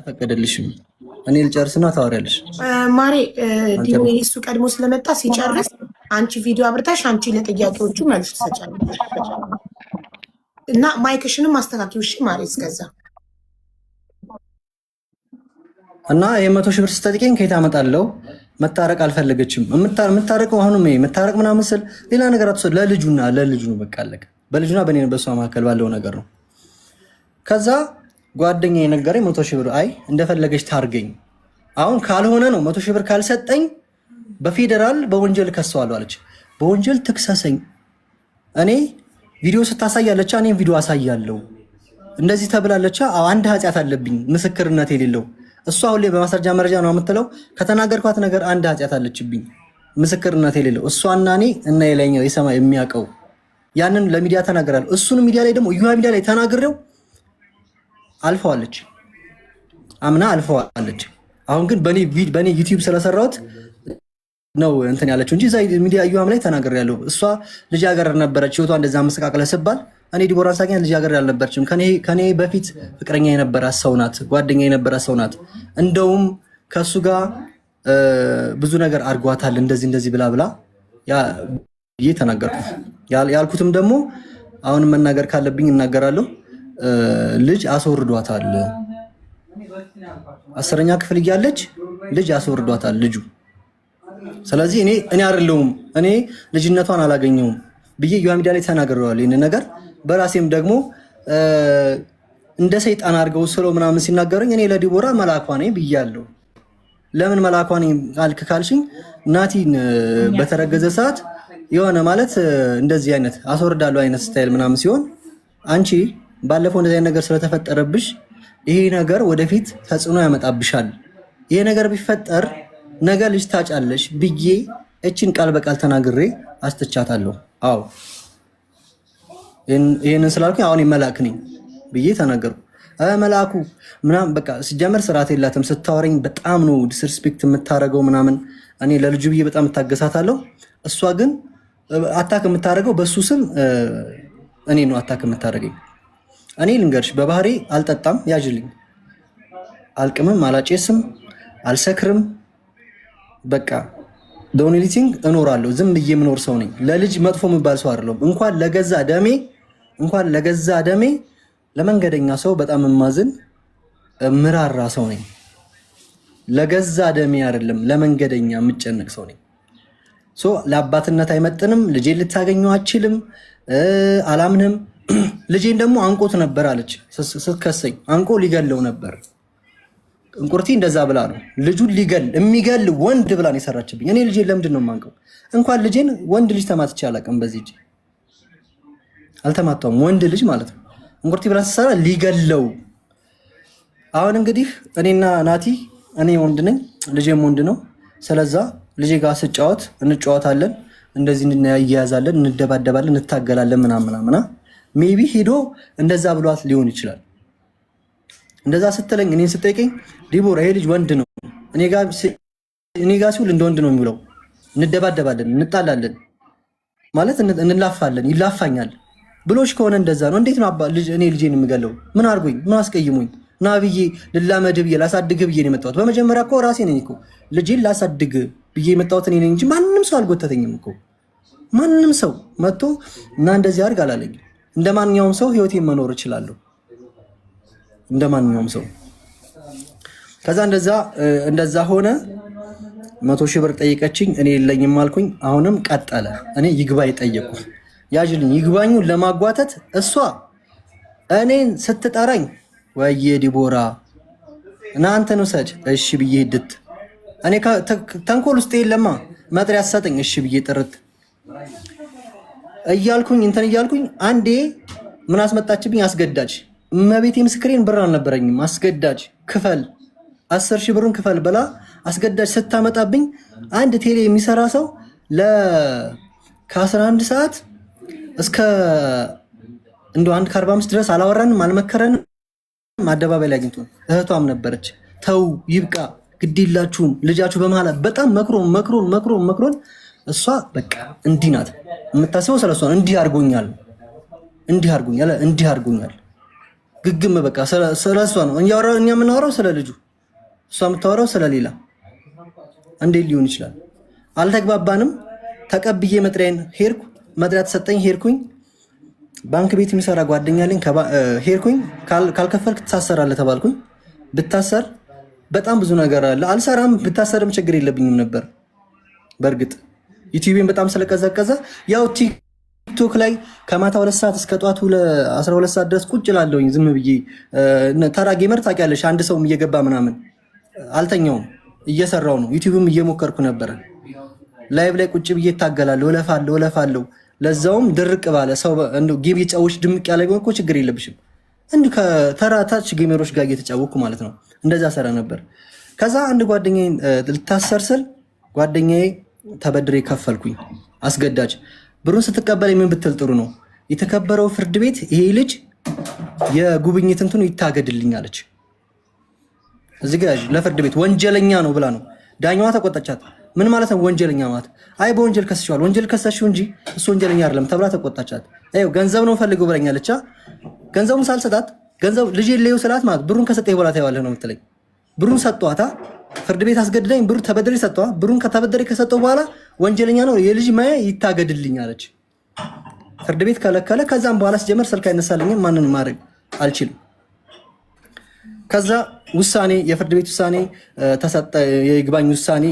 አይፈቀደልሽም። እኔ ልጨርስና ታወሪያለሽ ማሬ። ዲሞ እሱ ቀድሞ ስለመጣ ሲጨርስ አንቺ ቪዲዮ አብርታሽ አንቺ ለጥያቄዎቹ መልስ ትሰጫለሽ እና ማይክሽንም አስተካክዪው እሺ ማሬ። እስከዛ እና የ100 ሺህ ብር ስትጠይቀኝ ከየት አመጣለሁ? መታረቅ አልፈለገችም። የምታረቀው አሁንም መታረቅ ምናምን ስል ሌላ ነገር አትወስድ። ለልጁ ነው በቃ አለቀ። በልጁና በኔ በሷ መካከል ባለው ነገር ነው። ከዛ ጓደኛዬ የነገረኝ 100 ሺህ ብር አይ እንደፈለገች ታርገኝ። አሁን ካልሆነ ነው 100 ሺህ ብር ካልሰጠኝ በፌደራል በወንጀል ከሰዋለሁ አለች። በወንጀል ትክሰሰኝ። እኔ ቪዲዮ ስታሳያለች እኔም ቪዲዮ አሳያለሁ። እንደዚህ ተብላለች። አንድ ኃጢአት አለብኝ ምስክርነት የሌለው እሷ ሁሌ በማስረጃ መረጃ ነው የምትለው። ከተናገርኳት ነገር አንድ ኃጢአት አለችብኝ ምስክርነት የሌለው እሷና እኔ እና የላይኛው የሰማይ የሚያውቀው ያንን ለሚዲያ ተናገራለሁ። እሱን ሚዲያ ላይ ደግሞ ዩሃ ሚዲያ ላይ ተናግሬው አልፈዋለች፣ አምና አልፈዋለች። አሁን ግን በኔ ዩቲዩብ ስለሰራሁት ነው እንትን ያለችው እንጂ እዛ ሚዲያ ዩሃም ላይ ተናግሬያለሁ። እሷ ልጃገረድ ነበረች ህይወቷ እንደዛ መሰቃቀለ ስባል እኔ ዲቦራን ሳገኛት ልጃገረድ አልነበረችም። ከኔ በፊት ፍቅረኛ የነበራት ሰው ናት፣ ጓደኛ የነበራት ሰው ናት። እንደውም ከሱ ጋር ብዙ ነገር አድርጓታል እንደዚህ ብላ ይሄ ተናገርኩት። ያልኩትም ደግሞ አሁን መናገር ካለብኝ እናገራለሁ። ልጅ አስወርዷታል። 10ኛ ክፍል እያለች ልጅ አስወርዷታል ልጁ። ስለዚህ እኔ አይደለሁም እኔ ልጅነቷን አላገኘውም ብዬ ዩሃ ሚዲያ ላይ ተናግሬዋለሁ ይሄን ነገር። በራሴም ደግሞ እንደ ሰይጣን አድርገው ስለው ምናምን ሲናገሩኝ እኔ ለዲቦራ መላኳ ነኝ ብያለሁ። ለምን መላኳ ነኝ ካልሽኝ ናቲን በተረገዘ ሰዓት የሆነ ማለት እንደዚህ አይነት አስወርዳለሁ አይነት ስታይል ምናምን ሲሆን አንቺ ባለፈው እንደዚህ ነገር ስለተፈጠረብሽ ይሄ ነገር ወደፊት ተጽዕኖ ያመጣብሻል፣ ይሄ ነገር ቢፈጠር ነገ ልጅ ታጫለሽ ብዬ እችን ቃል በቃል ተናግሬ አስተቻታለሁ። አዎ ይሄንን ስላልኩኝ አሁን መልአክ ነኝ ብዬ ተናገርኩ። መልአኩ ምናምን በቃ ሲጀመር ስርዓት የላትም ስታወረኝ በጣም ነው ዲስሪስፔክት የምታደርገው ምናምን። እኔ ለልጁ ብዬ በጣም እታገሳታለሁ። እሷ ግን አታክ የምታደርገው በሱ ስም እኔ ነው አታክ የምታደርገኝ። እኔ ልንገርሽ በባህሪ አልጠጣም፣ ያጅልኝ፣ አልቅምም፣ አላጨስም፣ አልሰክርም። በቃ ዶኒሊቲንግ እኖራለሁ። ዝም ብዬ የምኖር ሰው ነኝ። ለልጅ መጥፎ የሚባል ሰው አይደለሁም። እንኳን ለገዛ ደሜ ለመንገደኛ ሰው በጣም የማዝን ምራራ ሰው ነኝ። ለገዛ ደሜ አይደለም ለመንገደኛ የምጨነቅ ሰው ነኝ። ለአባትነት አይመጥንም። ልጄን ልታገኘው አችልም፣ አላምንም። ልጄን ደግሞ አንቆት ነበር አለች ስትከሰኝ። አንቆ ሊገለው ነበር። እንቁርቲ እንደዛ ብላ ነው ልጁን የሚገል ወንድ ብላ ነው የሰራችብኝ። እኔ ልጄን ለምንድን ነው የማንቀው? እንኳን ልጄን ወንድ ልጅ ተማትቼ አላውቅም። በዚህ እጅ አልተማታውም፣ ወንድ ልጅ ማለት ነው። እንቁርቲ ብላ ስትሰራ ሊገለው። አሁን እንግዲህ እኔና ናቲ፣ እኔ ወንድ ነኝ፣ ልጄም ወንድ ነው። ስለዛ ልጄ ጋር ስጫወት እንጫወታለን፣ እንደዚህ እንያያዛለን፣ እንደባደባለን፣ እንታገላለን ምናምና ሜቢ ሄዶ እንደዛ ብሏት ሊሆን ይችላል። እንደዛ ስትለኝ እኔን ስጠይቀኝ ዲቦራ ይሄ ልጅ ወንድ ነው፣ እኔ ጋር ሲውል እንደ ወንድ ነው የሚውለው፣ እንደባደባለን፣ እንጣላለን ማለት እንላፋለን፣ ይላፋኛል ብሎሽ ከሆነ እንደዛ ነው። እንዴት ነው እኔ ልጄን የምገለው? ምን አድርጎኝ? ምን አስቀይሞኝ? ና ብዬ ልላመድ ብዬ ላሳድግ ብዬ ነው የመጣሁት። በመጀመሪያ እኮ ራሴ ነኝ እኮ ልጄን ላሳድግ ብዬ የመጣሁት እኔ ነኝ እንጂ ማንም ሰው አልጎተተኝም እኮ። ማንም ሰው መጥቶ እና እንደዚህ አድርግ አላለኝ። እንደ ማንኛውም ሰው ህይወቴን መኖር እችላለሁ፣ እንደ ማንኛውም ሰው። ከዛ እንደዛ ሆነ። 100 ሺህ ብር ጠይቀችኝ፣ እኔ የለኝም አልኩኝ። አሁንም ቀጠለ። እኔ ይግባኝ ጠየቁ። ያጅልኝ ይግባኙን ለማጓተት እሷ እኔን ስትጠራኝ ወየ ዲቦራ እናንተን ውሰድ እሺ ብዬ ሂድት። እኔ ተንኮል ውስጥ የለማ መጥሪያ ሰጠኝ እሺ ብዬ ጥርት እያልኩኝ እንትን እያልኩኝ አንዴ ምን አስመጣችብኝ? አስገዳጅ። እመቤቴ ምስክሬን ብር አልነበረኝም። አስገዳጅ ክፈል 10 ሺህ ብሩን ክፈል ብላ አስገዳጅ ስታመጣብኝ አንድ ቴሌ የሚሰራ ሰው ከ11 ሰዓት እስከ እንደው 1:45 ድረስ አላወራንም፣ አልመከረንም። አደባባይ ላይ አግኝቶ እህቷም ነበረች። ተው ይብቃ፣ ግዴላችሁም ልጃችሁ በመሃል በጣም መክሮን እሷ በቃ እንዲህ ናት የምታስበው ስለሷ። እንዲህ አድርጎኛል ግግም በቃ ስለሷ ነው እኛ የምናወራው ስለ ልጁ፣ እሷ የምታወራው ስለሌላ። እንዴት ሊሆን ይችላል? አልተግባባንም። ተቀብዬ መጥሪያን ሄድኩ፣ መጥሪያ ተሰጠኝ፣ ሄድኩኝ። ባንክ ቤት የሚሰራ ጓደኛ አለኝ፣ ሄድኩኝ። ካልከፈልክ ትታሰራለህ ተባልኩኝ። ብታሰር በጣም ብዙ ነገር አለ። አልሰራም፣ ብታሰርም ችግር የለብኝም ነበር። በእርግጥ ዩቲዩብን በጣም ስለቀዘቀዘ ያው ቲክቶክ ላይ ከማታ 2 ሰዓት እስከ ጧቱ 12 ሰዓት ድረስ ቁጭ ላለሁኝ ዝም ብዬ ተራ ጌመር ታውቂያለሽ፣ አንድ ሰውም እየገባ ምናምን አልተኛውም፣ እየሰራው ነው። ዩቲዩብም እየሞከርኩ ነበረ። ላይቭ ላይ ቁጭ ብዬ እታገላለሁ፣ እለፋለሁ። ለዛውም ድርቅ ባለ ሰው እንደ ጌም እየተጫወች ድምቅ ያለ እኮ ችግር የለብሽም። እንዲህ ከተራ ታች ጌመሮች ጋር እየተጫወኩ ማለት ነው። እንደዛ ሰራ ነበር። ከዛ አንድ ጓደኛዬ ልታሰር ስል ጓደኛዬ ተበድሬ ከፈልኩኝ። አስገዳጅ ብሩን ስትቀበል ምን ብትል ጥሩ ነው? የተከበረው ፍርድ ቤት ይሄ ልጅ የጉብኝት እንትኑ ይታገድልኝ አለች። እዚህ ጋር ለፍርድ ቤት ወንጀለኛ ነው ብላ ነው ዳኛዋ ተቆጣቻት። ምን ማለት ነው ወንጀለኛ ማለት? አይ በወንጀል ከስሽዋል፣ ወንጀል ከሰሽው እንጂ እሱ ወንጀለኛ አይደለም ተብላ ተቆጣቻት። አይው ገንዘብ ነው ፈልገው ብለኛለች። ገንዘቡን ሳልሰጣት ገንዘብ ልጅ የሌው ስላት ማለት ብሩን ከሰጠኝ በኋላ ታይዋለህ ነው የምትለኝ። ብሩን ሰጧታ፣ ፍርድ ቤት አስገድደኝ፣ ብሩ ተበደሪ ሰጠዋ። ብሩን ከተበደሪ ከሰጠው በኋላ ወንጀለኛ ነው የልጅ ማያ ይታገድልኝ አለች። ፍርድ ቤት ከለከለ። ከዛም በኋላ ሲጀመር ስልክ አይነሳልኝም፣ ማንን ማድረግ አልችልም። ከዛ ውሳኔ የፍርድ ቤት ውሳኔ ተሰጠ። የይግባኝ ውሳኔ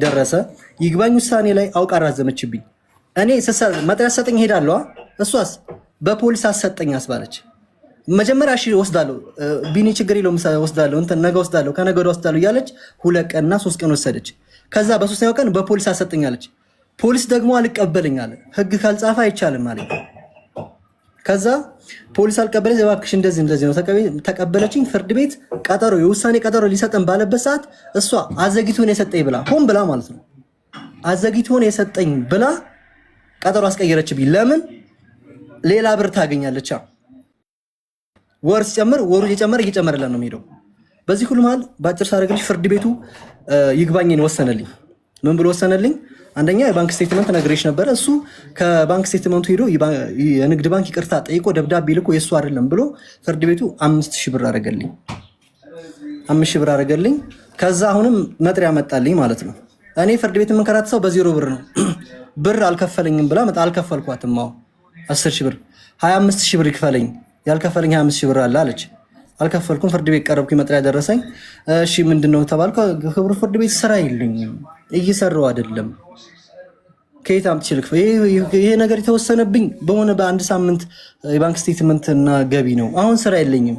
ደረሰ። ይግባኝ ውሳኔ ላይ አውቃ አራዘመችብኝ። እኔ መጥሪያ ሰጠኝ ሄዳለሁ፣ እሷስ በፖሊስ አሰጠኝ አስባለች። መጀመሪያ እሺ ወስዳለሁ፣ ቢኒ ችግር የለውም ወስዳለሁ፣ እንትን ነገ ወስዳለሁ፣ ከነገ ወዲያ ወስዳለሁ እያለች 2 ቀንና 3 ቀን ወሰደች። ከዛ በ3ኛው ቀን በፖሊስ አሰጠኛለች። ፖሊስ ደግሞ አልቀበለኝ አለ። ህግ ካልጻፈ አይቻልም አለ። ከዛ ፖሊስ አልቀበለኝ፣ እባክሽ እንደዚህ ነው ተቀበለችኝ። ፍርድ ቤት ቀጠሮ የውሳኔ ቀጠሮ ሊሰጠን ባለበት ሰዓት እሷ አዘግይቶን የሰጠኝ ብላ ሆን ብላ ማለት ነው አዘግይቶን የሰጠኝ ብላ ቀጠሮ አስቀየረችብኝ። ለምን? ሌላ ብር ታገኛለች። ወር ሲጨምር ወሩ እየጨመረለን ነው የሚሄደው። በዚህ ሁሉ መሀል በአጭር ሳደርግልሽ ፍርድ ቤቱ ይግባኝን ወሰነልኝ። ምን ብሎ ወሰነልኝ? አንደኛ የባንክ ስቴትመንት ነግሬሽ ነበረ። እሱ ከባንክ ስቴትመንቱ ሄዶ የንግድ ባንክ ይቅርታ ጠይቆ ደብዳቤ ልኮ የእሱ አይደለም ብሎ ፍርድ ቤቱ 5000 ብር አደረገልኝ። 5000 ብር አደረገልኝ። ከዛ አሁንም መጥሪያ መጣልኝ ማለት ነው። እኔ ፍርድ ቤት የምንከራተተው በ0 ብር ነው። ብር አልከፈለኝም ብላ አልከፈልኳትም። 10000 ብር 25000 ብር ይክፈለኝ፣ ያልከፈለኝ 25000 ብር አለ አለች። አልከፈልኩም። ፍርድ ቤት ቀረብኩኝ፣ መጥሪያ ደረሰኝ። እሺ ምንድነው ተባልኩ። ክቡር ፍርድ ቤት ስራ የለኝም፣ እየሰራው አይደለም፣ ከየት አምጥቼ ልክፈል? ይሄ ነገር የተወሰነብኝ በሆነ በአንድ ሳምንት የባንክ ስቴትመንት እና ገቢ ነው። አሁን ስራ የለኝም።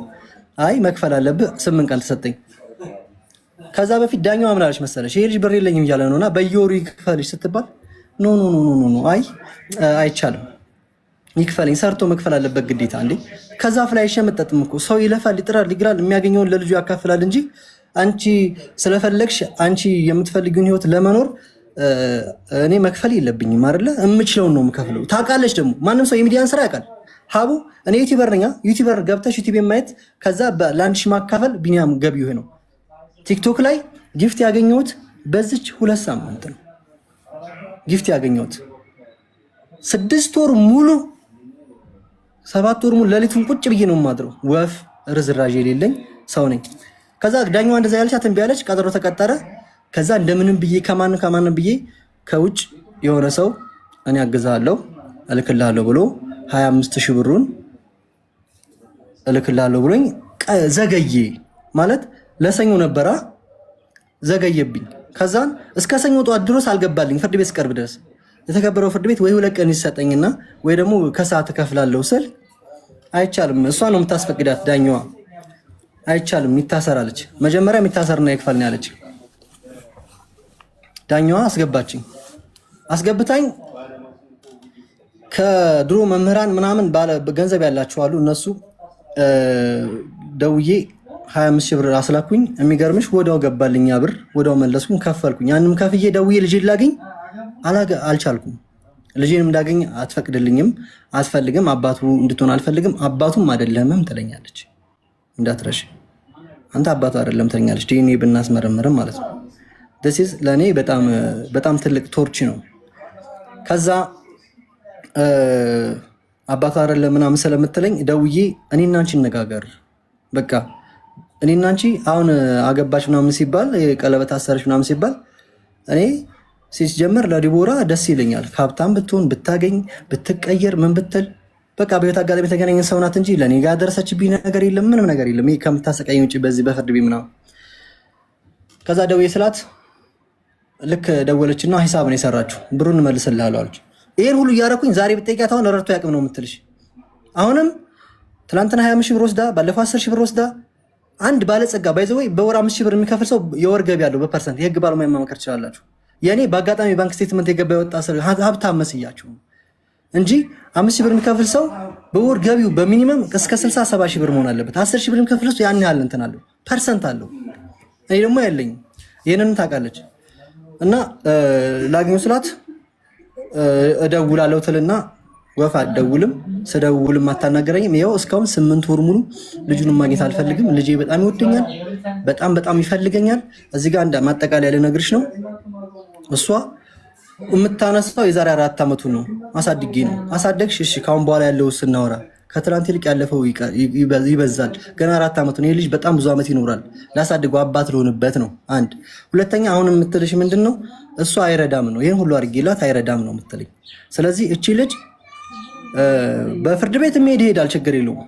አይ መክፈል አለብህ። 8 ቀን ተሰጠኝ። ከዛ በፊት ዳኛዋ ምን አለች መሰለሽ? ይሄ ልጅ ብር የለኝም እያለ ነውና በየወሩ ይክፈልሽ ስትባል ኖ አይቻልም፣ ይክፈልኝ፣ ሰርቶ መክፈል አለበት ግዴታ። እንዴ ከዛፍ ላይ አይሸመጠጥም እኮ ሰው ይለፋል፣ ይጥራል፣ ይግራል፣ የሚያገኘውን ለልጁ ያካፍላል እንጂ አንቺ ስለፈለግሽ አንቺ የምትፈልጊውን ህይወት ለመኖር እኔ መክፈል የለብኝም አይደለ? የምችለውን ነው የምከፍለው። ታውቃለች ደግሞ ማንም ሰው የሚዲያን ስራ ያውቃል። ሀቡ እኔ ዩቲዩበር ነኝ። ዩቲዩበር ገብተሽ ዩቲዩብ ማየት ከዛ ለአንድ ሺህ ማካፈል ቢኒያም ገቢው ይሄ ነው። ቲክቶክ ላይ ጊፍት ያገኘሁት በዚች 2 ሳምንት ነው። ጊፍት ያገኘሁት 6 ወር ሙሉ 7 ወር ሙሉ ሌሊቱን ቁጭ ብዬ ነው የማድረው። ወፍ ርዝራዥ የሌለኝ ሰው ነኝ። ከዛ ዳኛዋ እንደዛ ያለቻት እምቢ አለች። ቀጠሮ ተቀጠረ። ከዛ እንደምንም ብዬ ከማንም ብዬ ከውጭ የሆነ ሰው እኔ አግዛለሁ እልክልሃለሁ ብሎ 25000 ብሩን እልክልሃለሁ ብሎኝ ዘገየ። ማለት ለሰኞ ነበራ ዘገየብኝ። ከዛን እስከ ሰኞ ጠዋት ድረስ አልገባልኝ። ፍርድ ቤት ስቀርብ ድረስ የተከበረው ፍርድ ቤት ወይ 2 ቀን ይሰጠኝና ወይ ደግሞ ከሰዓት እከፍላለሁ ስል አይቻልም። እሷ ነው የምታስፈቅዳት ዳኛዋ። አይቻልም ይታሰራለች። መጀመሪያ የሚታሰርና ይክፈል ነው ያለች። ዳኛዋ አስገባችኝ። አስገብታኝ ከድሮ መምህራን ምናምን ባለ ገንዘብ ያላቸው አሉ። እነሱ ደውዬ 25000 ብር አስላኩኝ። የሚገርምሽ ወዲያው ገባልኛ ብር፣ ወዲያው መለስኩኝ፣ ከፈልኩኝ። ያንንም ከፍዬ ደውዬ ልጄን ላገኝ አልቻልኩም። ልጄንም እንዳገኝ አትፈቅድልኝም፣ አትፈልግም፣ አባቱ እንድትሆን አልፈልግም፣ አባቱም አይደለምም ትለኛለች። እንዳትረሽ አንተ አባቱ አይደለም ትለኛለች። ዲኤንኤ ብናስመረምርም ማለት ነው። ደስ ለእኔ በጣም ትልቅ ቶርች ነው። ከዛ አባቷ አይደለም ምናምን ስለምትለኝ ደውዬ እኔና አንቺ እንነጋገር በቃ እኔና አንቺ አሁን አገባች ምናምን ሲባል ቀለበት አሰረች ምናምን ሲባል እኔ ሲጀመር ለዲቦራ ደስ ይለኛል። ሀብታም ብትሆን ብታገኝ ብትቀየር ምን ብትል በቃ በህይወት አጋጣሚ የተገናኘን ሰው ናት እንጂ ለእኔ ጋር ደረሰችብኝ ነገር የለም፣ ምንም ነገር የለም። ይሄ ከምታሰቃኝ ውጭ በዚህ በፍርድ ቤት ምናምን። ከዛ ደውዬ ስላት ልክ ደወለችና ሂሳብን የሰራችው ብሩን እመልስልሃለሁ አለች። ይሄን ሁሉ እያደረኩኝ ዛሬ ብትጠይቃት አሁን ረድቶ ያቅም ነው የምትልሽ። አሁንም ትናንትና 25 ሺህ ብር ወስዳ ባለፈው 10 ሺህ ብር ወስዳ አንድ ባለጸጋ ባይዘወይ በወር 5 ሺህ ብር የሚከፍል ሰው የወር ገቢ ያለው በፐርሰንት የህግ ባለሙያ ማማከር ትችላላችሁ። የኔ በአጋጣሚ ባንክ ስቴትመንት የገባ የወጣ ሰው ሀብታም መስያችሁ እንጂ 5 ሺህ ብር የሚከፍል ሰው በወር ገቢው በሚኒመም እስከ 60 70 ሺህ ብር መሆን አለበት። 10 ሺህ ብር የሚከፍል ሰው ያን ያህል እንትን አለው ፐርሰንት አለው። እኔ ደግሞ ያለኝ ይሄንን ታውቃለች። እና ላግኘው ስላት እደውላለሁ ትልና ወፍ አትደውልም። ስደውልም አታናገረኝም። ይኸው እስካሁን 8 ወር ሙሉ ልጁን ማግኘት አልፈልግም። ልጄ በጣም ይወደኛል፣ በጣም ይፈልገኛል። እዚህ ጋር እንደ ማጠቃለያ ልነግርሽ ነው። እሷ የምታነሳው የዛሬ 4 ዓመቱ ነው። አሳድጌ ነው አሳደግሽ። እሺ ካሁን በኋላ ያለው ስናወራ ከትላንት ይልቅ ያለፈው ይበዛል። ገና 4 ዓመቱ ነው። ይሄ ልጅ በጣም ብዙ ዓመት ይኖራል። ላሳድገው አባት ልሆንበት ነው። አንድ ሁለተኛ፣ አሁን የምትልሽ ምንድን ነው? እሷ አይረዳም ነው። ይህን ሁሉ አድርጌላት አይረዳም ነው የምትልኝ። ስለዚህ እቺ ልጅ በፍርድ ቤት የሚሄድ ይሄዳል፣ ችግር የለውም።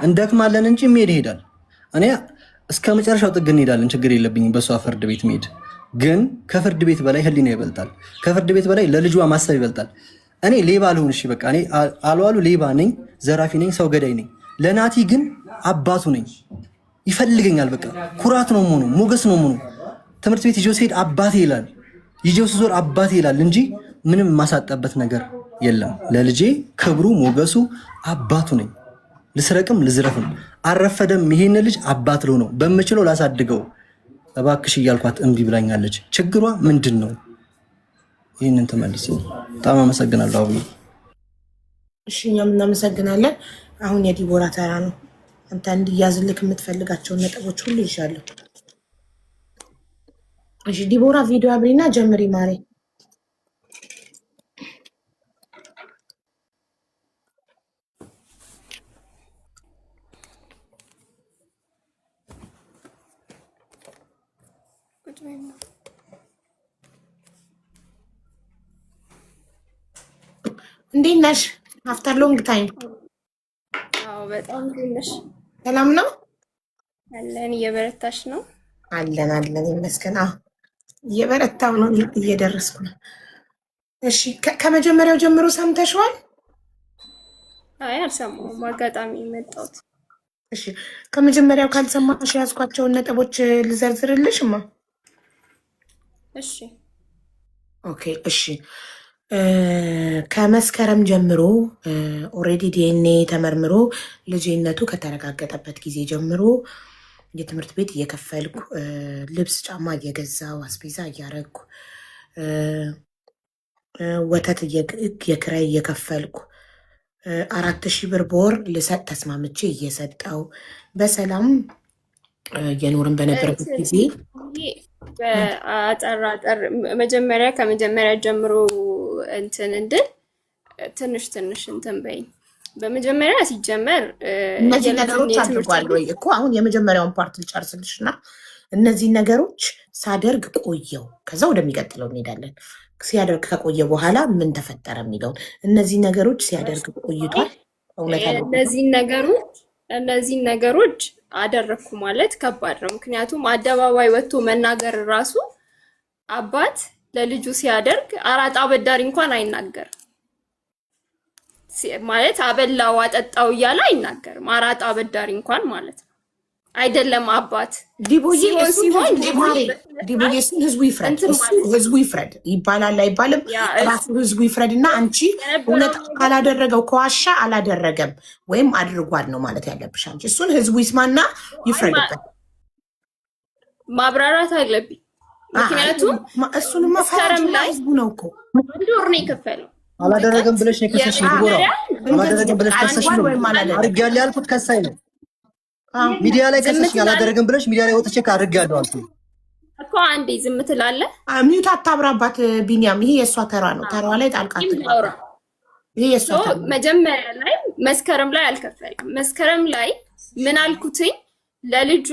እንደክማለን እንጂ የሚሄድ ይሄዳል። እኔ እስከ መጨረሻው ጥግ እንሄዳለን፣ ችግር የለብኝም በእሷ ፍርድ ቤት መሄድ። ግን ከፍርድ ቤት በላይ ህሊና ይበልጣል። ከፍርድ ቤት በላይ ለልጇ ማሰብ ይበልጣል። እኔ ሌባ ልሁን፣ እሺ በቃ እኔ አልዋሉ ሌባ ነኝ፣ ዘራፊ ነኝ፣ ሰው ገዳይ ነኝ። ለናቲ ግን አባቱ ነኝ። ይፈልገኛል። በቃ ኩራት ነው ሆኖ ሞገስ ነው ሆኖ ትምህርት ቤት ይዤው ሲሄድ አባቴ ይላል፣ ይዤው ስዞር አባቴ ይላል እንጂ ምንም የማሳጣበት ነገር የለም። ለልጄ ክብሩ ሞገሱ አባቱ ነኝ። ልስረቅም ልዝረፍም አረፈደም ይሄን ልጅ አባት ልሆነው በምችለው ላሳድገው እባክሽ እያልኳት እምቢ ብላኛለች። ችግሯ ምንድን ነው? ይህንን ትመልስ። በጣም አመሰግናለሁ አብይ። እሺ እኛም እናመሰግናለን። አሁን የዲቦራ ተራ ነው። አንተ እንዲያዝልክ የምትፈልጋቸውን ነጥቦች ሁሉ ይሻለሁ። እሺ ዲቦራ ቪዲዮ አብሪና ጀምሪ ማሬ። እንዴት ነሽ? አፍተር ሎንግ ታይም። አዎ በጣም ትንሽ ሰላም ነው አለን። እየበረታሽ ነው? አለን ይመስገን። እየበረታው ነው፣ እየደረስኩ ነው። እሺ ከመጀመሪያው ጀምሮ ሰምተሽዋል? አይ አልሰማሁም፣ አጋጣሚ መጣሁት። እሺ ከመጀመሪያው ካልሰማሽ ያዝኳቸውን ነጥቦች ልዘርዝርልሽማ። እሺ ኦኬ እሺ ከመስከረም ጀምሮ ኦልሬዲ ዲኤንኤ ተመርምሮ ልጅነቱ ከተረጋገጠበት ጊዜ ጀምሮ የትምህርት ቤት እየከፈልኩ ልብስ ጫማ እየገዛው አስቤዛ እያረግኩ ወተት የክራይ እየከፈልኩ 4,000 ብር በወር ልሰጥ ተስማምቼ እየሰጠው በሰላም እየኖርን በነበረበት ጊዜ በአጠር መጀመሪያ ከመጀመሪያ ጀምሮ እንትን እንድን ትንሽ እንትን በይኝ። በመጀመሪያ ሲጀመር እነዚህ ነገሮች አድርጓል ወይ እኮ አሁን የመጀመሪያውን ፓርት ልጨርስልሽ እና እነዚህ ነገሮች ሳደርግ ቆየው። ከዛ ወደሚቀጥለው እንሄዳለን። ሲያደርግ ከቆየ በኋላ ምን ተፈጠረ የሚለውን እነዚህ ነገሮች ሲያደርግ ቆይቷል። እነዚህን ነገሮች አደረግኩ ማለት ከባድ ነው። ምክንያቱም አደባባይ ወጥቶ መናገር ራሱ አባት ለልጁ ሲያደርግ አራጣ አበዳሪ እንኳን አይናገርም ማለት አበላው አጠጣው እያለ አይናገርም። አራጣ አበዳሪ እንኳን ማለት ነው አይደለም አባት ዲቦዬ ሲሆን ዲቦዬ እሱን ህዝቡ ይፍረድ ይባላል አይባልም? ራሱ ህዝቡ ይፍረድ እና አንቺ እውነት ካላደረገው ከዋሻ አላደረገም ወይም አድርጓል ነው ማለት ያለብሽ አንቺ። እሱን ህዝቡ ይስማና ይፍረድበት። ማብራራት አለብኝ። ምክንያቱም እሱንማ መስከረም ላይ ህዝቡ ነው እኮ አንድ ወር ነው የከፈለው። አላደረገም ብለሽ ነው ከሰሽ ዲቦራ አላደረገም ብለሽ ከሰሽ ነው አድርጌያለሁ ያልኩት ከሳይ ነው ሚዲያ ላይ ከሰሽ ያላደረገም ብለሽ ሚዲያ ላይ ወጥቼ ካድርጋለሁ አልኩ እኮ። አንዴ ዝም ትላለህ። ሚውት አታብራባት ቢኒያም። ይሄ የእሷ ተራ ነው። ተራዋ ላይ ጣልቃ መጀመሪያ ላይ መስከረም ላይ አልከፈልም። መስከረም ላይ ምን አልኩትኝ ለልጁ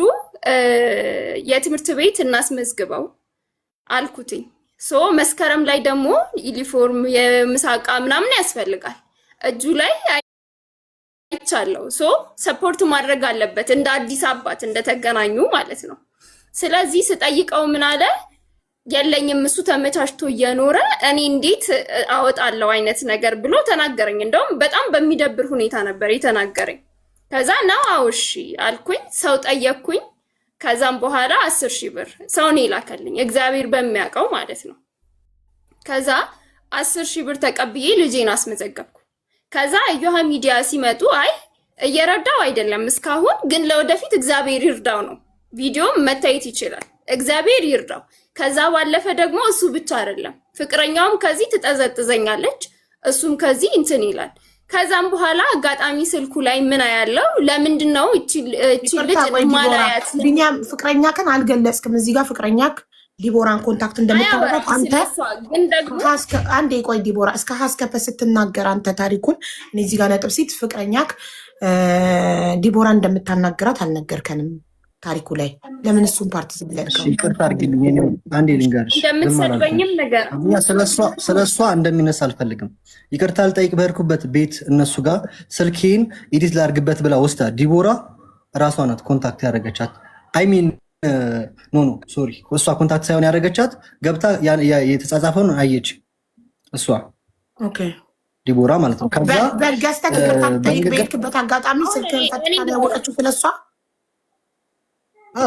የትምህርት ቤት እናስመዝግበው አልኩትኝ። መስከረም ላይ ደግሞ ዩኒፎርም የምሳቃ ምናምን ያስፈልጋል እጁ ላይ አይቻለሁ። ሰፖርት ማድረግ አለበት እንደ አዲስ አባት እንደተገናኙ ማለት ነው። ስለዚህ ስጠይቀው ምን አለ የለኝም እሱ ተመቻችቶ እየኖረ እኔ እንዴት አወጣለሁ አይነት ነገር ብሎ ተናገረኝ። እንደውም በጣም በሚደብር ሁኔታ ነበር የተናገረኝ። ከዛ ነው አውሺ አልኩኝ። ሰው ጠየቅኩኝ። ከዛም በኋላ 10,000 ብር ሰው ነው ይላከልኝ እግዚአብሔር በሚያውቀው ማለት ነው። ከዛ 10,000 ብር ተቀብዬ ልጄን አስመዘገብኩ። ከዛ እዮሃ ሚዲያ ሲመጡ አይ እየረዳው አይደለም እስካሁን ግን ለወደፊት እግዚአብሔር ይርዳው ነው። ቪዲዮም መታየት ይችላል። እግዚአብሔር ይርዳው። ከዛ ባለፈ ደግሞ እሱ ብቻ አይደለም ፍቅረኛውም ከዚህ ትጠዘጥዘኛለች፣ እሱም ከዚህ እንትን ይላል። ከዛም በኋላ አጋጣሚ ስልኩ ላይ ምን ያለው ለምንድነው እቺ ልጅ ማላያት ቢኒያም ፍቅረኛ ከን አልገለጽክም። እዚህ ጋር ፍቅረኛክ ዲቦራን ኮንታክት እንደምታደርጋት አንተ ግን ደግሞ አንዴ ቆይ ዲቦራ እስከ ሀስከፈ ስትናገር አንተ ታሪኩን እኔ እዚህ ጋር ነጥብ ሲት ፍቅረኛክ ዲቦራ እንደምታናገራት አልነገርከንም ታሪኩ ላይ ለምን እሱን ፓርት ዝብለልከው? ይቅርታ አድርጊልኝ እኔ አንዴ ልንገርሽ እንደምትሰድበኝም ነገር ስለሷ እንደሚነሳ አልፈልግም። ይቅርታ ልጠይቅ በሄድኩበት ቤት እነሱ ጋር ስልኬን ኤዲት ላድርግበት ብላ ወስዳ ዲቦራ ራሷ ናት ኮንታክት ያደረገቻት። አይ ሚን ኖ ሶሪ እሷ ኮንታክት ሳይሆን ያደረገቻት ገብታ የተጻጻፈውን አየች እሷ ዲቦራ ማለት ነው። ከዛ በገስታ በሄድክበት አጋጣሚ ስልክህን ፈትታ ያወቀችው ስለሷ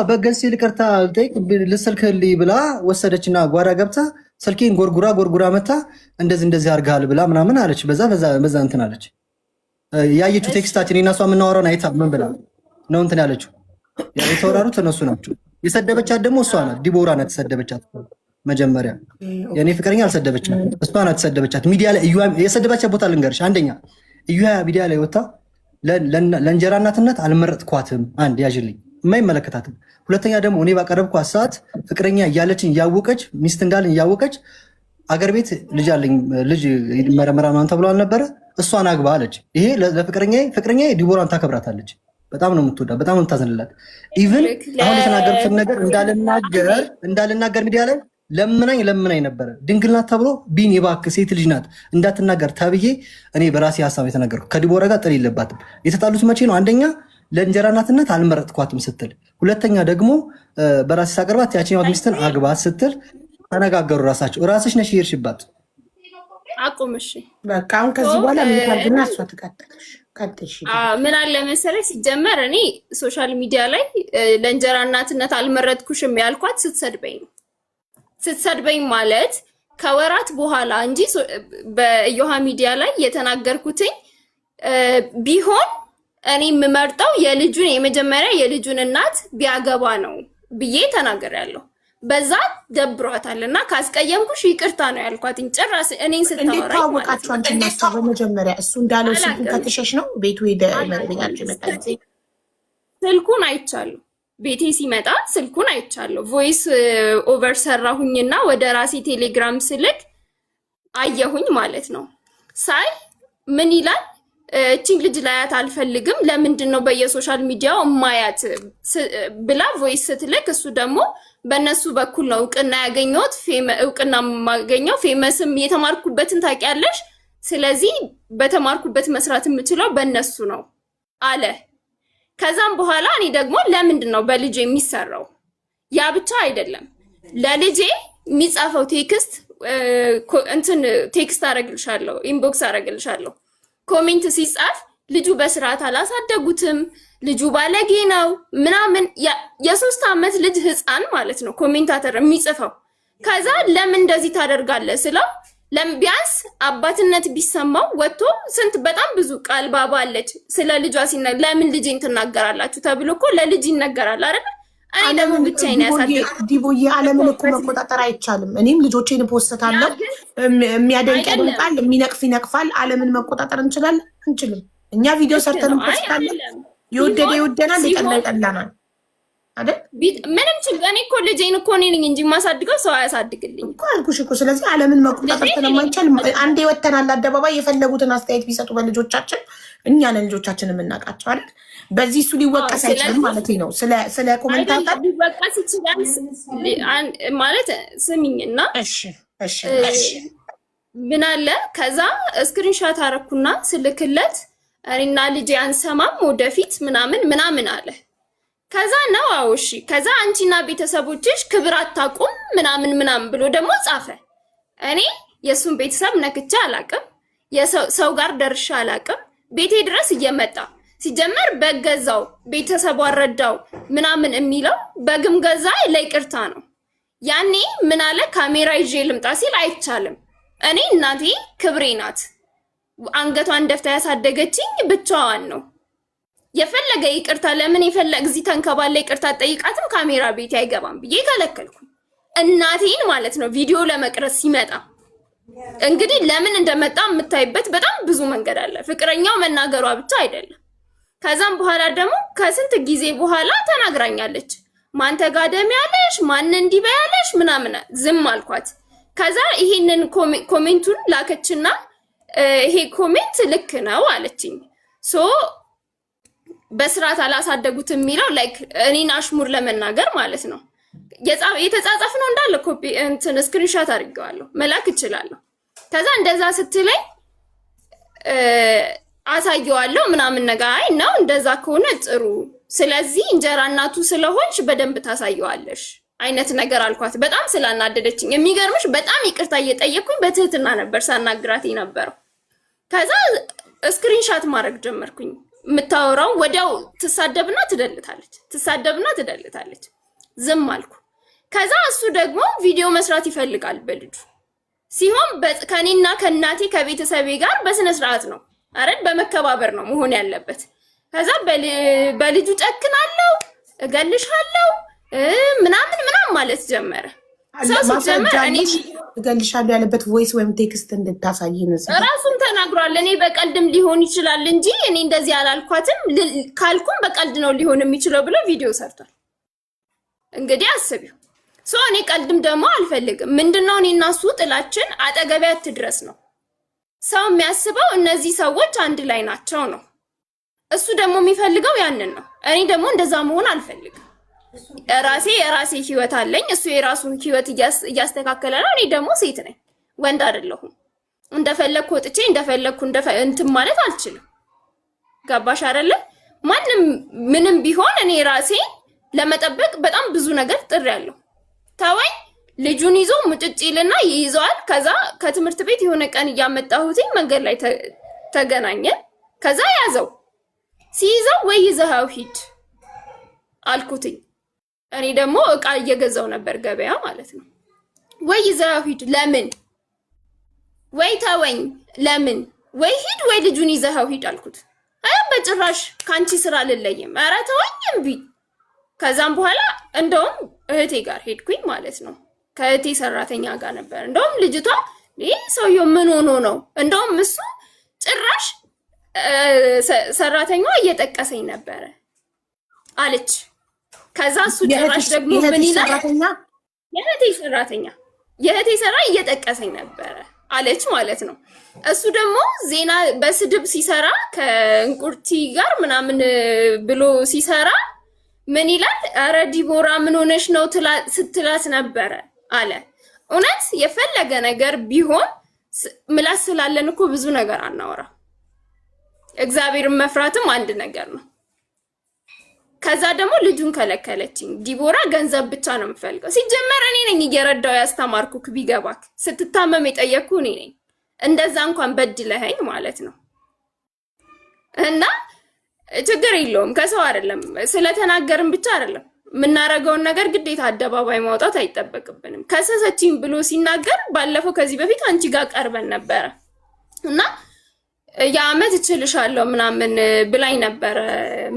በገንሲ ልቅርታ ልጠይቅ ልስልክልኝ ብላ ወሰደችና ጓዳ ገብታ ስልኬን ጎርጉራ መታ እንደዚህ አድርገሃል ብላ ምናምን አለች። በዛ እንትን አለች። ያየችው ቴክስታችን እና እሷ የምናወራውን አይታ ምን ብላ ነው እንትን ያለችው? የተወራሩት እነሱ ናቸው። የሰደበቻት ደግሞ እሷ ናት። ዲቦራ ናት የሰደበቻት። መጀመሪያ የኔ ፍቅረኛ አልሰደበቻት፣ እሷ ናት የሰደበቻት። ሚዲያ ላይ የሰደበቻት ቦታ ልንገርሽ። አንደኛ እዩሃ ሚዲያ ላይ ወጣ ለእንጀራ እናትነት አልመረጥኳትም። አንድ ያዥልኝ የማይመለከታትም። ሁለተኛ ደግሞ እኔ ባቀረብኳት ሰዓት ፍቅረኛ እያለችን እያወቀች ሚስት እንዳለኝ እያወቀች አገር ቤት ልጅ አለኝ ልጅ መረመራ ምናምን ተብሎ አልነበረ እሷን አግባ አለች። ይሄ ፍቅረኛ ዲቦራን ታከብራታለች። በጣም ነው የምትወዳ፣ በጣም ነው የምታዝንላት። ኢቭን አሁን የተናገሩትን ነገር እንዳልናገር ሚዲያ ላይ ለምናኝ ነበረ። ድንግል ናት ተብሎ ቢን እባክህ ሴት ልጅ ናት እንዳትናገር ተብዬ እኔ በራሴ ሀሳብ የተናገርኩ። ከዲቦራ ጋር ጥል የለባትም። የተጣሉት መቼ ነው? አንደኛ ለእንጀራ እናትነት አልመረጥኳትም ስትል፣ ሁለተኛ ደግሞ በራሴ ሳቀርባት ያችኛዋት ሚስትን አግባት ስትል ተነጋገሩ። ራስሽ ነሽ የሄድሽባት። አቁምሽ በቃ አሁን ከዚህ በኋላ ምን ታርግና እሷ ትቀጥልሽ። ምን አለ መሰለሽ ሲጀመር እኔ ሶሻል ሚዲያ ላይ ለእንጀራ እናትነት አልመረጥኩሽም ያልኳት ስትሰድበኝ ነው። ስትሰድበኝ ማለት ከወራት በኋላ እንጂ በእዮሃ ሚዲያ ላይ የተናገርኩትኝ ቢሆን እኔ የምመርጠው የመጀመሪያ የልጁን እናት ቢያገባ ነው ብዬ ተናግሬያለሁ። በዛ ደብሯታል እና ካስቀየምኩሽ ይቅርታ ነው ያልኳት። ጭራሽ እኔን ስታወራኝ እንዴት ታወቃችሁ? አንቺ እናቷ በመጀመሪያ እሱ እንዳለው ስልኩን ከተሸሽ ነው ቤቱ ሄደ ስልኩን አይቻለሁ። ቤቴ ሲመጣ ስልኩን አይቻለሁ። ቮይስ ኦቨር ሰራሁኝና ወደ ራሴ ቴሌግራም ስልክ አየሁኝ ማለት ነው። ሳይ ምን ይላል እቺን ልጅ ላያት አልፈልግም፣ ለምንድን ነው በየሶሻል ሚዲያው ማያት ብላ ቮይስ ስትልክ እሱ ደግሞ በእነሱ በኩል ነው እውቅና ያገኘሁት፣ እውቅና ማገኘው ፌመስም የተማርኩበትን ታውቂያለሽ፣ ስለዚህ በተማርኩበት መስራት የምችለው በእነሱ ነው አለ። ከዛም በኋላ እኔ ደግሞ ለምንድን ነው በልጄ የሚሰራው? ያ ብቻ አይደለም ለልጄ የሚጻፈው ቴክስት እንትን ቴክስት አረግልሻለሁ፣ ኢንቦክስ አረግልሻለሁ። ኮሜንት ሲጻፍ ልጁ በስርዓት አላሳደጉትም፣ ልጁ ባለጌ ነው ምናምን የ3 ዓመት ልጅ ህፃን ማለት ነው ኮሜንታተር የሚጽፈው። ከዛ ለምን እንደዚህ ታደርጋለህ ስለው ቢያንስ አባትነት ቢሰማው ወጥቶ ስንት በጣም ብዙ ቃል ባባ አለች ስለ ልጇ ለምን ልጄን ትናገራላችሁ ተብሎ እኮ ለልጅ ይነገራል አይደል? እኔ ደግሞ ብቻዬን ያሳደግኩት ዲቦዬ ዓለምን እኮ መቆጣጠር አይቻልም። እኔም ልጆቼን ፖስተታለሁ። የሚያደንቅ ያደንቃል፣ የሚነቅፍ ይነቅፋል። ዓለምን መቆጣጠር እንችላለን? አንችልም። እኛ ቪዲዮ ሰርተን ፖስታለን። የወደደ ይወደናል፣ የጠላ ይጠላናል። አይደል? ምንም ችግር እኔ እኮ ልጄን እኮ እኔ ነኝ እንጂ የማሳድገው ሰው አያሳድግልኝ እኮ አልኩሽ እኮ። ስለዚህ ዓለምን መቆጣጠር ስለማይቻል አንዴ ወተናል አደባባይ የፈለጉትን አስተያየት ቢሰጡ በልጆቻችን እኛ ነን ልጆቻችን የምናውቃቸው አይደል? በዚህ እሱ ሊወቀስ አይችልም ማለት ነው። ስለ ኮሜንታተር ሊወቀስ ይችላል ማለት ስሚኝና፣ እሺ ምን አለ ከዛ ስክሪንሻት አረኩና ስልክለት እኔና ልጄ አንሰማም ወደፊት ምናምን አለ። ከዛ ነው አውሺ ከዛ አንቺና ቤተሰቦችሽ ክብር አታቁም ምናምን ብሎ ደግሞ ጻፈ። እኔ የሱን ቤተሰብ ነክቼ አላቅም፣ የሰው ጋር ደርሼ አላቅም። ቤቴ ድረስ እየመጣ ሲጀመር በገዛው ቤተሰቡ አረዳው ምናምን የሚለው በግም ገዛ ለይቅርታ ነው። ያኔ ምን አለ ካሜራ ይዤ ልምጣ ሲል አይቻልም። እኔ እናቴ ክብሬ ናት፣ አንገቷን ደፍታ ያሳደገችኝ ብቻዋን ነው። የፈለገ ይቅርታ ለምን የፈለግ እዚህ ተንከባለ ይቅርታ ጠይቃትም ካሜራ ቤት አይገባም ብዬ ከለከልኩ። እናቴን ማለት ነው ቪዲዮ ለመቅረጽ ሲመጣ እንግዲህ ለምን እንደመጣ የምታይበት በጣም ብዙ መንገድ አለ። ፍቅረኛው መናገሯ ብቻ አይደለም። ከዛም በኋላ ደግሞ ከስንት ጊዜ በኋላ ተናግራኛለች። ማን ተጋደም ያለሽ ማን እንዲበያለሽ ምናምን ዝም አልኳት። ከዛ ይሄንን ኮሜንቱን ላከችና ይሄ ኮሜንት ልክ ነው አለችኝ። ሶ በስርዓት አላሳደጉት የሚለው ላይክ እኔን አሽሙር ለመናገር ማለት ነው። የተጻጻፍ ነው እንዳለ ኮፒ እንትን ስክሪንሾት አድርጌዋለሁ መላክ እችላለሁ። ከዛ እንደዛ ስትለኝ አሳየዋለሁ ምናምን ነገር አይ ነው እንደዛ ከሆነ ጥሩ፣ ስለዚህ እንጀራ እናቱ ስለሆንሽ በደንብ ታሳየዋለሽ አይነት ነገር አልኳት። በጣም ስላናደደችኝ የሚገርምሽ በጣም ይቅርታ እየጠየቅኩኝ በትህትና ነበር ሳናግራት የነበረው። ከዛ ስክሪንሾት ማድረግ ጀመርኩኝ። የምታወራው ወዲያው ትሳደብና ትደልታለች። ዝም አልኩ። ከዛ እሱ ደግሞ ቪዲዮ መስራት ይፈልጋል በልጁ ሲሆን ከኔና ከእናቴ ከቤተሰቤ ጋር በስነ ስርዓት ነው አይደል፣ በመከባበር ነው መሆን ያለበት። ከዛ በልጁ ጨክናለሁ፣ እገልሻለሁ ምናምን ማለት ጀመረ። ሰው ሲጀመር እኔ እገልሻለሁ ያለበት ቮይስ ወይም ቴክስት እንድታሳይ ነው ራሱን ተናግሯል። እኔ በቀልድም ሊሆን ይችላል እንጂ እኔ እንደዚህ አላልኳትም፣ ካልኩም በቀልድ ነው ሊሆን የሚችለው ብሎ ቪዲዮ ሰርቷል። እንግዲህ አስቢው። እኔ ቀልድም ደግሞ አልፈልግም። ምንድነው እኔና እሱ ጥላችን አጠገቢያት ድረስ ነው። ሰው የሚያስበው እነዚህ ሰዎች አንድ ላይ ናቸው ነው። እሱ ደግሞ የሚፈልገው ያንን ነው። እኔ ደግሞ እንደዛ መሆን አልፈልግም። የራሴ ህይወት አለኝ። እሱ የራሱን ህይወት እያስተካከለ ነው። እኔ ደግሞ ሴት ነኝ፣ ወንድ አይደለሁም። እንደፈለኩ ወጥቼ እንደፈለኩ እንትን ማለት አልችልም። ገባሽ አይደለ? ማንም ምንም ቢሆን እኔ ራሴ ለመጠበቅ በጣም ብዙ ነገር ጥሬያለሁ። ተወኝ። ልጁን ይዞ ሙጭጭ ይልና ይይዘዋል። ከዛ ከትምህርት ቤት የሆነ ቀን እያመጣሁት መንገድ ላይ ተገናኘ። ከዛ ያዘው። ሲይዘው ወይ ይዘኸው ሂድ አልኩትኝ። እኔ ደግሞ እቃ እየገዛው ነበር ገበያ ማለት ነው። ወይ ይዘኸው ሂድ። ለምን? ወይ ተወኝ። ለምን? ወይ ሂድ ወይ ልጁን ይዘኸው ሂድ አልኩት። በጭራሽ ካንቺ ስራ ልለይም። ኧረ ተወኝ እምቢ። ከዛም በኋላ እንደውም እህቴ ጋር ሄድኩኝ ማለት ነው። ከእህቴ ሰራተኛ ጋር ነበር። እንደውም ልጅቷ ይህ ሰውየው ምን ሆኖ ነው? እንደውም እሱ ጭራሽ ሰራተኛዋ እየጠቀሰኝ ነበረ አለች። ከዛ እሱ ጭራሽ ደግሞ ምን ይላል? የእህቴ ሰራ እየጠቀሰኝ ነበረ አለች ማለት ነው። እሱ ደግሞ ዜና በስድብ ሲሰራ ከእንቁርቲ ጋር ምናምን ብሎ ሲሰራ ምን ይላል? ኧረ ዲቦራ ምን ሆነሽ ነው ስትላት ነበረ አለ። እውነት የፈለገ ነገር ቢሆን ምላስ ስላለን እኮ ብዙ ነገር አናወራ። እግዚአብሔርን መፍራትም አንድ ነገር ነው። ከዛ ደግሞ ልጁን ከለከለችኝ። ዲቦራ ገንዘብ ብቻ ነው የምፈልገው። ሲጀመር እኔ ነኝ እየረዳው ያስተማርኩክ፣ ቢገባክ ስትታመም የጠየቅኩ እኔ ነኝ። እንደዛ እንኳን በድለኸኝ ማለት ነው። እና ችግር የለውም ከሰው አይደለም ስለተናገርን ብቻ አይደለም የምናረገውን ነገር ግዴታ አደባባይ ማውጣት አይጠበቅብንም። ከሰሰችኝ ብሎ ሲናገር ባለፈው ከዚህ በፊት አንቺ ጋር ቀርበን ነበረ እና የአመት እችልሻለሁ ምናምን ብላኝ ነበረ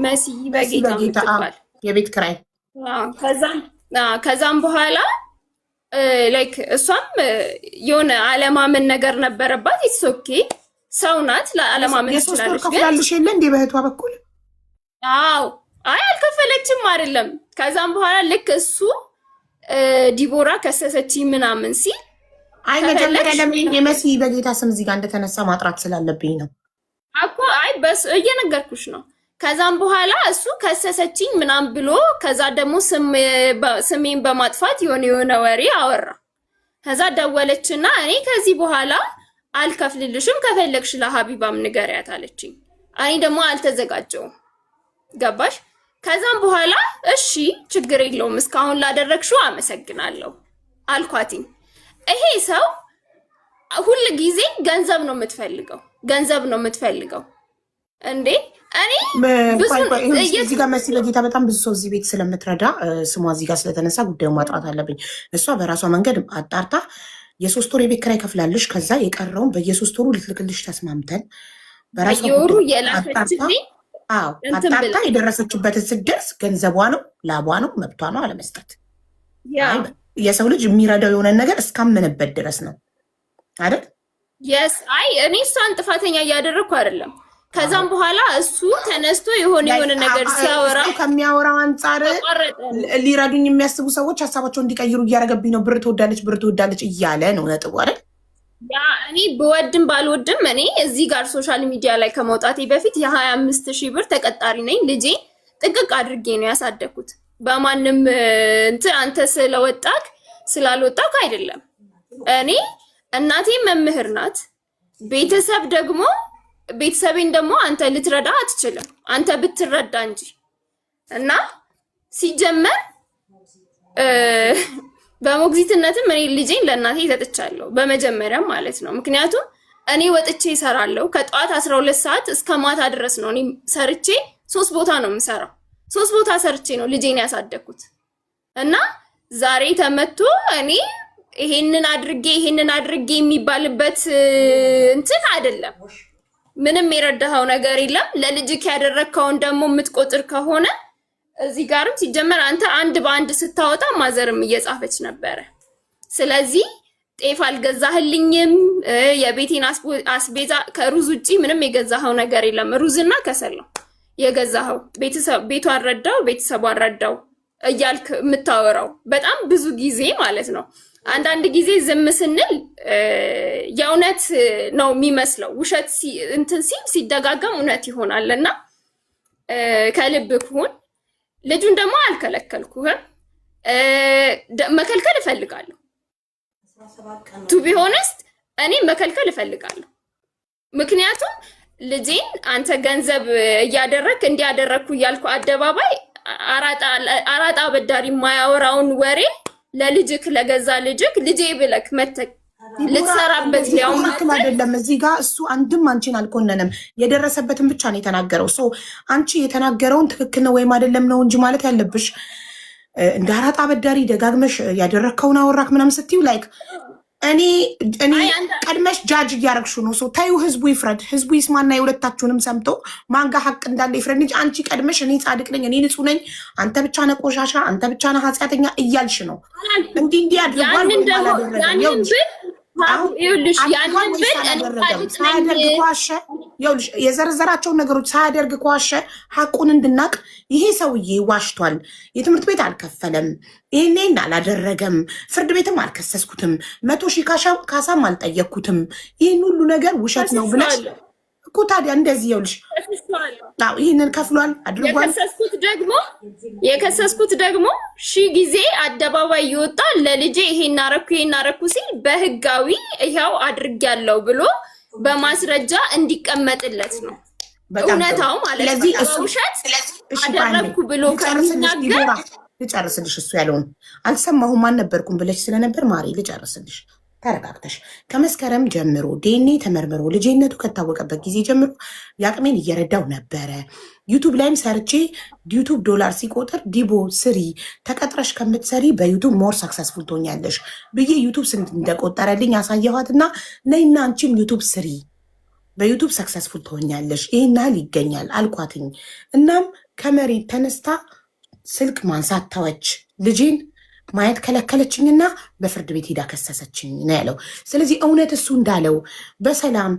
መሲ በጌታ ምትባል የቤት ኪራይ። ከዛም በኋላ ላይክ እሷም የሆነ አለማመን ነገር ነበረባት። ኢትስ ኦኬ ሰው ናት፣ ለአለማመን ትችላለች። ግን የሶስት ወር ከፍላለሽ የለ እንዴ በእህቷ በኩል? አዎ አይ አልከፈለችም አይደለም። ከዛም በኋላ ልክ እሱ ዲቦራ ከሰሰችኝ ምናምን ሲል አይ መጀመሪያ ለምን የመሲ በጌታ ስም እዚህ ጋር እንደተነሳ ማጥራት ስላለብኝ ነው እኮ። አይ በስ እየነገርኩሽ ነው። ከዛም በኋላ እሱ ከሰሰችኝ ምናምን ብሎ ከዛ ደግሞ ስሜን በማጥፋት የሆነ ወሬ አወራ። ከዛ ደወለችና እኔ ከዚህ በኋላ አልከፍልልሽም ከፈለግሽ ለሀቢባም ንገሪያት አለችኝ። እኔ ደግሞ አልተዘጋጀውም። ገባሽ? ከዛም በኋላ እሺ ችግር የለውም እስካሁን ላደረግሽው አመሰግናለሁ አልኳትኝ። ይሄ ሰው ሁል ጊዜ ገንዘብ ነው የምትፈልገው እንዴ? እኔ እዚህ ጋር መሲ በጌታ በጣም ብዙ ሰው እዚህ ቤት ስለምትረዳ ስሟ እዚህ ጋር ስለተነሳ ጉዳዩን ማጥራት አለብኝ። እሷ በራሷ መንገድ አጣርታ የ3 ወር የቤት ኪራይ ከፍላለሽ፣ ከዛ የቀረውን በየ3 ወሩ ልትልክልሽ ተስማምተን በራሷ የወሩ የላከችልኝ አጣርታ የደረሰችበትን ስትደርስ ገንዘቧ ነው፣ ላቧ ነው፣ መብቷ ነው አለመስጠት። የሰው ልጅ የሚረዳው የሆነን ነገር እስካመነበት ድረስ ነው አይደል? የስ አይ እኔ እሷን ጥፋተኛ እያደረግኩ አይደለም። ከዛም በኋላ እሱ ተነስቶ የሆነ ነገር ሲያወራ ከሚያወራው አንጻር ሊረዱኝ የሚያስቡ ሰዎች ሀሳባቸውን እንዲቀይሩ እያደረገብኝ ነው። ብር ትወዳለች እያለ ነው ነጥቡ አይደል? ያ እኔ ብወድም ባልወድም እኔ እዚህ ጋር ሶሻል ሚዲያ ላይ ከመውጣቴ በፊት የ25,000 ብር ተቀጣሪ ነኝ። ልጄ ጥቅቅ አድርጌ ነው ያሳደግኩት። በማንም እንትን አንተ ስላልወጣክ አይደለም። እኔ እናቴ መምህር ናት። ቤተሰቤን ደግሞ አንተ ልትረዳ አትችልም፣ አንተ ብትረዳ እንጂ እና ሲጀመር በሞግዚትነትም እኔ ልጄን ለእናቴ ሰጥቻለሁ በመጀመሪያም ማለት ነው። ምክንያቱም እኔ ወጥቼ እሰራለሁ ከጠዋት 12 ሰዓት እስከ ማታ ድረስ ነው። እኔ ሰርቼ 3 ቦታ ነው የምሰራው። 3 ቦታ ሰርቼ ነው ልጄን ያሳደግኩት እና ዛሬ ተመቶ እኔ ይሄንን አድርጌ የሚባልበት እንትን አይደለም። ምንም የረዳኸው ነገር የለም። ለልጅክ ያደረግከውን ደግሞ የምትቆጥር ከሆነ እዚህ ጋርም ሲጀመር አንተ አንድ በአንድ ስታወጣ ማዘርም እየጻፈች ነበረ። ስለዚህ ጤፍ አልገዛህልኝም፣ የቤቴን አስቤዛ ከሩዝ ውጪ ምንም የገዛኸው ነገር የለም። ሩዝና ከሰል ነው የገዛኸው። ቤቷን ረዳው፣ ቤተሰቧን ረዳው እያልክ የምታወራው በጣም ብዙ ጊዜ ማለት ነው። አንዳንድ ጊዜ ዝም ስንል የእውነት ነው የሚመስለው። ውሸት እንትን ሲል ሲደጋገም እውነት ይሆናል እና ከልብህ ሁን። ልጁን ደግሞ አልከለከልኩህም፣ መከልከል እፈልጋለሁ። ቱ ቢ ሆነስት እኔ መከልከል እፈልጋለሁ። ምክንያቱም ልጄን አንተ ገንዘብ እያደረግክ እንዲያደረግኩ እያልኩ አደባባይ አራጣ አበዳሪ የማያወራውን ወሬ ለልጅክ ለገዛ ልጅክ ልጄ ብለክ መተክ ልትሰራበት ሊያው ትክክል አይደለም። እዚህ ጋር እሱ አንድም አንቺን አልኮነንም፣ የደረሰበትን ብቻ ነው የተናገረው። አንቺ የተናገረውን ትክክል ነው ወይም አይደለም ነው እንጂ ማለት ያለብሽ እንደ አራጣ አበዳሪ ደጋግመሽ ያደረግከውን አወራክ ምናምን ስትዩ ላይክ እኔ ቀድመሽ ጃጅ እያረግሹ ነው። ታዩ ህዝቡ ይፍረድ፣ ህዝቡ ይስማና የሁለታችሁንም ሰምቶ ማንጋ ሀቅ እንዳለ ይፍረድ እንጂ አንቺ ቀድመሽ እኔ ጻድቅ ነኝ፣ እኔ ንጹህ ነኝ፣ አንተ ብቻ ነህ ቆሻሻ፣ አንተ ብቻ ነህ ኃጢአተኛ እያልሽ ነው። እንዲህ አድርጓል ሳያደርግ ከዋሸ የዘረዘራቸውን ነገሮች ሳያደርግ ከዋሸ ሀቁን እንድናቅ ይሄ ሰውዬ ዋሽቷል፣ የትምህርት ቤት አልከፈለም፣ ይሄን አላደረገም፣ ፍርድ ቤትም አልከሰስኩትም፣ 100,000 ካሳም አልጠየቅኩትም፣ ይህን ሁሉ ነገር ውሸት ነው ብለሽ እኮ ታዲያ እንደዚህ ይኸውልሽ ይህንን ከፍሏል አድርጓል። የከሰስኩት ደግሞ 1000 ጊዜ አደባባይ ይወጣ ለልጄ ይሄን አረኩ ሲል በህጋዊ ይሄው አድርጊያለሁ ብሎ በማስረጃ እንዲቀመጥለት ነው እውነታው ማለት ነው። ውሸት አደረኩ ብሎ ከሚናገር ልጨርስልሽ፣ እሱ ያለውን አልሰማሁም አልነበርኩም ብለሽ ስለነበር ማሪ ልጨርስልሽ። ተረጋግተሽ ከመስከረም ጀምሮ ዲኤንኤ ተመርምሮ ልጄነቱ ከታወቀበት ጊዜ ጀምሮ የአቅሜን እየረዳው ነበረ። ዩቱብ ላይም ሰርቼ ዩቱብ ዶላር ሲቆጥር ዲቦ ስሪ ተቀጥረሽ ከምትሰሪ በዩቱብ ሞር ሰክሰስፉል ትሆኛለሽ ብዬ ዩቱብ ስንት እንደቆጠረልኝ ያሳየኋትና ነይና አንቺም ዩቱብ ስሪ በዩቱብ ሰክሰስፉል ትሆኛለሽ ይህን ያህል ይገኛል አልኳትኝ። እናም ከመሬት ተነስታ ስልክ ማንሳት ተወች። ልጄን ማየት ከለከለችኝና በፍርድ ቤት ሄዳ ከሰሰችኝ ነው ያለው። ስለዚህ እውነት እሱ እንዳለው በሰላም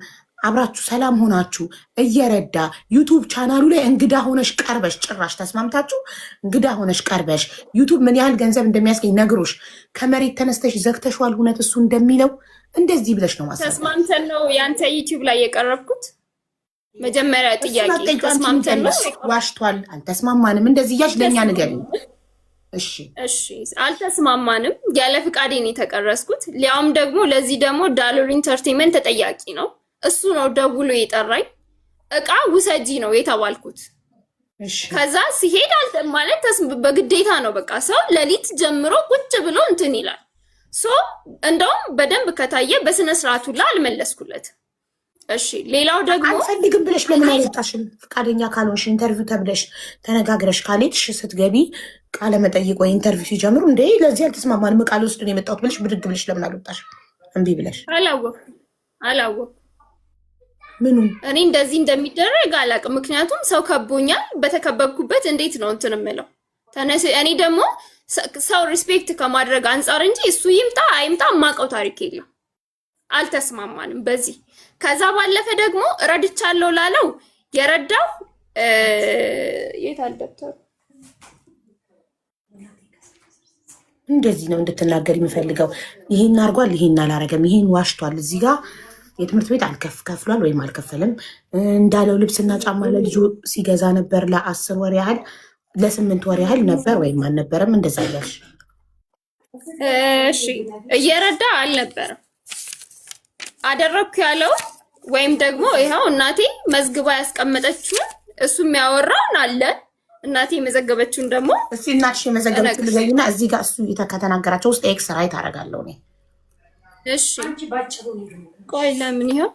አብራችሁ ሰላም ሆናችሁ እየረዳ ዩቱብ ቻናሉ ላይ እንግዳ ሆነሽ ቀርበሽ ጭራሽ ተስማምታችሁ እንግዳ ሆነሽ ቀርበሽ ዩቱብ ምን ያህል ገንዘብ እንደሚያስገኝ ነግሮሽ ከመሬት ተነስተሽ ዘግተሽዋል። እውነት እሱ እንደሚለው እንደዚህ ብለሽ ነው ማሰብ። ተስማምተን ነው ያንተ ዩቲዩብ ላይ የቀረብኩት። መጀመሪያ ጥያቄ ተስማምተን ነው? ዋሽቷል፣ አልተስማማንም እንደዚህ እያልሽ ለእኛ ንገሪኝ። እሺ አልተስማማንም። ያለ ፍቃዴ ነው የተቀረስኩት። ሊያውም ደግሞ ለዚህ ደግሞ ዳሎር ኢንተርቴንመንት ተጠያቂ ነው። እሱ ነው ደውሎ የጠራኝ። እቃ ውሰጂ ነው የተባልኩት። ከዛ ሲሄድ ማለት በግዴታ ነው። በቃ ሰው ሌሊት ጀምሮ ቁጭ ብሎ እንትን ይላል። እንደውም በደንብ ከታየ በስነ ስርዓቱ ላይ አልመለስኩለት። እሺ ሌላው ደግሞ አልፈልግም ብለሽ ለምን አይወጣሽም? ፈቃደኛ ካልሆንሽ ኢንተርቪው ተብለሽ ተነጋግረሽ ካልሄድሽ ስትገቢ ቃለ መጠይቅ ወይ ኢንተርቪው ሲጀምሩ እንዴ ለዚህ አልተስማማንም ቃል ወስድ ነው የመጣሁት ብለሽ ብድግ ብለሽ ለምን አልወጣሽም? እምቢ ብለሽ አላወኩም። ምኑን እኔ እንደዚህ እንደሚደረግ አላውቅም። ምክንያቱም ሰው ከቦኛል። በተከበብኩበት እንዴት ነው እንትን የምለው? እኔ ደግሞ ሰው ሪስፔክት ከማድረግ አንጻር እንጂ እሱ ይምጣ አይምጣ የማውቀው ታሪክ የለም። አልተስማማንም በዚህ። ከዛ ባለፈ ደግሞ ረድቻለሁ ላለው የረዳው የት አልደብተው እንደዚህ ነው እንድትናገር የሚፈልገው። ይሄን አድርጓል፣ ይሄን አላረገም፣ ይሄን ዋሽቷል፣ እዚህ ጋር የትምህርት ቤት ከፍሏል ወይም አልከፈለም እንዳለው ልብስና ጫማ ለልጁ ሲገዛ ነበር ለ10 ወር ያህል ለ8 ወር ያህል ነበር ወይም አልነበረም? እንደዛ ያልሽ። እሺ እየረዳ አልነበረም አደረኩ ያለው ወይም ደግሞ ይኸው እናቴ መዝግባ ያስቀመጠችውን እሱ የሚያወራውን አለ። እናቴ የመዘገበችውን ደግሞ እስቲ እናትሽ የመዘገበችውን ልበይና እዚህ ጋር እሱ ከተናገራቸው ውስጥ ኤክስ ራይት አደርጋለሁ እኔ። እሺ ቆይ ለምን ይኸው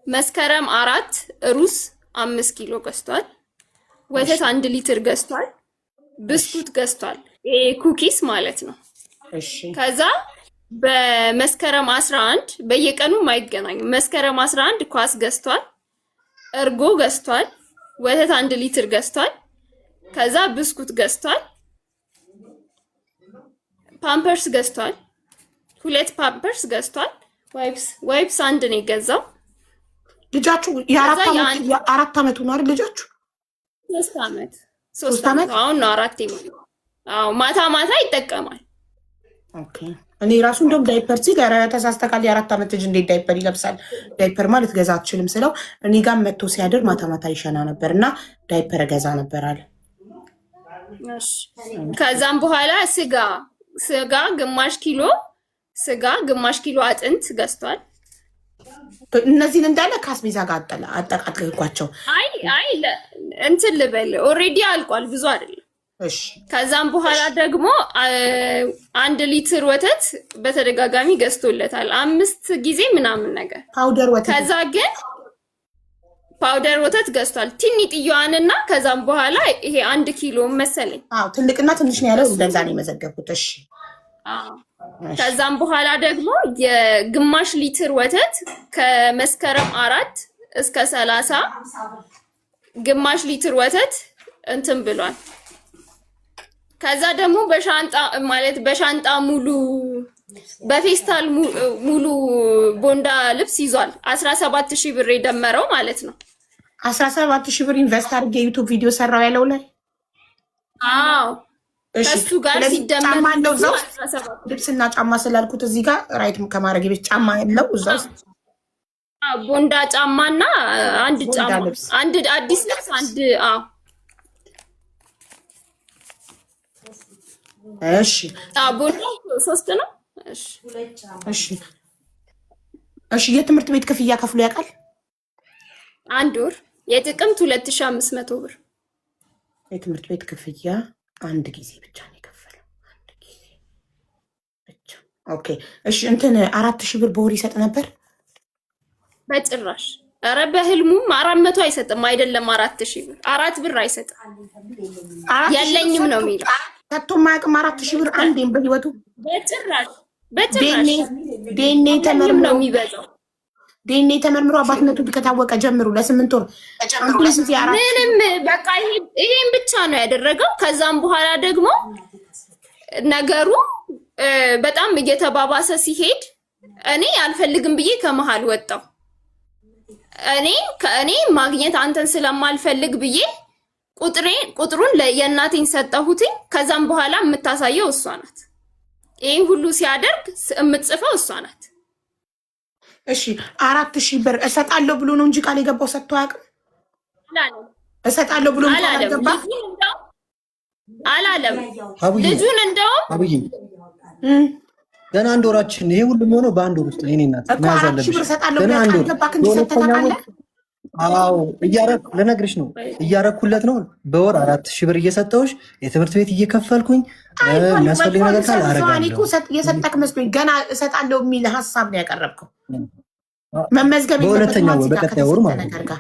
መስከረም 4 ሩዝ 5 ኪሎ ገዝቷል። ወተት 1 ሊትር ገዝቷል። ብስኩት ገዝቷል። ይሄ ኩኪስ ማለት ነው። እሺ ከዛ በመስከረም 11 በየቀኑ ማይገናኙ መስከረም 11 ኳስ ገዝቷል። እርጎ ገዝቷል። ወተት 1 ሊትር ገዝቷል። ከዛ ብስኩት ገዝቷል። ፓምፐርስ ገዝቷል። 2 ፓምፐርስ ገዝቷል። ዋይፕስ 1 ነው የገዛው። ልጃችሁ የአራት ዓመቱ ነው አይደል? ልጃችሁ 3 ዓመት አሁን ነው 4 ይሞላል። አዎ ማታ ይጠቀማል። ኦኬ እኔ ራሱ እንደውም ዳይፐር ሲል ተሳስተካል። የ4 ዓመት ልጅ እንዴት ዳይፐር ይለብሳል? ዳይፐር ማለት ገዛ አትችልም ስለው እኔ ጋር መጥቶ ሲያድር ማታ ይሸና ነበር እና ዳይፐር ገዛ ነበር አለ። ከዛም በኋላ ስጋ ግማሽ ኪሎ አጥንት ገዝቷል። እነዚህን እንዳለ ከአስቤዛ ጋር አጠቃቅልኳቸው። አይ እንትን ልበል ኦልሬዲ አልቋል፣ ብዙ አይደለም። እሺ ከዛም በኋላ ደግሞ 1 ሊትር ወተት በተደጋጋሚ ገዝቶለታል 5 ጊዜ ምናምን ነገር ፓውደር ወተት። ከዛ ግን ፓውደር ወተት ገዝቷል ትንጥዬዋንና ከዛም በኋላ ይሄ 1 ኪሎ መሰለኝ። አዎ ትልቅና ትንሽ ነው ያለው፣ እንደዛ ነው የመዘገብኩት። እሺ ከዛም በኋላ ደግሞ የግማሽ ሊትር ወተት ከመስከረም 4 እስከ 30 ግማሽ ሊትር ወተት እንትን ብሏል። ከዛ ደግሞ በሻንጣ ሙሉ በፌስታል ሙሉ ቦንዳ ልብስ ይዟል። 17,000 ብር የደመረው ማለት ነው። 17,000 ብር ኢንቨስት አድርጌ ዩቲዩብ ቪዲዮ ሰራው ያለው ላይ። አዎ እሱ ጋር ሲደመር ጫማ ያለው እዛ ውስጥ ልብስና ጫማ ስላልኩት እዚህ ጋር ራይት ከማድረግ ቤት ጫማ ያለው እዛ ውስጥ ቦንዳ ጫማና አንድ ጫማ አንድ አዲስ ልብስ አንድ እሺ ቦንዳ 3 ነው። እሺ የትምህርት ቤት ክፍያ ከፍሎ ያውቃል? 1 ወር የጥቅምት 2500 ብር የትምህርት ቤት ክፍያ አንድ ጊዜ ብቻ ነው የከፈለው። አንድ ጊዜ ብቻ። ኦኬ እሺ እንትን 4,000 ብር በወር ይሰጥ ነበር? በጭራሽ። ኧረ በህልሙም 400 አይሰጥም። አይደለም 4,000 ብር 4 ብር አይሰጥም። የለኝም ነው የሚለው። ከቶ ማያውቅም 4,000 ብር አንዴም በህይወቱ በጭራሽ። ዴኔ ተመርምሮ ነው የሚበዛው። ዴኔ ተመርምሮ አባትነቱ ከታወቀ ጀምሩ ለ8 ወር ምንም በቃ ይሄን ብቻ ነው ያደረገው። ከዛም በኋላ ደግሞ ነገሩ በጣም እየተባባሰ ሲሄድ እኔ አልፈልግም ብዬ ከመሃል ወጣው። እኔ ማግኘት አንተን ስለማልፈልግ ብዬ ቁጥሩን የእናቴን ሰጠሁትኝ። ከዛም በኋላ የምታሳየው እሷ ናት። ይሄ ሁሉ ሲያደርግ የምትጽፈው እሷ ናት። እሺ 4000 ብር እሰጣለሁ ብሎ ነው እንጂ ቃል የገባው ሰጥቶ አያውቅም። እሰጣለሁ ብሎ አላለም። ልጁን እንደውም ገና አንድ ወራችን ይሄ ሁሉ ሆኖ በአንድ ወር ውስጥ እኔ እናት መያዝ አለብሽ። ገና አንድ ወር አዎ ልነግርሽ ነው እያረኩለት ነው። በወር 4000 ብር እየሰጠሁሽ የትምህርት ቤት እየከፈልኩኝ የሚያስፈልግ ነገር ካለ አረጋለሁ። የሰጠክ መስሎኝ ገና እሰጣለሁ የሚል ሀሳብ ነው ያቀረብከው። መመዝገብ በሁለተኛው ወር በቀጣይ ወር ማለት ነው።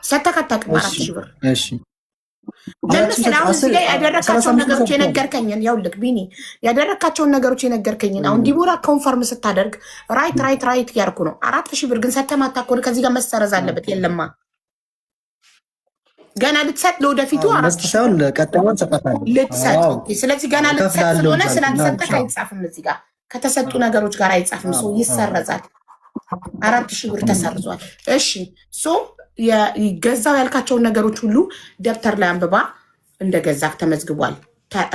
ሰተከተክ 4000 ብር እሺ። ለምሳሌ አሁን እዚህ ላይ ያደረካቸውን ነገሮች የነገርከኝን ያውልክ ቢኒ ያደረካቸውን ነገሮች የነገርከኝን አሁን ዲቦራ ኮንፈርም ስታደርግ ራይት ያርኩ ነው። 4000 ብር ግን ሰተማታ ኮን ከዚህ ጋር መሰረዝ አለበት። የለማ ገና ልትሰጥ ለወደፊቱ 4000 ሳይሆን ለቀጣዩን ሰጣታለሁ ልትሰጥ። ስለዚህ ገና ልትሰጥ ስለሆነ ስላልሰጠክ አይጻፍም። እዚህ ጋር ከተሰጡ ነገሮች ጋር አይጻፍም። ሶ ይሰረዛል። 4000 ብር ተሰርዟል። እሺ ሶ የገዛው ያልካቸውን ነገሮች ሁሉ ደብተር ላይ አንብባ እንደገዛክ ተመዝግቧል፣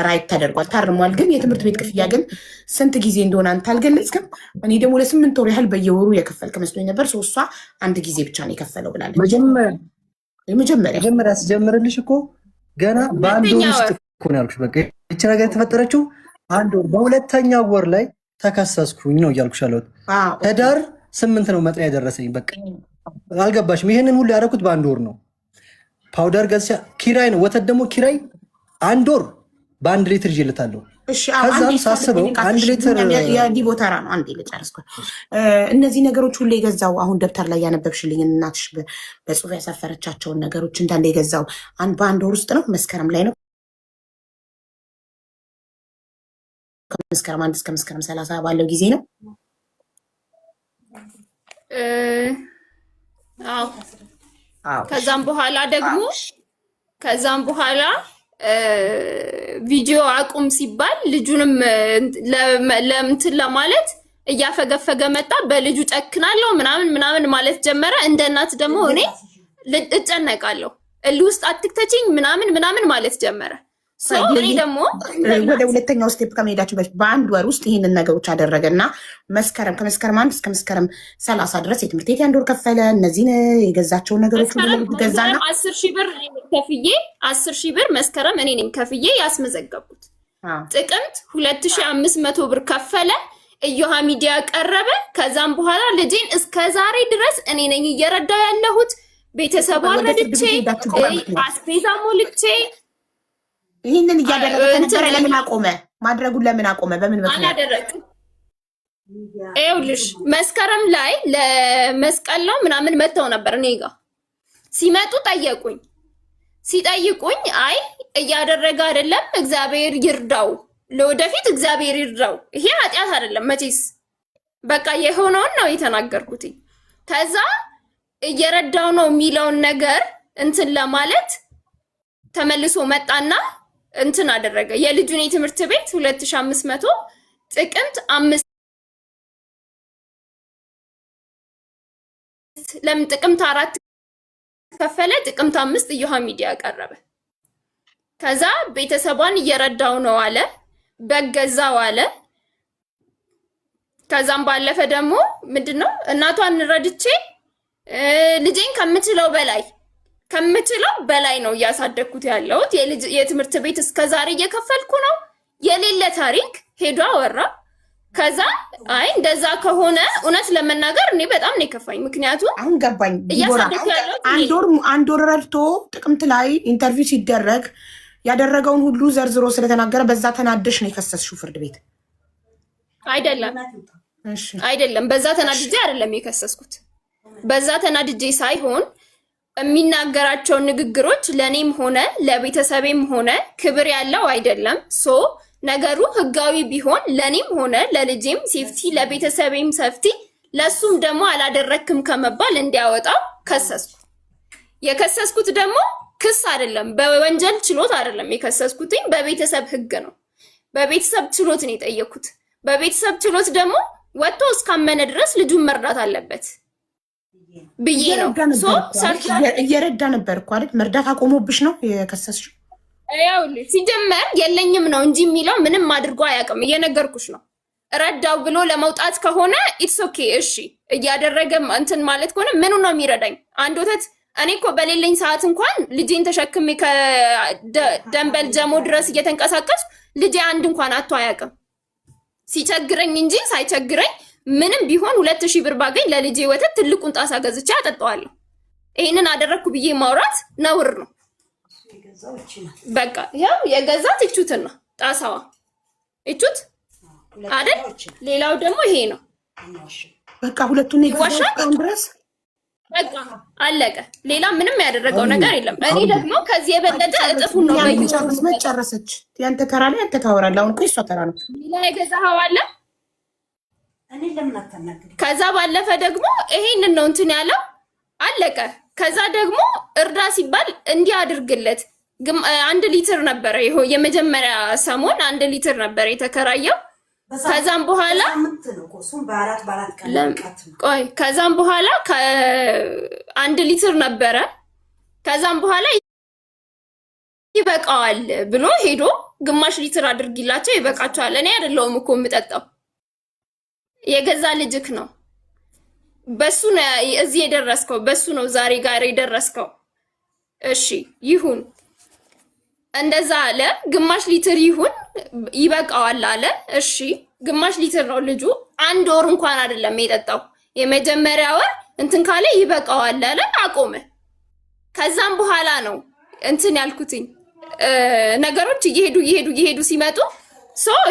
ራይት ተደርጓል፣ ታርሟል። ግን የትምህርት ቤት ክፍያ ግን ስንት ጊዜ እንደሆነ አንተ አልገለጽክም። እኔ ደግሞ ለ8 ወር ያህል በየወሩ የከፈልክ መስሎኝ ነበር። እሷ አንድ ጊዜ ብቻ ነው የከፈለው ብላለች። መጀመሪያ ስጀምርልሽ እኮ ገና በአንድ ወር ውስጥ እኮ ነው ያልኩሽ። በቃ ይቺ ነገር የተፈጠረችው አንድ ወር በሁለተኛው ወር ላይ ተከሰስኩኝ ነው እያልኩሽ ያለሁት። ህዳር 8 ነው መጥሪያ የደረሰኝ። በቃ አልገባሽም? ይሄንን ሁሉ ያደረኩት በአንድ ወር ነው። ፓውደር ገዝቼ ኪራይ ነው። ወተት ደግሞ ኪራይ አንድ ወር በ1 ሊትር ይዤልታለሁ። ከዛም ሳስበው 1 ሊትር የዲቦተራ ነው። አንዴ ልጨርስኩ። እነዚህ ነገሮች ሁሉ የገዛው አሁን ደብተር ላይ ያነበብሽልኝ እናትሽ በጽሁፍ ያሰፈረቻቸውን ነገሮች እንዳለ የገዛው በአንድ ወር ውስጥ ነው። መስከረም ላይ ነው። ከመስከረም 1 እስከ መስከረም 30 ባለው ጊዜ ነው። ከዛም በኋላ ቪዲዮ አቁም ሲባል ልጁንም ለምንትን ለማለት እያፈገፈገ መጣ። በልጁ ጨክናለሁ ምናምን ማለት ጀመረ። እንደ እናት ደግሞ እኔ እጨነቃለሁ፣ ውስጥ አትክተችኝ ምናምን ማለት ጀመረ። እኔ ደግሞ ወደ ሁለተኛው ስቴፕ ከመሄዳችሁ በፊት በአንድ ወር ውስጥ ይህንን ነገሮች አደረገና ከመስከረም 1 እስከ መስከረም 30 ድረስ የትምህርት ቤት 1 ወር ከፈለ። እነዚህን የገዛቸውን ነገሮች ገዛና 10,000 ብር ከፍዬ 10,000 ብር መስከረም እኔ ነኝ ከፍዬ ያስመዘገብኩት። ጥቅምት 2,500 ብር ከፈለ። እዮሃ ሚዲያ ቀረበ። ከዛም በኋላ ልጄን እስከ ዛሬ ድረስ እኔ ነኝ እየረዳው ያለሁት። ቤተሰብ አረድቼ አስቤዛ ሞልቼ ይህንን እያደረገ ነበረ። ለምን አቆመ? ማድረጉን ለምን አቆመ? በምን ምክንያት አላደረግም? ይኸውልሽ መስከረም ላይ ለመስቀል ነው ምናምን መጥተው ነበር እኔ ጋ። ሲመጡ ሲጠይቁኝ አይ እያደረገ አይደለም፣ እግዚአብሔር ይርዳው፣ ለወደፊት እግዚአብሔር ይርዳው፣ ይሄ ኃጢአት አይደለም መቼስ በቃ የሆነውን ነው የተናገርኩት። ከዛ እየረዳው ነው የሚለውን ነገር እንትን ለማለት ተመልሶ መጣና እንትን አደረገ። የልጁን የትምህርት ቤት 2,500 ጥቅምት 5 ለምን ጥቅምት 4 ከፈለ። ጥቅምት 5 እዮሃ ሚዲያ ቀረበ። ከዛ ቤተሰቧን እየረዳው ነው አለ፣ በገዛው አለ። ከዛም ባለፈ ደግሞ ምንድነው እናቷን ረድቼ ልጄን ከምችለው በላይ ነው እያሳደግኩት ያለሁት። የትምህርት ቤት እስከዛሬ እየከፈልኩ ነው። የሌለ ታሪክ ሄዶ አወራ። ከዛ አይ እንደዛ ከሆነ እውነት ለመናገር እኔ በጣም ነው የከፋኝ። ምክንያቱም አሁን ገባኝ። አንድ ወር ረድቶ ጥቅምት ላይ ኢንተርቪው ሲደረግ ያደረገውን ሁሉ ዘርዝሮ ስለተናገረ በዛ ተናደሽ ነው የከሰስሽው ፍርድ ቤት? አይደለም፣ በዛ ተናድጄ አይደለም የከሰስኩት። በዛ ተናድጄ ሳይሆን የሚናገራቸው ንግግሮች ለኔም ሆነ ለቤተሰቤም ሆነ ክብር ያለው አይደለም። ነገሩ ህጋዊ ቢሆን ለኔም ሆነ ለልጄም ሴፍቲ፣ ለቤተሰቤም ሴፍቲ፣ ለሱም ደግሞ አላደረክም ከመባል እንዲያወጣው ከሰስኩ። የከሰስኩት ደግሞ ክስ አይደለም፣ በወንጀል ችሎት አይደለም የከሰስኩትኝ፣ በቤተሰብ ህግ ነው። በቤተሰብ ችሎት ነው የጠየኩት። በቤተሰብ ችሎት ደግሞ ወጥቶ እስካመነ ድረስ ልጁን መርዳት አለበት ብዬ ነው። እየረዳ ነበር እኮ አይደል? መርዳት አቆሞብሽ ነው የከሰስሽው? ይኸውልሽ ሲጀመር የለኝም ነው እንጂ የሚለው ምንም አድርጎ አያውቅም። እየነገርኩሽ ነው። ረዳው ብሎ ለመውጣት ከሆነ ኢትስ ኦኬ እሺ። እያደረገ እንትን ማለት ከሆነ ምኑ ነው የሚረዳኝ? አንድ ወተት እኔ እኮ በሌለኝ ሰዓት እንኳን ልጄን ተሸክሜ ከደንበል ጀሞ ድረስ እየተንቀሳቀስ ልጄ አንድ እንኳን አቶ አያውቅም። ሲቸግረኝ እንጂ ሳይቸግረኝ ምንም ቢሆን 2000 ብር ባገኝ ለልጄ ወተት ትልቁን ጣሳ ገዝቼ አጠጣዋለሁ። ይሄንን አደረግኩ ብዬ ማውራት ነውር ነው። በቃ ያው የገዛት እቹትን ነው ጣሳዋ እቹት አይደል? ሌላው ደግሞ ይሄ ነው። በቃ ሁለቱን ይዋሻል ድረስ በቃ አለቀ። ሌላ ምንም ያደረገው ነገር የለም። እኔ ደግሞ ከዚህ የበለጠ እጥፉን ነው ጨረሰች። ያንተ ተራ ላይ አንተ ታወራለህ። አሁን እኮ እሷ ተራ ነው። ሌላ የገዛኸው አለ። ከዛ ባለፈ ደግሞ ይሄንን ነው እንትን ያለው አለቀ። ከዛ ደግሞ እርዳ ሲባል እንዲህ አድርግለት 1 ሊትር ነበረ ይሄ የመጀመሪያ ሰሞን 1 ሊትር ነበረ የተከራየው። ከዛም በኋላ ከዛም በኋላ ከ1 ሊትር ነበረ። ከዛም በኋላ ይበቃዋል ብሎ ሄዶ ግማሽ ሊትር አድርጊላቸው ይበቃቸዋል። እኔ አይደለሁም እኮ የምጠጣው የገዛ ልጅክ ነው። በሱ ነው እዚህ የደረስከው፣ በሱ ነው ዛሬ ጋር የደረስከው። እሺ ይሁን እንደዛ አለ። ግማሽ ሊትር ይሁን ይበቃዋል አለ። እሺ ግማሽ ሊትር ነው ልጁ 1 ወር እንኳን አይደለም የጠጣው። የመጀመሪያ ወር እንትን ካለ ይበቃዋል አለ፣ አቆመ። ከዛም በኋላ ነው እንትን ያልኩትኝ ነገሮች እየሄዱ ሲመጡ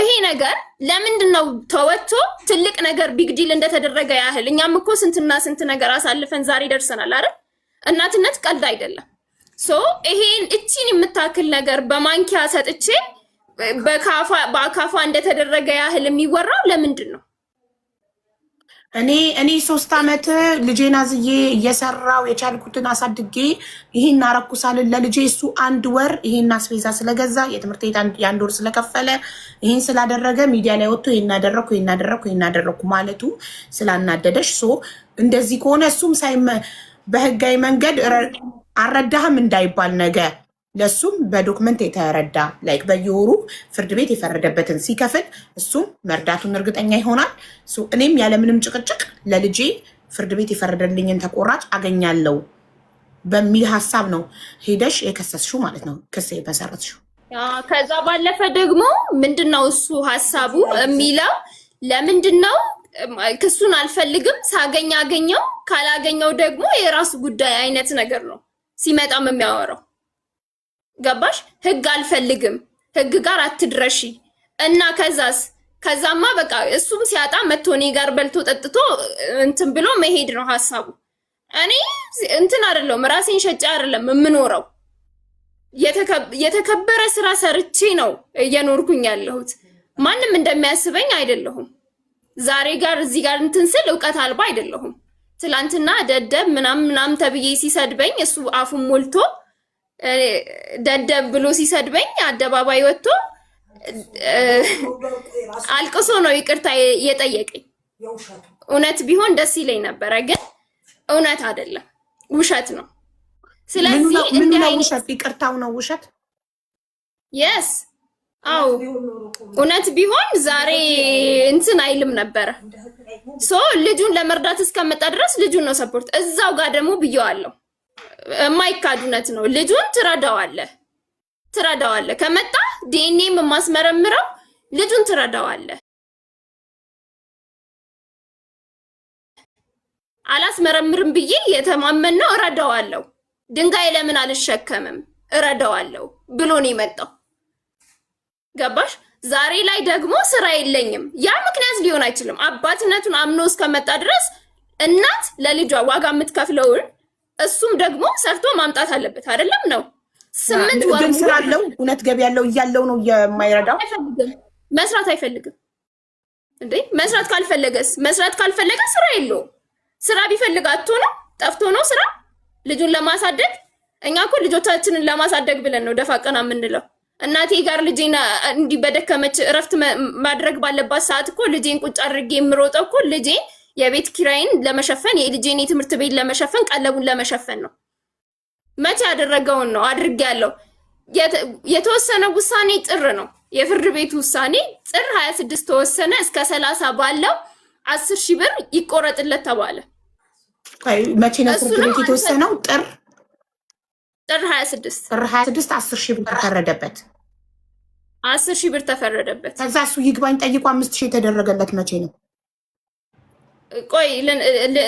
ይሄ ነገር ለምንድን ነው ተወጥቶ ትልቅ ነገር ቢግ ዲል እንደተደረገ ያህል እኛም እኮ ስንትና ስንት ነገር አሳልፈን ዛሬ ደርሰናል አይደል? እናትነት ቀልድ አይደለም። ይሄን እቺን የምታክል ነገር በማንኪያ ሰጥቼ በአካፋ እንደተደረገ ያህል የሚወራው ለምንድን ነው? እኔ 3 ዓመት ልጄን አዝዬ እየሰራው የቻልኩትን አሳድጌ ይሄን አረኩሳልን ለልጄ እሱ 1 ወር ይሄን አስቤዛ ስለገዛ የትምህርት ቤት የ1 ወር ስለከፈለ ይሄን ስላደረገ ሚዲያ ላይ ወጥቶ ይሄን አደረኩ ማለቱ ስላናደደሽ እንደዚህ ከሆነ እሱም በህጋዊ መንገድ አልረዳህም እንዳይባል ነገር ለሱም በዶክመንት የተረዳ ላይክ በየወሩ ፍርድ ቤት የፈረደበትን ሲከፍል እሱም መርዳቱን እርግጠኛ ይሆናል። እኔም ያለምንም ጭቅጭቅ ለልጄ ፍርድ ቤት የፈረደልኝን ተቆራጭ አገኛለሁ በሚል ሀሳብ ነው ሄደሽ የከሰስሽው ማለት ነው፣ ክስ የመሰረትሽው። ከዛ ባለፈ ደግሞ ምንድነው እሱ ሀሳቡ የሚለው ለምንድነው ክሱን አልፈልግም፣ ሳገኝ አገኘው፣ ካላገኘው ደግሞ የራሱ ጉዳይ አይነት ነገር ነው ሲመጣም የሚያወራው። ገባሽ? ህግ አልፈልግም፣ ህግ ጋር አትድረሺ እና ከዛማ በቃ እሱም ሲያጣ መጥቶ እኔ ጋር በልቶ ጠጥቶ እንትን ብሎ መሄድ ነው ሀሳቡ። እኔ እንትን አይደለም ራሴን ሸጬ አይደለም የምኖረው፣ የተከበረ ስራ ሰርቼ ነው እየኖርኩኝ ያለሁት። ማንም እንደሚያስበኝ አይደለሁም። ዛሬ ጋር እዚህ ጋር እንትን ስል እውቀት አልባ አይደለሁም። ትላንትና ደደብ ምናምን ተብዬ ሲሰድበኝ እሱ አፉን ሞልቶ ደደብ ብሎ ሲሰድበኝ አደባባይ ወጥቶ አልቅሶ ነው ይቅርታ የጠየቀኝ። እውነት ቢሆን ደስ ይለኝ ነበረ፣ ግን እውነት አይደለም፣ ውሸት ነው። ስለዚህ ምንድነው ውሸት? ይቅርታው ነው ውሸት? የስ አው እውነት ቢሆን ዛሬ እንትን አይልም ነበረ። ልጁን ለመርዳት እስከመጣ ድረስ ልጁን ነው ሰፖርት። እዛው ጋር ደግሞ ብየዋለሁ፣ የማይካድ እውነት ነው። ልጁን ትረዳዋለህ። ከመጣ ዲኤንኤም የማስመረምረው ልጁን ትረዳዋለህ። አላስመረምርም ብዬ የተማመን ነው እረዳዋለሁ። ድንጋይ ለምን አልሸከምም እረዳዋለሁ ብሎ ነው የመጣው። ገባሽ? ዛሬ ላይ ደግሞ ስራ የለኝም። ያ ምክንያት ሊሆን አይችልም። አባትነቱን አምኖ እስከመጣ ድረስ እናት ለልጇ ዋጋ የምትከፍለውን እሱም ደግሞ ሰርቶ ማምጣት አለበት። አይደለም ነው 8 ወር ስራ አለው፣ እውነት ገቢ ያለው እያለው ነው የማይረዳው። መስራት አይፈልግም እንዴ? መስራት ካልፈለገ ስራ የለውም። ስራ ቢፈልግ አጥቶ ነው ጠፍቶ ነው ስራ ልጁን ለማሳደግ። እኛ እኮ ልጆቻችንን ለማሳደግ ብለን ነው ደፋ ቀና የምንለው። እናቴ ጋር ልጄን እንዲህ በደከመች እረፍት ማድረግ ባለባት ሰዓት እኮ ልጄን ቁጭ አድርጌ የምሮጠው እኮ ልጄን የቤት ኪራይን ለመሸፈን የልጄን የትምህርት ቤት ለመሸፈን ቀለቡን ለመሸፈን ነው። መቼ ያደረገውን ነው አድርጌያለሁ። የተወሰነ ውሳኔ ጥር ነው የፍርድ ቤት ውሳኔ ጥር 26 ተወሰነ። እስከ 30 ባለው 10,000 ብር ይቆረጥለት ተባለ። መቼ ነው ፍርድ ቤት የተወሰነው? ጥር 26 ጥር 26 10,000 ብር ተፈረደበት። 10,000 ብር ተፈረደበት። ከዛ እሱ ይግባኝ ጠይቆ 5,000 የተደረገለት መቼ ነው? ቆይ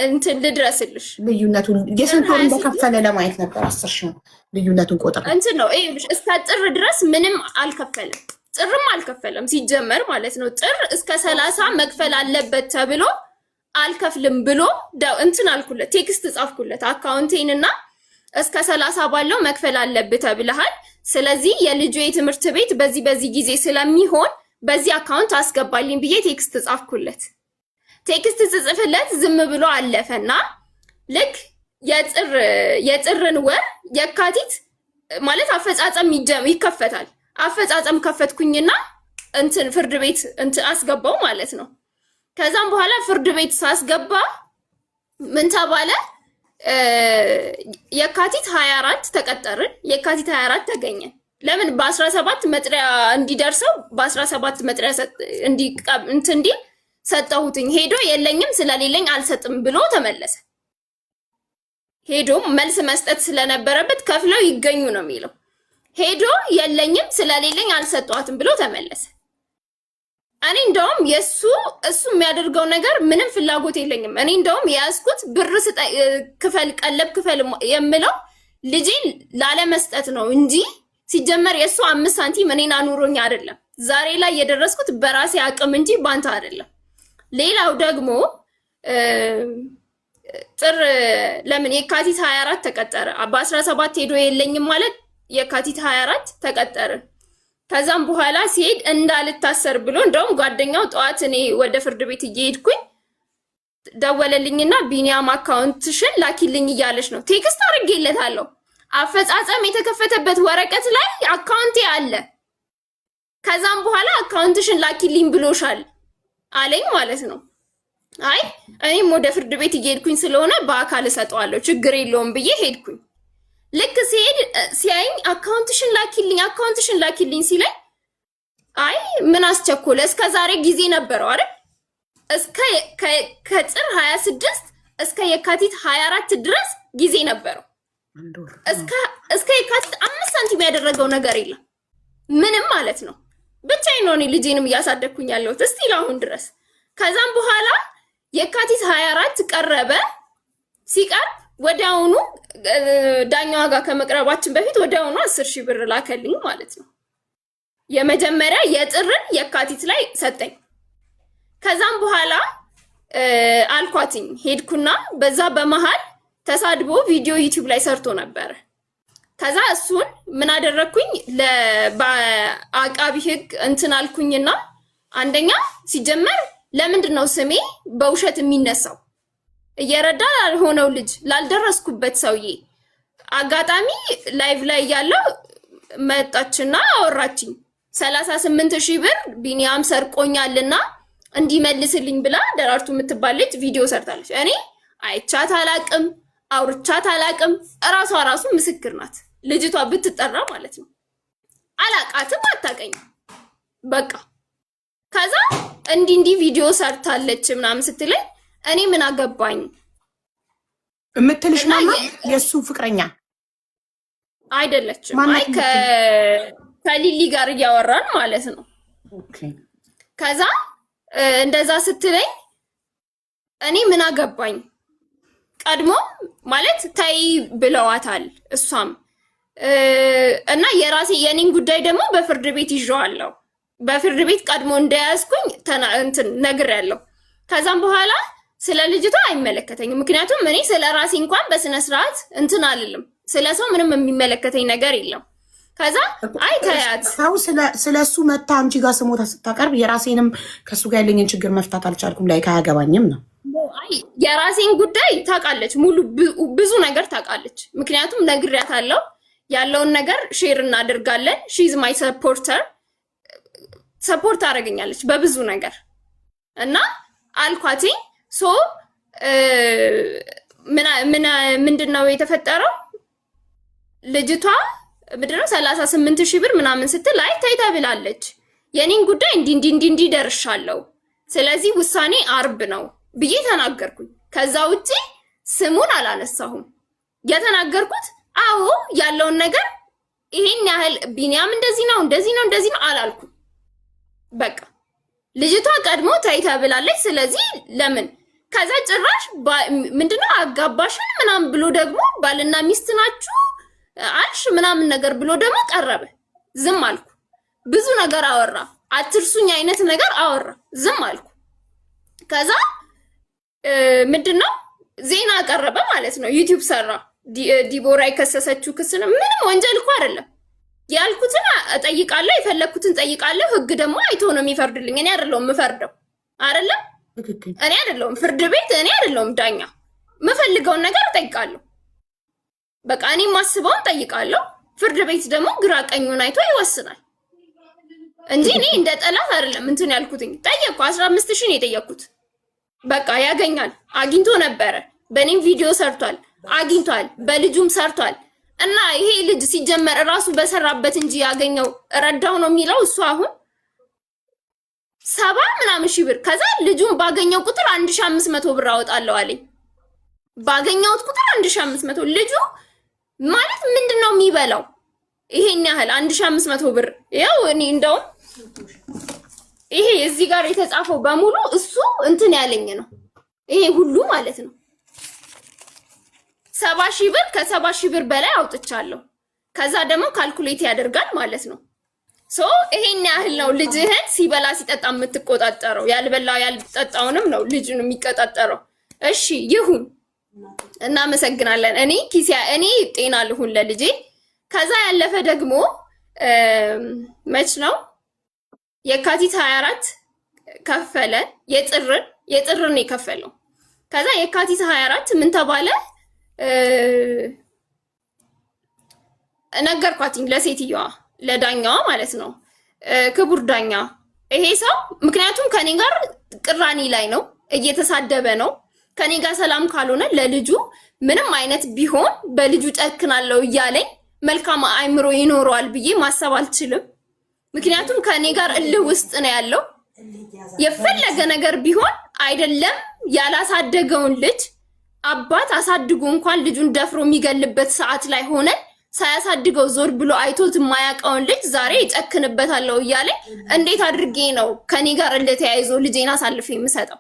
እንትን ልድረስልሽ። ልዩነቱን የስንት ወር እንደከፈለ ለማየት ነበር። 10,000 ልዩነቱን ቆጥር እንትን ነው እስከ ጥር ድረስ ምንም አልከፈለም። ጥርም አልከፈለም ሲጀመር ማለት ነው። ጥር እስከ 30 መክፈል አለበት ተብሎ አልከፍልም ብሎ እንትን አልኩለት፣ ቴክስት ጻፍኩለት አካውንቴን እና እስከ 30 ባለው መክፈል አለበት ተብለሃል። ስለዚህ የልጁ የትምህርት ቤት በዚህ ጊዜ ስለሚሆን በዚህ አካውንት አስገባልኝ ብዬ ቴክስት ጻፍኩለት። ቴክስት ጽጽፍለት ዝም ብሎ አለፈና ልክ የጥርን ወር የካቲት ማለት አፈጻጸም ይከፈታል። አፈጻጸም ከፈትኩኝና እንትን ፍርድ ቤት እንትን አስገባው ማለት ነው። ከዛም በኋላ ፍርድ ቤት ሳስገባ ምን ተባለ? የካቲት 24 ተቀጠርን። የካቲት 24 ተገኘን። ለምን በ17 መጥሪያ እንዲደርሰው በ17 መጥሪያ እንዲህ ሰጠሁትኝ። ሄዶ የለኝም ስለሌለኝ አልሰጥም ብሎ ተመለሰ። ሄዶ መልስ መስጠት ስለነበረበት ከፍለው ይገኙ ነው የሚለው። ሄዶ የለኝም ስለሌለኝ አልሰጧትም ብሎ ተመለሰ። እኔ እንደውም እሱ የሚያደርገው ነገር ምንም ፍላጎት የለኝም። እኔ እንደውም የያዝኩት ብር ክፈል ቀለብ ክፈል የምለው ልጄን ላለመስጠት ነው እንጂ ሲጀመር የእሱ 5 ሳንቲም እኔን አኑሮኝ አይደለም። ዛሬ ላይ የደረስኩት በራሴ አቅም እንጂ ባንተ አይደለም። ሌላው ደግሞ ጥር ለምን የካቲት 24 ተቀጠረ። በ17 ሄዶ የለኝም ማለት የካቲት 24 ተቀጠረ። ከዛም በኋላ ሲሄድ እንዳልታሰር ብሎ እንደውም ጓደኛው ጠዋት እኔ ወደ ፍርድ ቤት እየሄድኩኝ ደወለልኝና ቢኒያም አካውንትሽን ላኪልኝ እያለች ነው። ቴክስት አድርጌለታለሁ። አፈጻጸም የተከፈተበት ወረቀት ላይ አካውንቴ አለ። ከዛም በኋላ አካውንትሽን ላኪልኝ ብሎሻል አለኝ ማለት ነው። አይ እኔም ወደ ፍርድ ቤት እየሄድኩኝ ስለሆነ በአካል እሰጠዋለሁ ችግር የለውም ብዬ ሄድኩኝ። ልክ ሲሄድ ሲያይኝ አካውንትሽን ላኪልኝ ሲለኝ አይ ምን አስቸኮለ? እስከ ዛሬ ጊዜ ነበረው አይደል? ከጥር 26 እስከ የካቲት 24 ድረስ ጊዜ ነበረው። እስከ የካቲት 5 ሳንቲም ያደረገው ነገር የለም ምንም ማለት ነው። ብቻዬን ነው እኔ ልጄንም እያሳደግኩኝ ያለሁት እስቲ አሁን ድረስ። ከዛም በኋላ የካቲት 24 ቀረበ። ሲቀርብ ወዲያውኑ ዳኛዋ ጋር ከመቅረባችን በፊት ወዲያውኑ 10,000 ብር ላከልኝ ማለት ነው። የመጀመሪያ የጥርን የካቲት ላይ ሰጠኝ። ከዛም በኋላ አልኳትኝ ሄድኩና በዛ በመሃል ተሳድቦ ቪዲዮ ዩቲዩብ ላይ ሰርቶ ነበር። ከዛ እሱን ምን አደረኩኝ? በአቃቢ ሕግ እንትን አልኩኝና አንደኛ ሲጀመር ለምንድን ነው ስሜ በውሸት የሚነሳው? እየረዳ ላልሆነው ልጅ ላልደረስኩበት ሰውዬ አጋጣሚ ላይቭ ላይ ያለው መጣችና አወራችኝ። 38,000 ብር ቢኒያም ሰርቆኛልና እንዲመልስልኝ ብላ ደራርቱ የምትባል ልጅ ቪዲዮ ሰርታለች። እኔ አይቻት አላቅም፣ አውርቻት አላቅም። እራሷ ራሱ ምስክር ናት። ልጅቷ ብትጠራ ማለት ነው። አላቃትም፣ አታቀኝም። በቃ ከዛ እንዲህ ቪዲዮ ሰርታለች ምናምን ስትለኝ እኔ ምን አገባኝ እምትልሽ ማማ የሱ ፍቅረኛ አይደለችም። አይ ከሊሊ ጋር እያወራን ማለት ነው። ከዛ እንደዛ ስትለኝ እኔ ምን አገባኝ ቀድሞ ማለት ታይ ብለዋታል እሷም እና የኔን ጉዳይ ደግሞ በፍርድ ቤት ይዤዋለሁ። በፍርድ ቤት ቀድሞ እንደያዝኩኝ እንትን ነግሬያለሁ። ከዛም በኋላ ስለ ልጅቷ አይመለከተኝም። ምክንያቱም እኔ ስለ ራሴ እንኳን በስነ ስርዓት እንትን አልልም። ስለ ሰው ምንም የሚመለከተኝ ነገር የለም። ከዛ አይ ታያት ስለሱ መታ አንቺ ጋር ስሞታ ስታቀርብ የራሴንም ከሱ ጋር ያለኝን ችግር መፍታት አልቻልኩም ላይ ካያገባኝም ነው። አይ የራሴን ጉዳይ ታውቃለች፣ ሙሉ ብዙ ነገር ታውቃለች። ምክንያቱም ነግሬያታለሁ። ያለውን ነገር ሼር እናደርጋለን። ሺዝ ማይ ሰፖርተር ሰፖርት አደረገኛለች በብዙ ነገር እና አልኳትኝ። ሶ ምንድነው የተፈጠረው? ልጅቷ ምንድነው 38,000 ብር ምናምን ስትል አይ ተይ ተብላለች። የኔን ጉዳይ እንዲ ደርሻለሁ። ስለዚህ ውሳኔ አርብ ነው ብዬ ተናገርኩኝ። ከዛ ውጪ ስሙን አላነሳሁም። የተናገርኩት አዎ ያለውን ነገር ይሄን ያህል ቢኒያም እንደዚህ ነው አላልኩም። በቃ ልጅቷ ቀድሞ ተይ ተብላለች። ስለዚህ ለምን ከዛ ጭራሽ ምንድነው አጋባሽን ምናምን ብሎ ደግሞ ባልና ሚስት ናችሁ አልሽ ምናምን ነገር ብሎ ደግሞ ቀረበ። ዝም አልኩ። ብዙ ነገር አወራ፣ አትርሱኝ አይነት ነገር አወራ። ዝም አልኩ። ከዛ ምንድነው ዜና ቀረበ ማለት ነው። ዩቲዩብ ሰራ። ዲቦራ የከሰሰችው ክስ ነው። ምንም ወንጀል እኮ አይደለም። ያልኩትን እጠይቃለሁ፣ የፈለኩትን ጠይቃለሁ። ህግ ደግሞ አይቶ ነው የሚፈርድልኝ። እኔ አይደለሁም የምፈርደው አይደለም። እኔ አይደለሁም ፍርድ ቤት፣ እኔ አይደለሁም ዳኛ። የምፈልገውን ነገር እጠይቃለሁ። በቃ እኔ ማስበውን ጠይቃለሁ። ፍርድ ቤት ደግሞ ግራ ቀኙን አይቶ ይወስናል እንጂ እኔ እንደ ጠላት አይደለም እንትን ያልኩትኝ። ጠየቅኩ። 15,000 ነው የጠየቅኩት። በቃ ያገኛል። አግኝቶ ነበረ። በእኔም ቪዲዮ ሰርቷል፣ አግኝቷል። በልጁም ሰርቷል። እና ይሄ ልጅ ሲጀመር እራሱ በሰራበት እንጂ ያገኘው ረዳው ነው የሚለው እሱ አሁን 70,000 ብር። ከዛ ልጁን ባገኘው ቁጥር 1,500 ብር አወጣለሁ አለኝ። ባገኘውት ቁጥር 1,500። ልጁ ማለት ምንድነው የሚበላው ይሄን ያህል 1,500 ብር? ያው እኔ እንደውም ይሄ እዚህ ጋር የተጻፈው በሙሉ እሱ እንትን ያለኝ ነው። ይሄ ሁሉ ማለት ነው 70,000 ብር። ከ70,000 ብር በላይ አውጥቻለሁ። ከዛ ደግሞ ካልኩሌት ያደርጋል ማለት ነው። ሶ ይሄን ያህል ነው ልጅህን ሲበላ ሲጠጣ የምትቆጣጠረው። ያልበላው ያልጠጣውንም ነው ልጁን የሚቆጣጠረው። እሺ ይሁን፣ እናመሰግናለን። እኔ ጤና ልሁን ለልጄ። ከዛ ያለፈ ደግሞ መች ነው የካቲት 24 ከፈለ። የጥርን የከፈለው። ከዛ የካቲት 24 ምን ተባለ? ነገርኳትኝ ለሴትዮዋ ለዳኛዋ ማለት ነው። ክቡር ዳኛ ይሄ ሰው ምክንያቱም ከኔ ጋር ቅራኔ ላይ ነው፣ እየተሳደበ ነው። ከኔ ጋር ሰላም ካልሆነ ለልጁ ምንም አይነት ቢሆን በልጁ ጨክናለሁ እያለኝ መልካም አእምሮ ይኖረዋል ብዬ ማሰብ አልችልም። ምክንያቱም ከኔ ጋር እልህ ውስጥ ነው ያለው። የፈለገ ነገር ቢሆን አይደለም ያላሳደገውን ልጅ አባት አሳድጎ እንኳን ልጁን ደፍሮ የሚገልበት ሰዓት ላይ ሆነ ሳያሳድገው ዞር ብሎ አይቶት የማያውቀውን ልጅ ዛሬ ይጨክንበታለሁ እያለኝ እንዴት አድርጌ ነው ከኔ ጋር እንደተያይዞ ልጄን አሳልፌ የምሰጠው?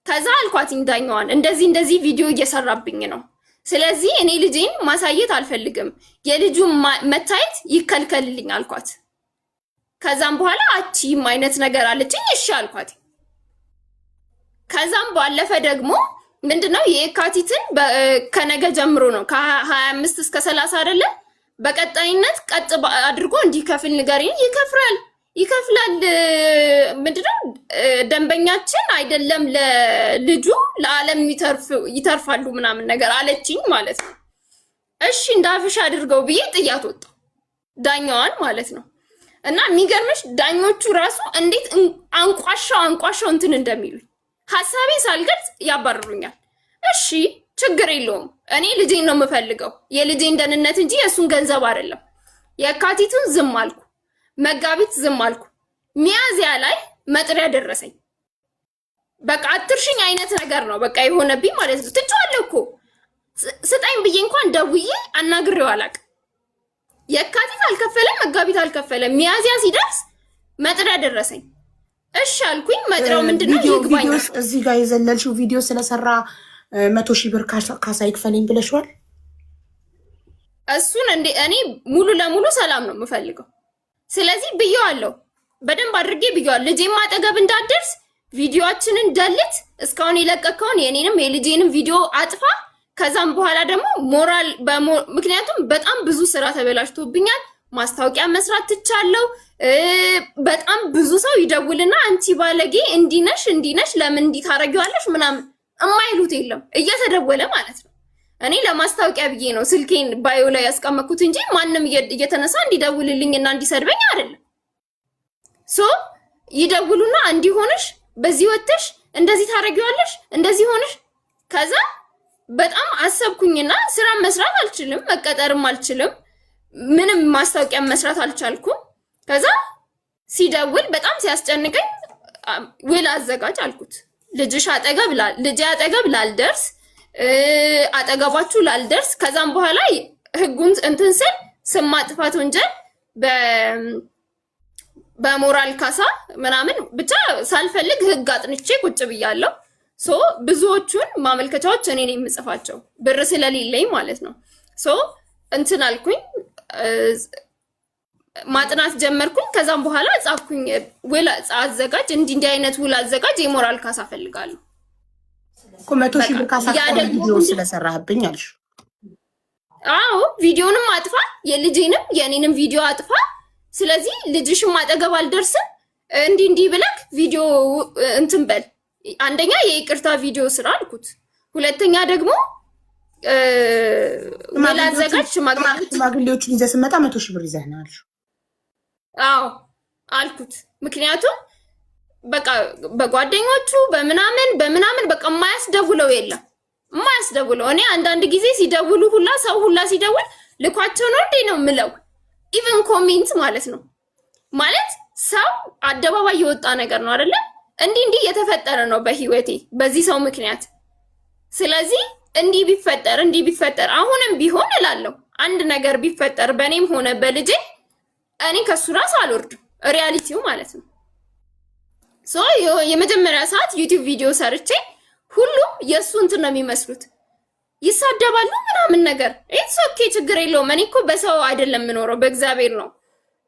ከዛ አልኳትኝ ዳኛዋን እንደዚህ ቪዲዮ እየሰራብኝ ነው። ስለዚህ እኔ ልጄን ማሳየት አልፈልግም፣ የልጁ መታየት ይከልከልልኝ አልኳት። ከዛም በኋላ አቺም አይነት ነገር አለችኝ። እሺ አልኳት። ከዛም ባለፈ ደግሞ ምንድነው የካቲትን ከነገ ጀምሮ ነው ከ25 እስከ 30 አይደለ? በቀጣይነት ቀጥ አድርጎ እንዲከፍል ንገሪኝ። ይከፍላል። ምንድነው ደንበኛችን አይደለም ለልጁ ለዓለም ይተርፋሉ ምናምን ነገር አለችኝ ማለት ነው። እሺ እንዳፍሽ አድርገው ብዬ ጥያት ወጣ ዳኛዋን ማለት ነው። እና የሚገርምሽ ዳኞቹ ራሱ እንዴት አንቋሻው እንትን እንደሚሉኝ ሐሳቤ ሳልገልጽ ያባርሩኛል። እሺ ችግር የለውም እኔ ልጄን ነው የምፈልገው፣ የልጄን ደህንነት እንጂ የእሱን ገንዘብ አይደለም። የካቲቱን ዝም አልኩ፣ መጋቢት ዝም አልኩ። ሚያዝያ ላይ መጥሪያ ደረሰኝ። በቃ አትርሽኝ አይነት ነገር ነው በቃ የሆነብኝ ማለት ነው። ትቼዋለሁ እኮ ስጠኝ ብዬ እንኳን ደውዬ አናግሬው አላውቅም። የካቲት አልከፈለም፣ መጋቢት አልከፈለም። ሚያዝያ ሲደርስ መጥሪያ ደረሰኝ። እሺ አልኩኝ። መጥሪያው ምንድነው? ይግባኝ። እዚህ ጋር የዘለልሽው ቪዲዮ ስለሰራ 100,000 ብር ካሳ ይክፈለኝ ብለሽዋል። እሱን እኔ ሙሉ ለሙሉ ሰላም ነው የምፈልገው። ስለዚህ ብየዋለሁ፣ በደንብ አድርጌ ብየዋለሁ። ልጄም አጠገብ እንዳትደርስ ቪዲዮአችንን ደልት፣ እስካሁን የለቀቀውን የኔንም የልጄንም ቪዲዮ አጥፋ። ከዛም በኋላ ደግሞ ምክንያቱም በጣም ብዙ ስራ ተበላሽቶብኛል። ማስታወቂያ መስራት ትቻለው። በጣም ብዙ ሰው ይደውልና አንቺ ባለጌ እንዲነሽ ለምን እንዲታረጊዋለሽ ምናምን እማይሉት የለም፣ እየተደወለ ማለት ነው። እኔ ለማስታወቂያ ብዬ ነው ስልኬን ባዮ ላይ ያስቀመጥኩት እንጂ ማንም እየተነሳ እንዲደውልልኝና እንዲሰድበኝ አይደለም። ሶ ይደውሉና እንዲሆንሽ በዚህ ወጥተሽ እንደዚህ ታረጊዋለሽ እንደዚህ ሆነሽ ከዛ በጣም አሰብኩኝና ስራ መስራት አልችልም፣ መቀጠርም አልችልም፣ ምንም ማስታወቂያ መስራት አልቻልኩም። ከዛ ሲደውል በጣም ሲያስጨንቀኝ ውል አዘጋጅ አልኩት። ልጅሽ ልጅ አጠገብ ላልደርስ አጠገባችሁ ላልደርስ ከዛም በኋላ ህጉን እንትን ስል ስም ማጥፋት ወንጀል በሞራል ካሳ ምናምን ብቻ ሳልፈልግ ህግ አጥንቼ ቁጭ ብያለሁ። ሶ ብዙዎቹን ማመልከቻዎች እኔ ነኝ የምጽፋቸው ብር ስለሌለኝ ማለት ነው። ሶ እንትን አልኩኝ ማጥናት ጀመርኩኝ። ከዛም በኋላ ጻፍኩኝ ውል አዘጋጅ እንዲህ አይነት ውል አዘጋጅ የሞራል ካሳ ፈልጋለሁ። 100,000 ብር ካሳ ቪዲዮ ስለሰራህብኝ አልሽ? አዎ ቪዲዮንም አጥፋ የልጄንም የኔንም ቪዲዮ አጥፋ። ስለዚህ ልጅሽም አጠገብ አልደርስም እንዲህ ብለክ ቪዲዮ እንትን በል። አንደኛ የይቅርታ ቪዲዮ ስራ አልኩት። ሁለተኛ ደግሞ ውል አዘጋጅ ሽማግሌዎችን ይዘህ ስትመጣ 100,000 ብር ይዘህ ነው አልሽ? አዎ አልኩት። ምክንያቱም በቃ በጓደኞቹ በምናምን በቃ የማያስደውለው የለም የማያስደውለው። እኔ አንዳንድ ጊዜ ሲደውሉ ሁላ ሰው ሁላ ሲደውል ልኳቸው ነው እንዴ ነው የምለው። ኢቨን ኮሜንት ማለት ነው ማለት ሰው አደባባይ የወጣ ነገር ነው አይደለ? እንዲህ የተፈጠረ ነው በህይወቴ በዚህ ሰው ምክንያት። ስለዚህ እንዲህ ቢፈጠር አሁንም ቢሆን እላለሁ አንድ ነገር ቢፈጠር በእኔም ሆነ በልጄ እኔ ከሱ ራስ አልወርድም። ሪያሊቲው ማለት ነው። ሶ የመጀመሪያ ሰዓት ዩቲዩብ ቪዲዮ ሰርቼ ሁሉም የሱ እንትን ነው የሚመስሉት፣ ይሳደባሉ ምናምን ነገር። ኢትስ ኦኬ ችግር የለውም። እኔ እኮ በሰው አይደለም የምኖረው በእግዚአብሔር ነው።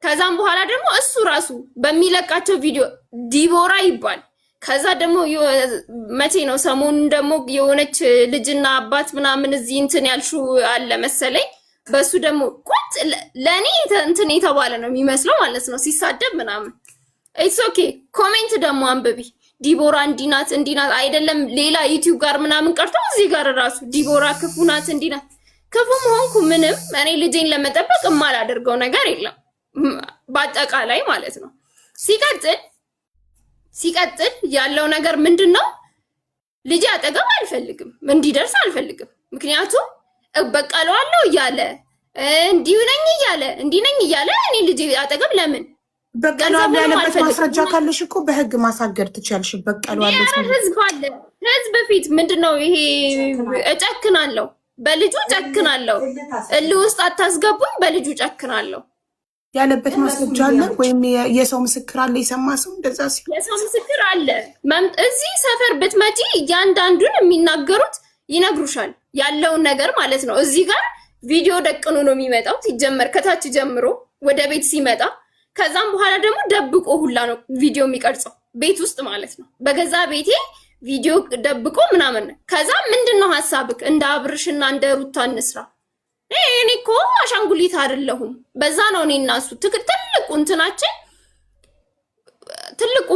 ከዛም በኋላ ደግሞ እሱ ራሱ በሚለቃቸው ቪዲዮ ዲቦራ ይባል። ከዛ ደግሞ መቼ ነው ሰሞኑን ደግሞ የሆነች ልጅና አባት ምናምን እዚህ እንትን ያልሹ አለ መሰለኝ። በሱ ደግሞ ቁጥ ለኔ እንትን የተባለ ነው የሚመስለው ማለት ነው ሲሳደብ ምናምን። ኢትስ ኦኬ ኮሜንት ደግሞ አንብቢ። ዲቦራ እንዲናት አይደለም ሌላ ዩቲዩብ ጋር ምናምን ቀርቶ እዚህ ጋር ራሱ ዲቦራ ክፉ ናት እንዲናት። ክፉም ሆንኩ ምንም እኔ ልጄን ለመጠበቅ የማላደርገው ነገር የለም በአጠቃላይ ማለት ነው። ሲቀጥል ያለው ነገር ምንድነው? ልጄ አጠገብ አልፈልግም፣ እንዲደርስ አልፈልግም። ምክንያቱም እበቀለዋለሁ እያለ እንዲህ ነኝ እያለ እኔ ልጄ አጠገብ ለምን በቀለዋለሁ ያለበት ማስረጃ ካለሽ እኮ በህግ ማሳገር ትችያለሽ። በቀለዋለሁ ህዝብ አለ። ህዝብ ፊት ምንድነው ይሄ? እጨክናለሁ፣ በልጁ ጨክናለሁ። እልህ ውስጥ አታስገቡኝ፣ በልጁ ጨክናለሁ ያለበት ማስረጃ አለ ወይም የሰው ምስክር አለ? የሰማ ሰው እንደዛ ሲል የሰው ምስክር አለ። እዚህ ሰፈር ብትመጪ እያንዳንዱን የሚናገሩት ይነግሩሻል ያለውን ነገር ማለት ነው። እዚህ ጋር ቪዲዮ ደቅኖ ነው የሚመጣው ሲጀመር ከታች ጀምሮ ወደ ቤት ሲመጣ። ከዛም በኋላ ደግሞ ደብቆ ሁላ ነው ቪዲዮ የሚቀርጸው ቤት ውስጥ ማለት ነው። በገዛ ቤቴ ቪዲዮ ደብቆ ምናምን። ከዛ ምንድነው ሐሳብክ? እንደ አብርሽና እንደ ሩታ እንስራ። እኔ እኮ አሻንጉሊት አይደለሁም። በዛ ነው እኔ እና እሱ ትልቁ እንትናችን ትልቁ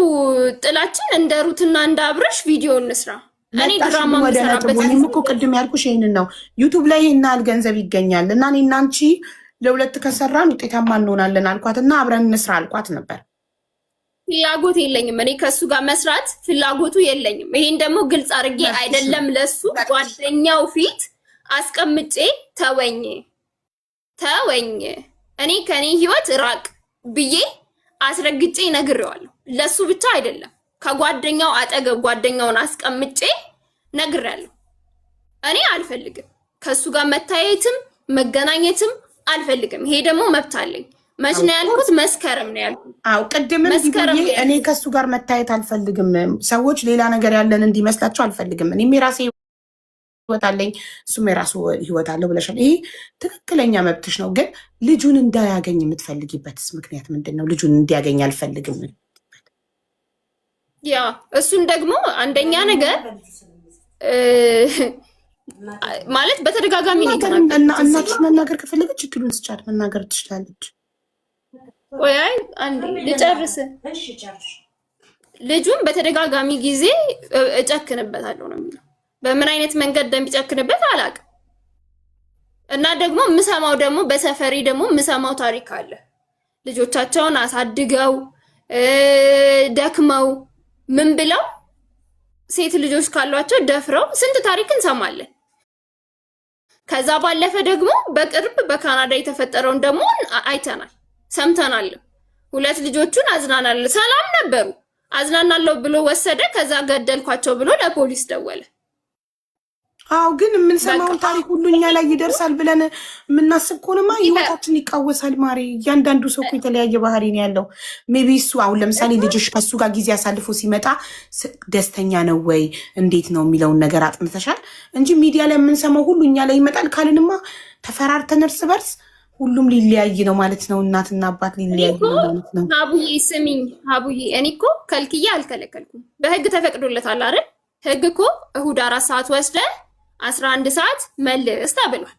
ጥላችን እንደ ሩትና እንደ አብርሽ ቪዲዮ እንስራ። እኔ ድራማ መስራበት እኮ ቅድም ያልኩሽ ይሄንን ነው። ዩቲዩብ ላይ ይሄን ያህል ገንዘብ ይገኛል እና እኔና አንቺ ለሁለት ከሰራን ውጤታማ እንሆናለን አልኳት እና አብረን እንስራ አልኳት ነበር። ፍላጎት የለኝም እኔ ከሱ ጋር መስራት ፍላጎቱ የለኝም። ይሄን ደግሞ ግልጽ አድርጌ አይደለም ለሱ ጓደኛው ፊት አስቀምጬ ተወኝ እኔ ከኔ ህይወት ራቅ ብዬ አስረግጬ ነግሬዋለሁ። ለሱ ብቻ አይደለም ከጓደኛው አጠገብ ጓደኛውን አስቀምጬ ነግሬያለሁ። እኔ አልፈልግም ከሱ ጋር መታየትም መገናኘትም አልፈልግም። ይሄ ደግሞ መብት አለኝ። መች ነው ያልኩት? መስከረም ነው ያልኩት። አዎ ቅድም እኔ ከሱ ጋር መታየት አልፈልግም፣ ሰዎች ሌላ ነገር ያለን እንዲመስላቸው አልፈልግም። እኔም የራሴ ህይወት አለኝ፣ እሱም የራሱ ህይወት አለው ብለሻል። ይሄ ትክክለኛ መብትሽ ነው። ግን ልጁን እንዳያገኝ የምትፈልጊበትስ ምክንያት ምንድን ነው? ልጁን እንዲያገኝ አልፈልግም ያ እሱን ደግሞ አንደኛ ነገር ማለት በተደጋጋሚ ነው የተናገረው። እናትሽ መናገር ከፈለገች እድሉን ስጫት መናገር ትችላለች። ወይ አንዴ ልጨርስ። ልጁን በተደጋጋሚ ጊዜ እጨክንበታለሁ ነው የሚለው። በምን አይነት መንገድ እንደሚጨክንበት አላውቅም። እና ደግሞ የምሰማው ደግሞ በሰፈሬ ደግሞ የምሰማው ታሪክ አለ። ልጆቻቸውን አሳድገው ደክመው ምን ብለው ሴት ልጆች ካሏቸው ደፍረው ስንት ታሪክ እንሰማለን። ከዛ ባለፈ ደግሞ በቅርብ በካናዳ የተፈጠረውን ደግሞ አይተናል፣ ሰምተናል። 2 ልጆቹን አዝናናል ሰላም ነበሩ። አዝናናለሁ ብሎ ወሰደ። ከዛ ገደልኳቸው ብሎ ለፖሊስ ደወለ። አው ግን የምንሰማውን ታሪክ ሁሉ እኛ ላይ ይደርሳል ብለን የምናስብ ከሆነማ ህይወታችን ይቃወሳል። ማሪ እያንዳንዱ ሰው እኮ የተለያየ ባህሪ ነው ያለው። ሜቢ እሱ አሁን ለምሳሌ ልጅሽ ከሱ ጋር ጊዜ አሳልፎ ሲመጣ ደስተኛ ነው ወይ እንዴት ነው የሚለውን ነገር አጥንተሻል እንጂ ሚዲያ ላይ የምንሰማው ሁሉ እኛ ላይ ይመጣል ካልንማ ተፈራርተን እርስ በርስ ሁሉም ሊለያይ ነው ማለት ነው። እናትና አባት ሊለያይ ነው ማለት ነው። አቡዬ ስሚኝ፣ አቡዬ እኔ እኮ ከልክዬ አልከለከልኩም። በህግ ተፈቅዶለታል አይደል? ህግ እኮ እሁድ 4 ሰዓት ወስደ 11 ሰዓት መልስ ተብሏል።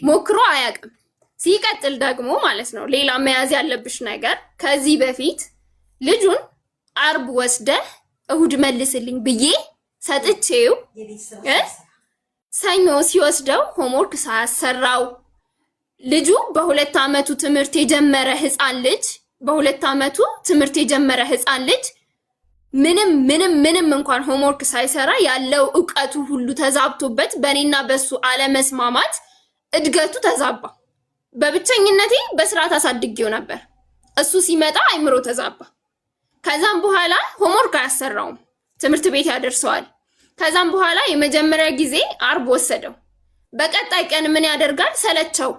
ሞክሮ አያውቅም። ሲቀጥል ደግሞ ማለት ነው ሌላ መያዝ ያለብሽ ነገር ከዚህ በፊት ልጁን አርብ ወስደ እሁድ መልስልኝ ብዬ ሰጥቼው ሰኞ ሲወስደው ሆምወርክ ሳያሰራው ልጁ በ2 ዓመቱ ትምህርት የጀመረ ህፃን ልጅ ምንም እንኳን ሆምወርክ ሳይሰራ ያለው ዕውቀቱ ሁሉ ተዛብቶበት በእኔና በሱ አለመስማማት እድገቱ ተዛባ። በብቸኝነቴ በስርዓት አሳድጌው ነበር። እሱ ሲመጣ አይምሮ ተዛባ። ከዛም በኋላ ሆምወርክ አያሰራውም፣ ትምህርት ቤት ያደርሰዋል። ከዛም በኋላ የመጀመሪያ ጊዜ አርብ ወሰደው። በቀጣይ ቀን ምን ያደርጋል? ሰለቸው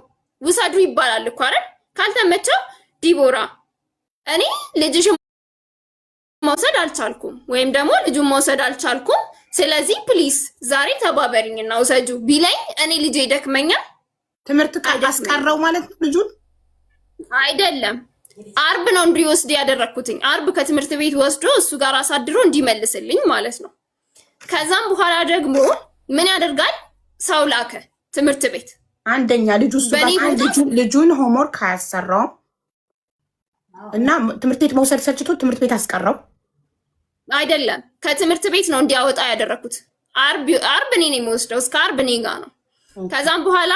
ውሰዱ ይባላል እኮ አይደል? ካልተመቸው ዲቦራ እኔ ልጅሽን መውሰድ አልቻልኩም ወይም ደግሞ ልጁን መውሰድ አልቻልኩም፣ ስለዚህ ፕሊስ ዛሬ ተባበሪኝና ውሰጁ ቢለኝ እኔ ልጄ ይደክመኛል። ትምህርት አስቀረው ማለት ነው ልጁን አይደለም። አርብ ነው እንዲወስድ ያደረኩትኝ። አርብ ከትምህርት ቤት ወስዶ እሱ ጋር አሳድሮ እንዲመልስልኝ ማለት ነው። ከዛም በኋላ ደግሞ ምን ያደርጋል? ሰው ላከ ትምህርት ቤት። አንደኛ ልጁን ሆምወርክ አያሰራው እና ትምህርት ቤት መውሰድ ሰልችቶ ትምህርት ቤት አስቀረው አይደለም። ከትምህርት ቤት ነው እንዲያወጣ ያደረኩት። አርብ እኔ ነው የምወስደው፣ እስከ አርብ እኔ ጋ ነው። ከዛም በኋላ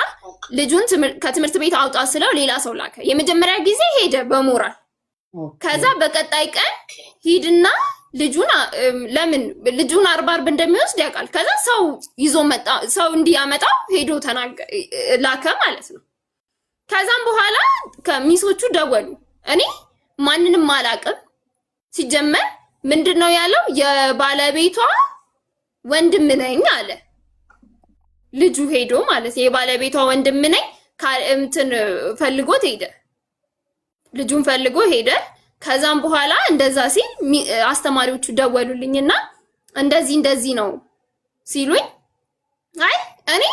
ልጁን ከትምህርት ቤት አውጣ ስለው ሌላ ሰው ላከ። የመጀመሪያ ጊዜ ሄደ በሞራል። ከዛ በቀጣይ ቀን ሂድና ለምን ልጁን አርብ እንደሚወስድ ያውቃል። ከዛ ሰው ይዞ መጣ፣ ሰው እንዲያመጣው ሄዶ ላከ ማለት ነው። ከዛም በኋላ ከሚሶቹ ደወሉ። እኔ ማንንም አላቅም። ሲጀመር ምንድነው ያለው? የባለቤቷ ወንድም ነኝ አለ ልጁ ሄዶ ማለት የባለቤቷ ወንድም ነኝ እንትን ፈልጎት ሄደ። ልጁን ፈልጎ ሄደ። ከዛም በኋላ እንደዛ ሲል አስተማሪዎቹ ደወሉልኝና እንደዚህ ነው ሲሉኝ፣ አይ እኔ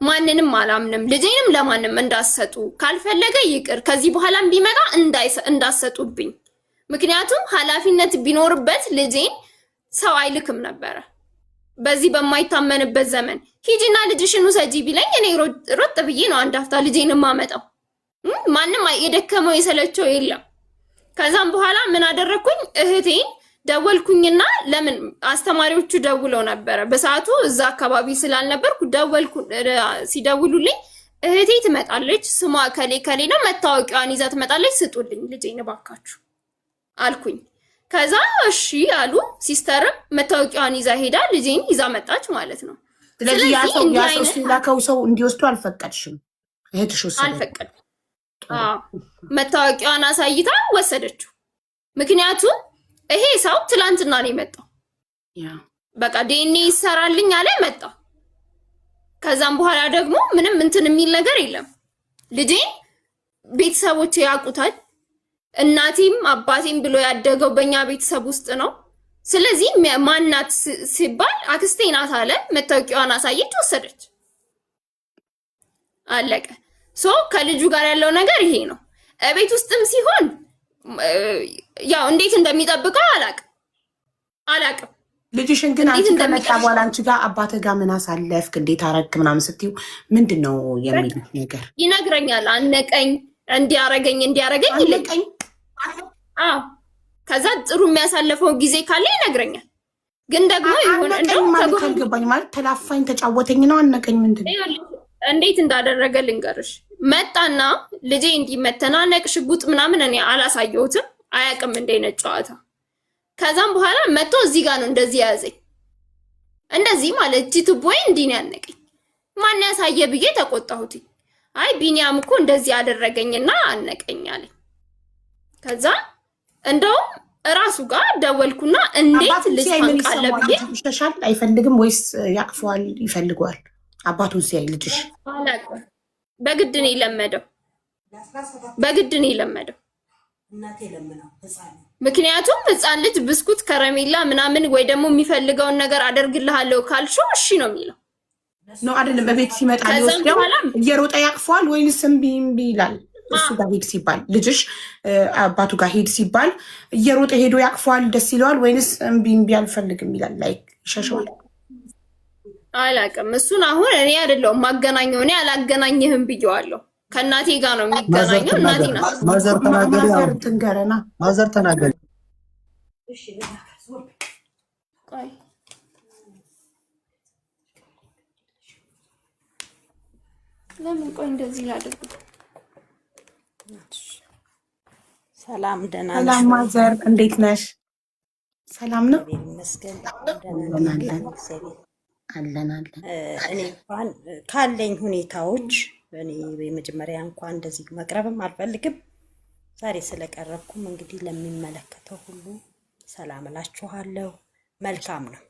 ማንንም አላምንም፣ ልጄንም ለማንም እንዳሰጡ፣ ካልፈለገ ይቅር፣ ከዚህ በኋላም ቢመጣ እንዳሰጡብኝ። ምክንያቱም ኃላፊነት ቢኖርበት ልጄን ሰው አይልክም ነበረ። በዚህ በማይታመንበት ዘመን ሂጂና ልጅሽን ውሰጂ ቢለኝ እኔ ሮጥ ብዬ ነው አንድ አፍታ ልጄን ማመጣው። ማንም የደከመው የሰለቸው የለም። ከዛም በኋላ ምን አደረኩኝ? እህቴን ደወልኩኝና ለምን አስተማሪዎቹ ደውለው ነበረ በሰዓቱ እዛ አካባቢ ስላልነበርኩ ሲደውሉልኝ እህቴ ትመጣለች፣ ስሟ ከሌ ነው፣ መታወቂያዋን ይዛ ትመጣለች፣ ስጡልኝ ልጄን እባካችሁ አልኩኝ። ከዛ እሺ አሉ። ሲስተርም መታወቂያዋን ይዛ ሄዳ ልጄን ይዛ መጣች ማለት ነው። ስለዚህ ያ ሰው ላከው ሰው እንዲወስዱ አልፈቀድሽም? እህትሽ ወሰደች? አልፈቀድኩም። መታወቂያዋን አሳይታ ወሰደችው። ምክንያቱም ይሄ ሰው ትላንትና ነው የመጣው። በቃ ዲኤንኤ ይሰራልኝ አለ መጣ። ከዛም በኋላ ደግሞ ምንም እንትን የሚል ነገር የለም። ልጄን ቤተሰቦቼ ያውቁታል። እናቴም አባቴም ብሎ ያደገው በእኛ ቤተሰብ ውስጥ ነው። ስለዚህ ማናት ሲባል አክስቴ ናት አለ። መታወቂያዋን አሳየች፣ ወሰደች፣ አለቀ። ከልጁ ጋር ያለው ነገር ይሄ ነው። ቤት ውስጥም ሲሆን ያው እንዴት እንደሚጠብቀው አላቅም። ልጅሽን ግን አንቺ ከመጣ በኋላ አንቺ ጋር አባትህ ጋር ምን አሳለፍክ፣ እንዴት አረክ ምናምን ስትይው ምንድን ነው የሚል ነገር ይነግረኛል። አነቀኝ፣ እንዲያረገኝ ይለቀኝ። አዎ ከዛ ጥሩ የሚያሳልፈው ጊዜ ካለ ይነግረኛል። ግን ደግሞ ይሁን እንደው ማለት አልገባኝ። ማለት ተላፋኝ፣ ተጫወተኝ ነው አነቀኝ ምንድን ነው? እንዴት እንዳደረገ ልንገርሽ። መጣና ልጄ እንዲህ መተናነቅ ሽጉጥ ምናምን እኔ አላሳየሁትም፣ አያውቅም እንደ አይነት ጨዋታ። ከዛም በኋላ መጥቶ እዚህ ጋር ነው እንደዚህ ያዘኝ፣ እንደዚህ ማለት እቺ ቱቦይ እንዲህ ነው ያነቀኝ። ማን ያሳየ ብዬ ተቆጣሁት። አይ ቢኒያም እኮ እንደዚህ አደረገኝና አነቀኝ አለኝ። ከዛ እንደውም እራሱ ጋር ደወልኩና እንዴት ልጅ ታንቃለ ብዬ ይሸሻል። አይፈልግም ወይስ ያቅፈዋል? ይፈልገዋል። አባቱን ሲያይ ልጅሽ አላውቅም። በግድ ነው የለመደው፣ በግድ ነው የለመደው። ምክንያቱም ህፃን ልጅ ብስኩት ከረሜላ ምናምን ወይ ደግሞ የሚፈልገውን ነገር አደርግልሃለሁ ካልሽው እሺ ነው የሚለው ነው አይደለም? በቤት ሲመጣ ሊወስደው እየሮጠ ያቅፈዋል ወይንስ እምቢ ይላል? እሱ ጋር ሂድ ሲባል ልጅሽ አባቱ ጋር ሂድ ሲባል እየሮጠ ሄዶ ያቅፈዋል፣ ደስ ይለዋል ወይንስ እምቢ አልፈልግም ይላል? ላይ ይሸሸዋል። አላውቅም። እሱን አሁን እኔ አይደለሁም ማገናኘው፣ እኔ አላገናኝህም ብየዋለሁ። ከእናቴ ጋር ነው የሚገናኘው። እናቴ ናት። ማዘር ተናገሪ፣ ትንገረና ማዘር ተናገሪ። ቆይ ለምን ቆይ እንደዚህ ላድርግ? ሰላም ደህና ነሽ? ሰላም ማዘር እንዴት ነሽ? ሰላም ነው ይመስገን። አለን። እኔ እንኳን ካለኝ ሁኔታዎች እኔ በመጀመሪያ እንኳን እንደዚህ መቅረብም አልፈልግም። ዛሬ ስለቀረብኩም እንግዲህ ለሚመለከተው ሁሉ ሰላም እላችኋለሁ። መልካም ነው።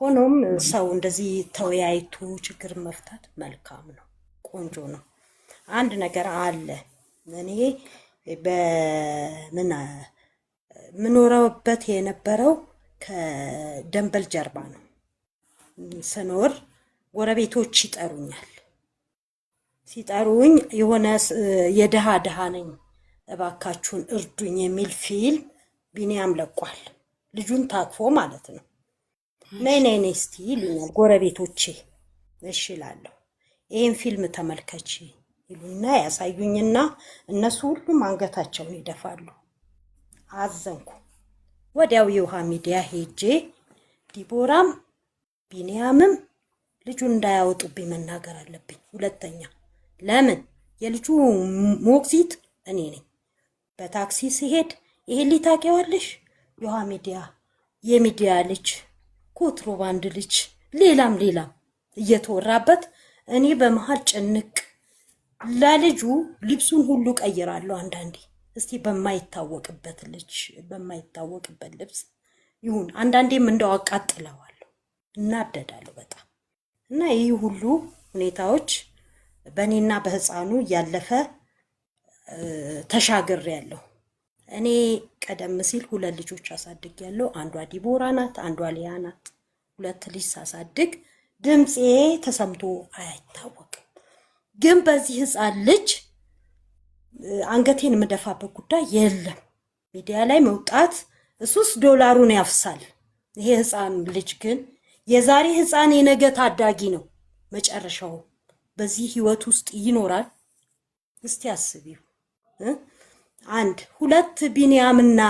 ሆኖም ሰው እንደዚህ ተወያይቶ ችግር መፍታት መልካም ነው፣ ቆንጆ ነው። አንድ ነገር አለ። እኔ ምኖረበት የነበረው ከደንበል ጀርባ ነው። ስኖር ጎረቤቶች ይጠሩኛል። ሲጠሩኝ የሆነ የድሃ ድሃ ነኝ እባካችሁን እርዱኝ የሚል ፊልም ቢኒያም ለቋል። ልጁን ታቅፎ ማለት ነው። ነይ ነይ ነይ እስቲ ይሉኛል ጎረቤቶቼ። እሺ እላለሁ። ይሄን ፊልም ተመልከቺ ይሉና ያሳዩኝና እነሱ ሁሉም አንገታቸውን ይደፋሉ። አዘንኩ። ወዲያው የውሃ ሚዲያ ሄጄ ዲቦራም ቢኒያምም ልጁን እንዳያወጡብኝ መናገር አለብኝ። ሁለተኛ ለምን የልጁ ሞግዚት እኔ ነኝ። በታክሲ ሲሄድ ይሄን ሊታቂዋለሽ የውሃ ሚዲያ የሚዲያ ልጅ ኮንትሮባንድ ልጅ ሌላም እየተወራበት እኔ በመሃል ጭንቅ ለልጁ ልብሱን ሁሉ ቀይራለሁ። አንዳንዴ እስቲ በማይታወቅበት ልብስ ይሁን አንዳንዴም እንደው አቃጥለዋለሁ፣ እናደዳለሁ በጣም እና ይህ ሁሉ ሁኔታዎች በእኔና በህፃኑ ያለፈ ተሻግሬያለሁ። እኔ ቀደም ሲል 2 ልጆች አሳድጌያለሁ። አንዷ ዲቦራ ናት፣ አንዷ ሊያ ናት። 2 ልጅ ሳሳድግ ድምፄ ተሰምቶ አይታወቅም። ግን በዚህ ህፃን ልጅ አንገቴን የምደፋበት ጉዳይ የለም። ሚዲያ ላይ መውጣት እሱስ ዶላሩን ያፍሳል። ይሄ ህፃን ልጅ ግን የዛሬ ህፃን የነገ ታዳጊ ነው። መጨረሻው በዚህ ህይወት ውስጥ ይኖራል። እስቲ አስቢው። 1 2 ቢኒያምና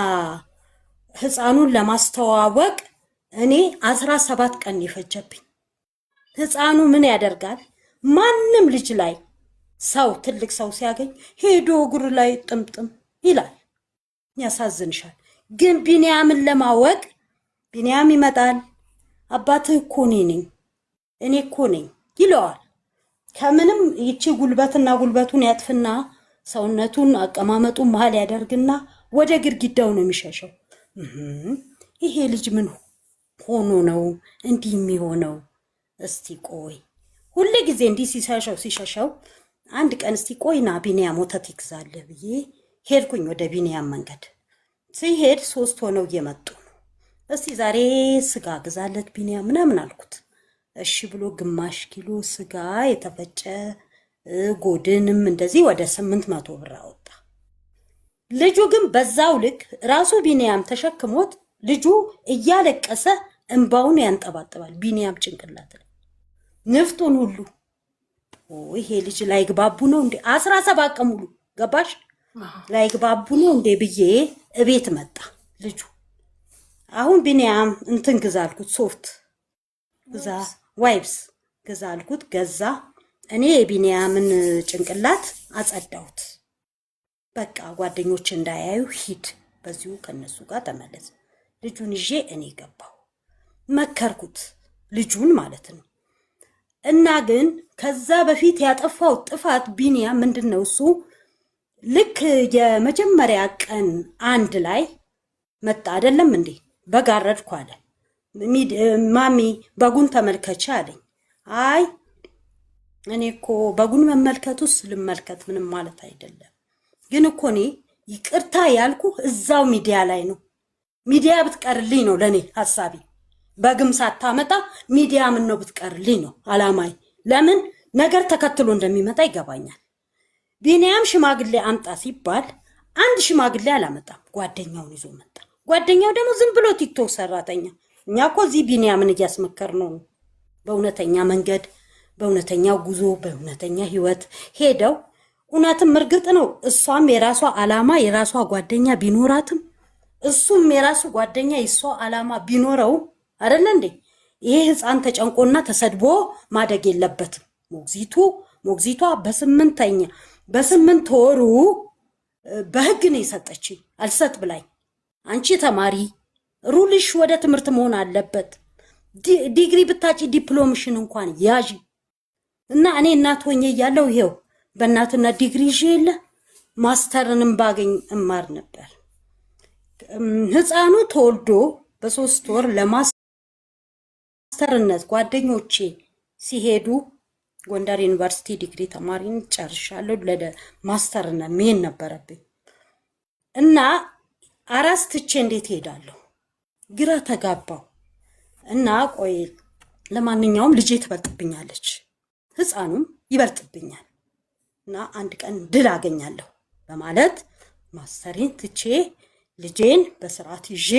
ህፃኑን ለማስተዋወቅ እኔ 17 ቀን ይፈጀብኝ። ህፃኑ ምን ያደርጋል? ማንም ልጅ ላይ ሰው ትልቅ ሰው ሲያገኝ ሄዶ እግሩ ላይ ጥምጥም ይላል። ያሳዝንሻል። ግን ቢኒያምን ለማወቅ ቢኒያም ይመጣል። አባትህ እኮ እኔ እኮ ነኝ ይለዋል። ከምንም ይቺ ጉልበትና ጉልበቱን ያጥፍና ሰውነቱን አቀማመጡን መሃል ያደርግና ወደ ግድግዳው ነው የሚሸሸው። ይሄ ልጅ ምን ሆኖ ነው እንዲህ የሚሆነው? እስቲ ቆይ ሁሉ ጊዜ እንዲህ ሲሸሸው አንድ ቀን እስቲ ቆይና ቢኒያም ወተት ይግዛልህ ብዬ ሄድኩኝ ወደ ቢኒያም መንገድ። ሲሄድ 3 ሆነው እየመጡ ነው። እስቲ ዛሬ ስጋ ግዛለት ቢኒያም ምናምን አልኩት። እሺ ብሎ ግማሽ ኪሎ ስጋ የተፈጨ ጎድንም እንደዚህ ወደ 800 ብር አወጣ። ልጁ ግን በዛው ልክ ራሱ ቢኒያም ተሸክሞት ልጁ እያለቀሰ እንባውን ያንጠባጥባል። ቢኒያም ጭንቅላት ላይ ንፍጡን ሁሉ ይሄ ልጅ ላይ ግባቡ ነው እንዴ? 17 ቀን ሙሉ ገባሽ? ላይ ግባቡ ነው እንዴ ብዬ እቤት መጣ ልጁ። አሁን ቢኒያም እንትን ግዛ አልኩት፣ ሶፍት ግዛ፣ ዋይፕስ ግዛ አልኩት፣ ገዛ። እኔ የቢኒያምን ጭንቅላት አጸዳሁት። በቃ ጓደኞች እንዳያዩ ሂድ፣ በዚሁ ከነሱ ጋር ተመለስ። ልጁን ይዤ እኔ ገባሁ። መከርኩት፣ ልጁን ማለት ነው። እና ግን ከዛ በፊት ያጠፋው ጥፋት ቢኒያም ምንድነው? እሱ ልክ የመጀመሪያ ቀን አንድ ላይ መጣ አይደለም እንዴ? በጋረድኩ አለ። ማሚ በጉን ተመልከች አለኝ። አይ እኔ እኮ በጉን መመልከቱስ ልመልከት ምንም ማለት አይደለም፣ ግን እኮ እኔ ይቅርታ ያልኩ እዛው ሚዲያ ላይ ነው። ሚዲያ ብትቀርልኝ ነው ለኔ ሐሳቢ። በግም ሳታመጣ ሚዲያ ምን ነው ብትቀርልኝ ነው አላማይ። ለምን ነገር ተከትሎ እንደሚመጣ ይገባኛል። ቢኒያም ሽማግሌ አምጣ ሲባል አንድ ሽማግሌ አላመጣም፣ ጓደኛውን ይዞ መጣ። ጓደኛው ደግሞ ዝም ብሎ ቲክቶክ ሰራተኛ። እኛ እኮ እዚህ ቢኒያምን እያስመከር ነው በእውነተኛ መንገድ፣ በእውነተኛ ጉዞ፣ በእውነተኛ ህይወት ሄደው። እውነትም እርግጥ ነው እሷም የራሷ አላማ የራሷ ጓደኛ ቢኖራትም እሱም የራሱ ጓደኛ የሷ አላማ ቢኖረው አይደለ እንዴ? ይሄ ህፃን ተጨንቆና ተሰድቦ ማደግ የለበትም። ሞግዚቷ በስምንት ወሩ በህግ ነው የሰጠችኝ። አልሰጥ ብላኝ አንቺ ተማሪ ሩልሽ ወደ ትምህርት መሆን አለበት። ዲግሪ ብታጪ ዲፕሎምሽን እንኳን ያዥ እና እኔ እናት ሆኜ እያለሁ ይሄው በእናትነት ዲግሪ ይዤ የለ ማስተርንም ባገኝ እማር ነበር። ህፃኑ ተወልዶ በ3 ወር ለማስተርነት ጓደኞቼ ሲሄዱ ጎንደር ዩኒቨርሲቲ ዲግሪ ተማሪን ጨርሻለሁ። ለማስተርነት ምን ነበረብኝ እና አራስ ትቼ እንዴት ሄዳለሁ? ግራ ተጋባው እና ቆይ ለማንኛውም ልጄ ትበልጥብኛለች፣ ህፃኑም ይበልጥብኛል እና አንድ ቀን ድል አገኛለሁ በማለት ማስተሬን ትቼ ልጄን በስርዓት ይዤ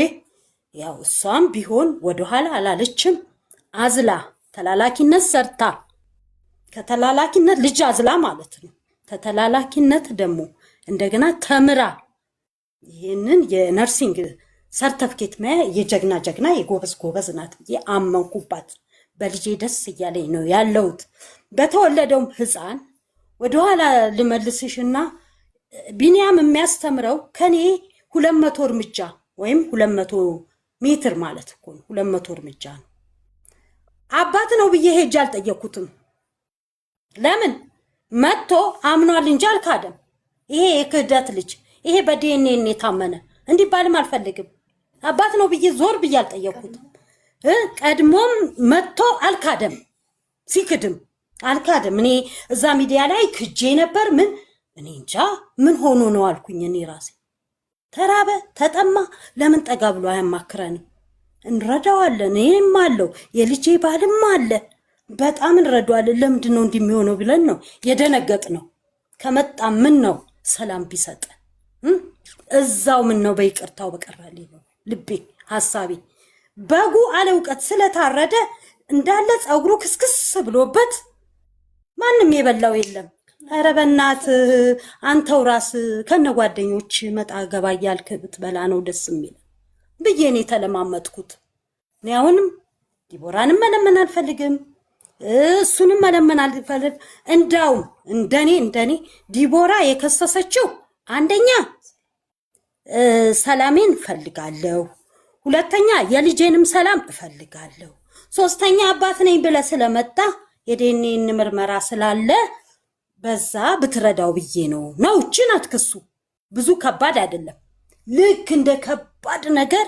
ያው እሷም ቢሆን ወደኋላ አላለችም። አዝላ ተላላኪነት ሰርታ ከተላላኪነት ልጅ አዝላ ማለት ነው። ከተላላኪነት ደግሞ እንደገና ተምራ ይሄንን የነርሲንግ ሰርተፍኬት የጀግና የጎበዝ ናት። አመንኩባት። በልጄ ደስ እያለኝ ነው ያለሁት። በተወለደውም ህፃን ወደኋላ ልመልስሽና ቢኒያም የሚያስተምረው ከኔ 200 እርምጃ ወይም 200 ሜትር ማለት እኮ ነው። 200 እርምጃ ነው። አባት ነው ብዬ ሄጄ አልጠየኩትም። ለምን መጥቶ አምኗል እንጂ አልካደም። ይሄ የክህደት ልጅ ይሄ በዲኤንኤ የታመነ እንዲባልም አልፈልግም። አባት ነው ብዬ ዞር ብዬ አልጠየኩትም። ቀድሞም መጥቶ አልካደም። ሲክድም አልካደም። እኔ እዛ ሚዲያ ላይ ክጄ ነበር። እኔ እንጃ ምን ሆኖ ነው አልኩኝ። እኔ ራሴ ተራበ ተጠማ ለምን ጠጋ ብሎ አያማክረንም? እንረዳዋለን። እኔም አለው የልጄ ባልም አለ። በጣም እንረዳዋለን። ለምንድን ነው እንደሚሆነው ብለን ነው የደነገጥ ነው። ከመጣ ምን ነው ሰላም ቢሰጥ እዛው ምን ነው በይቅርታው በቀራልኝ ነው ልቤ ሐሳቤ። በጉ አለ እውቀት ስለታረደ እንዳለ ጸጉሩ ክስክስ ብሎበት ማንም የበላው የለም። ኧረ በእናትህ አንተው ራስ ከነጓደኞች መጣ ገባ እያልክ ብትበላ ነው ደስ የሚል ብዬ እኔ ተለማመጥኩት። እኔ አሁንም ዲቦራንም መለመን አልፈልግም፣ እሱንም መለመን አልፈልግም። እንዳውም እንደኔ ዲቦራ የከሰሰችው አንደኛ ሰላሜን እፈልጋለሁ፣ ሁለተኛ የልጄንም ሰላም እፈልጋለሁ፣ ሶስተኛ አባት ነኝ ብለህ ስለመጣ የዲኤንኤ ምርመራ ስላለ በዛ ብትረዳው ብዬ ነው። እቺን አትክሱ። ብዙ ከባድ አይደለም። ልክ እንደ ከባድ ነገር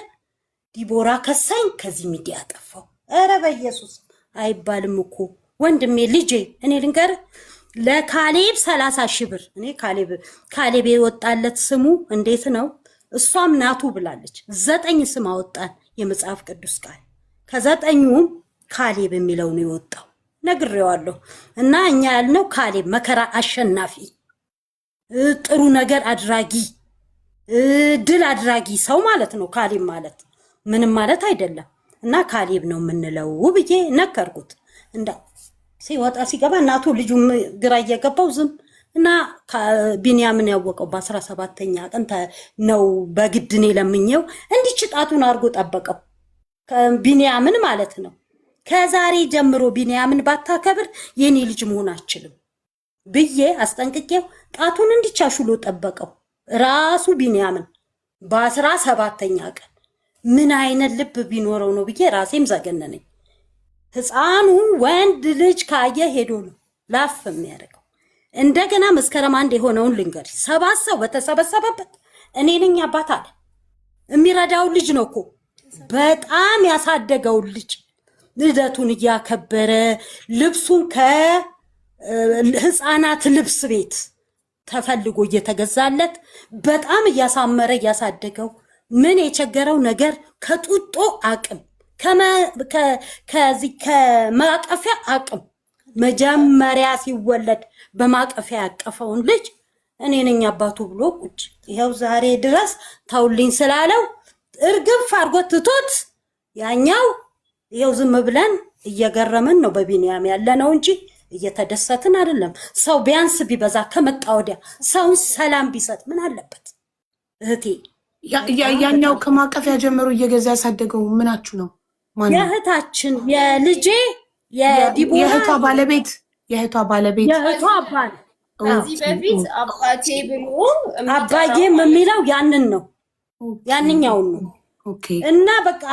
ዲቦራ ከሳኝ ከዚህ ሚዲያ ጠፋው። ኧረ በኢየሱስ አይባልም እኮ ወንድሜ ልጄ። እኔ ልንገር ለካሌብ 30 ሺህ ብር እኔ ካሌብ የወጣለት ስሙ እንዴት ነው? እሷም ናቱ ብላለች። 9 ስም አወጣን የመጽሐፍ ቅዱስ ቃል። ከ9ኙም ካሌብ የሚለው ነው የወጣው። ነግሬዋለሁ። እና እኛ ያልነው ካሌብ መከራ አሸናፊ፣ ጥሩ ነገር አድራጊ፣ ድል አድራጊ ሰው ማለት ነው። ካሌብ ማለት ምንም ማለት አይደለም። እና ካሌብ ነው የምንለው ብዬ ነከርኩት። እንዳ ሲወጣ ሲገባ እናቱ ልጁ ግራ እየገባው ዝም እና ቢኒያምን ያወቀው በ17ኛ ቀን ነው። በግድኔ ለምኘው እንዲች ጣቱን አድርጎ ጠበቀው ቢኒያምን ማለት ነው። ከዛሬ ጀምሮ ቢንያምን ባታከብር የኔ ልጅ መሆን አትችልም ብዬ አስጠንቅቄው ጣቱን እንዲቻሹሎ ጠበቀው ራሱ ቢንያምን በ17ኛ ቀን። ምን አይነት ልብ ቢኖረው ነው ብዬ ራሴም ዘገነነኝ። ህፃኑ ወንድ ልጅ ካየ ሄዶ ነው ላፍ የሚያደርገው። እንደገና መስከረም 1 የሆነውን ልንገር። 7 ሰው በተሰበሰበበት እኔ ነኝ አባት አለ። የሚረዳው ልጅ ነው እኮ በጣም ያሳደገው ልጅ ልደቱን እያከበረ ልብሱን ከህፃናት ልብስ ቤት ተፈልጎ እየተገዛለት በጣም እያሳመረ እያሳደገው ምን የቸገረው ነገር ከጡጦ አቅም ከዚህ ከማቀፊያ አቅም መጀመሪያ ሲወለድ በማቀፊያ ያቀፈውን ልጅ እኔ ነኝ አባቱ ብሎ ቁጭ ይሄው ዛሬ ድረስ ታውልኝ ስላለው እርግፍ አርጎ ትቶት ያኛው ይሄው ዝም ብለን እየገረመን ነው በቢንያም ያለነው እንጂ እየተደሰትን አይደለም። ሰው ቢያንስ ቢበዛ ከመጣ ወዲያ ሰውን ሰላም ቢሰጥ ምን አለበት እህቴ? ያኛው ከማቀፊያ ጀምሮ እየገዛ ያሳደገው ምናችሁ ነው? የእህታችን የልጄ የዲቦራ የእህቷ ባለቤት የእህቷ አባል ከዚህ በፊት አባቴ ብሎ አባዬም የሚለው ያንን ነው ያንኛውን ነው። እና በቃ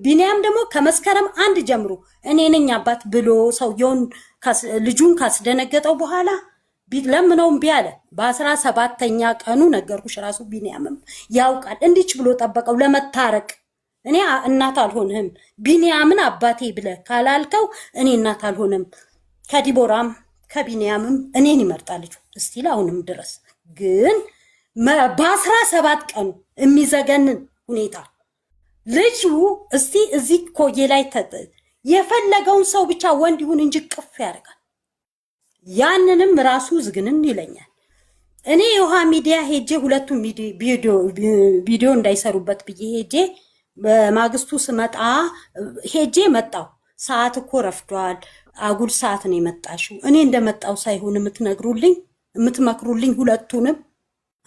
ቢንያም ደግሞ ከመስከረም 1 ጀምሮ እኔ ነኝ አባት ብሎ ሰውየውን ልጁን ካስደነገጠው በኋላ ለምነውም ቢያለ በ17ኛ ቀኑ ነገርኩሽ። ራሱ ቢንያምም ያውቃል እንዲች ብሎ ጠበቀው ለመታረቅ። እኔ እናት አልሆንህም ቢንያምን አባቴ ብለ ካላልከው እኔ እናት አልሆንም። ከዲቦራም ከቢንያምም እኔን ይመርጣል እስቲል አሁንም ድረስ ግን በ17 ቀኑ የሚዘገንን ሁኔታ ልጁ እስቲ እዚህ ኮዬ ላይ የፈለገውን ሰው ብቻ ወንድ ይሁን እንጂ ቅፍ ያደርጋል። ያንንም ራሱ ዝግንን ይለኛል። እኔ የውሃ ሚዲያ ሄጄ ሁለቱም ቪዲዮ እንዳይሰሩበት ብዬ ሄጄ በማግስቱ ስመጣ ሄጄ መጣው። ሰዓት እኮ ረፍዷል፣ አጉል ሰዓት ነው የመጣሽው። እኔ እንደመጣው ሳይሆን የምትመክሩልኝ ሁለቱንም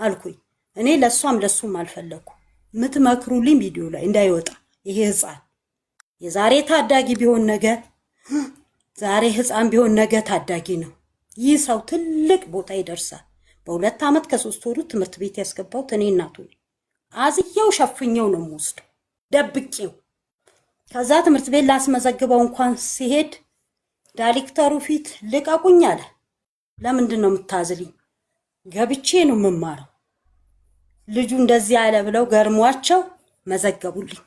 አልኩኝ። እኔ ለሷም ለሱም አልፈለኩ። የምትመክሩልኝ ቪዲዮ ላይ እንዳይወጣ ይሄ ህፃን የዛሬ ታዳጊ ቢሆን ነገ ዛሬ ህፃን ቢሆን ነገ ታዳጊ ነው። ይህ ሰው ትልቅ ቦታ ይደርሳል። በ2 ዓመት ከ3 ወሩ ትምህርት ቤት ያስገባሁት እኔ እናቱ አዝየው ሸፍኘው ነው የምወስደው ደብቄው። ከዛ ትምህርት ቤት ላስመዘግበው እንኳን ሲሄድ ዳይሬክተሩ ፊት ልቀቁኝ አለ። ለምንድን ነው የምታዝልኝ? ገብቼ ነው የምማረው። ልጁ እንደዚህ አለ ብለው ገርሟቸው መዘገቡልኝ።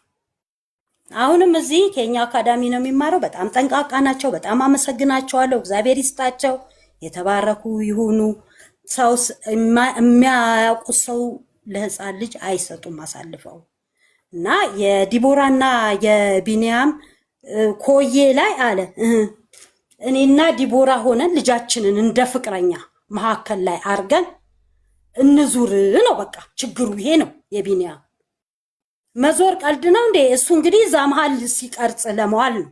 አሁንም እዚህ ከኛ አካዳሚ ነው የሚማረው። በጣም ጠንቃቃ ናቸው። በጣም አመሰግናቸዋለሁ። እግዚአብሔር ይስጣቸው፣ የተባረኩ ይሁኑ። ሰው የሚያውቁ ሰው ለህፃን ልጅ አይሰጡም አሳልፈው። እና የዲቦራና የቢንያም ኮዬ ላይ አለ እኔና ዲቦራ ሆነን ልጃችንን እንደ ፍቅረኛ መካከል ላይ አርገን እንዙር ነው በቃ። ችግሩ ይሄ ነው። የቢንያም መዞር ቀልድ ነው እንዴ? እሱ እንግዲህ እዛ መሀል ሲቀርጽ ለመዋል ነው።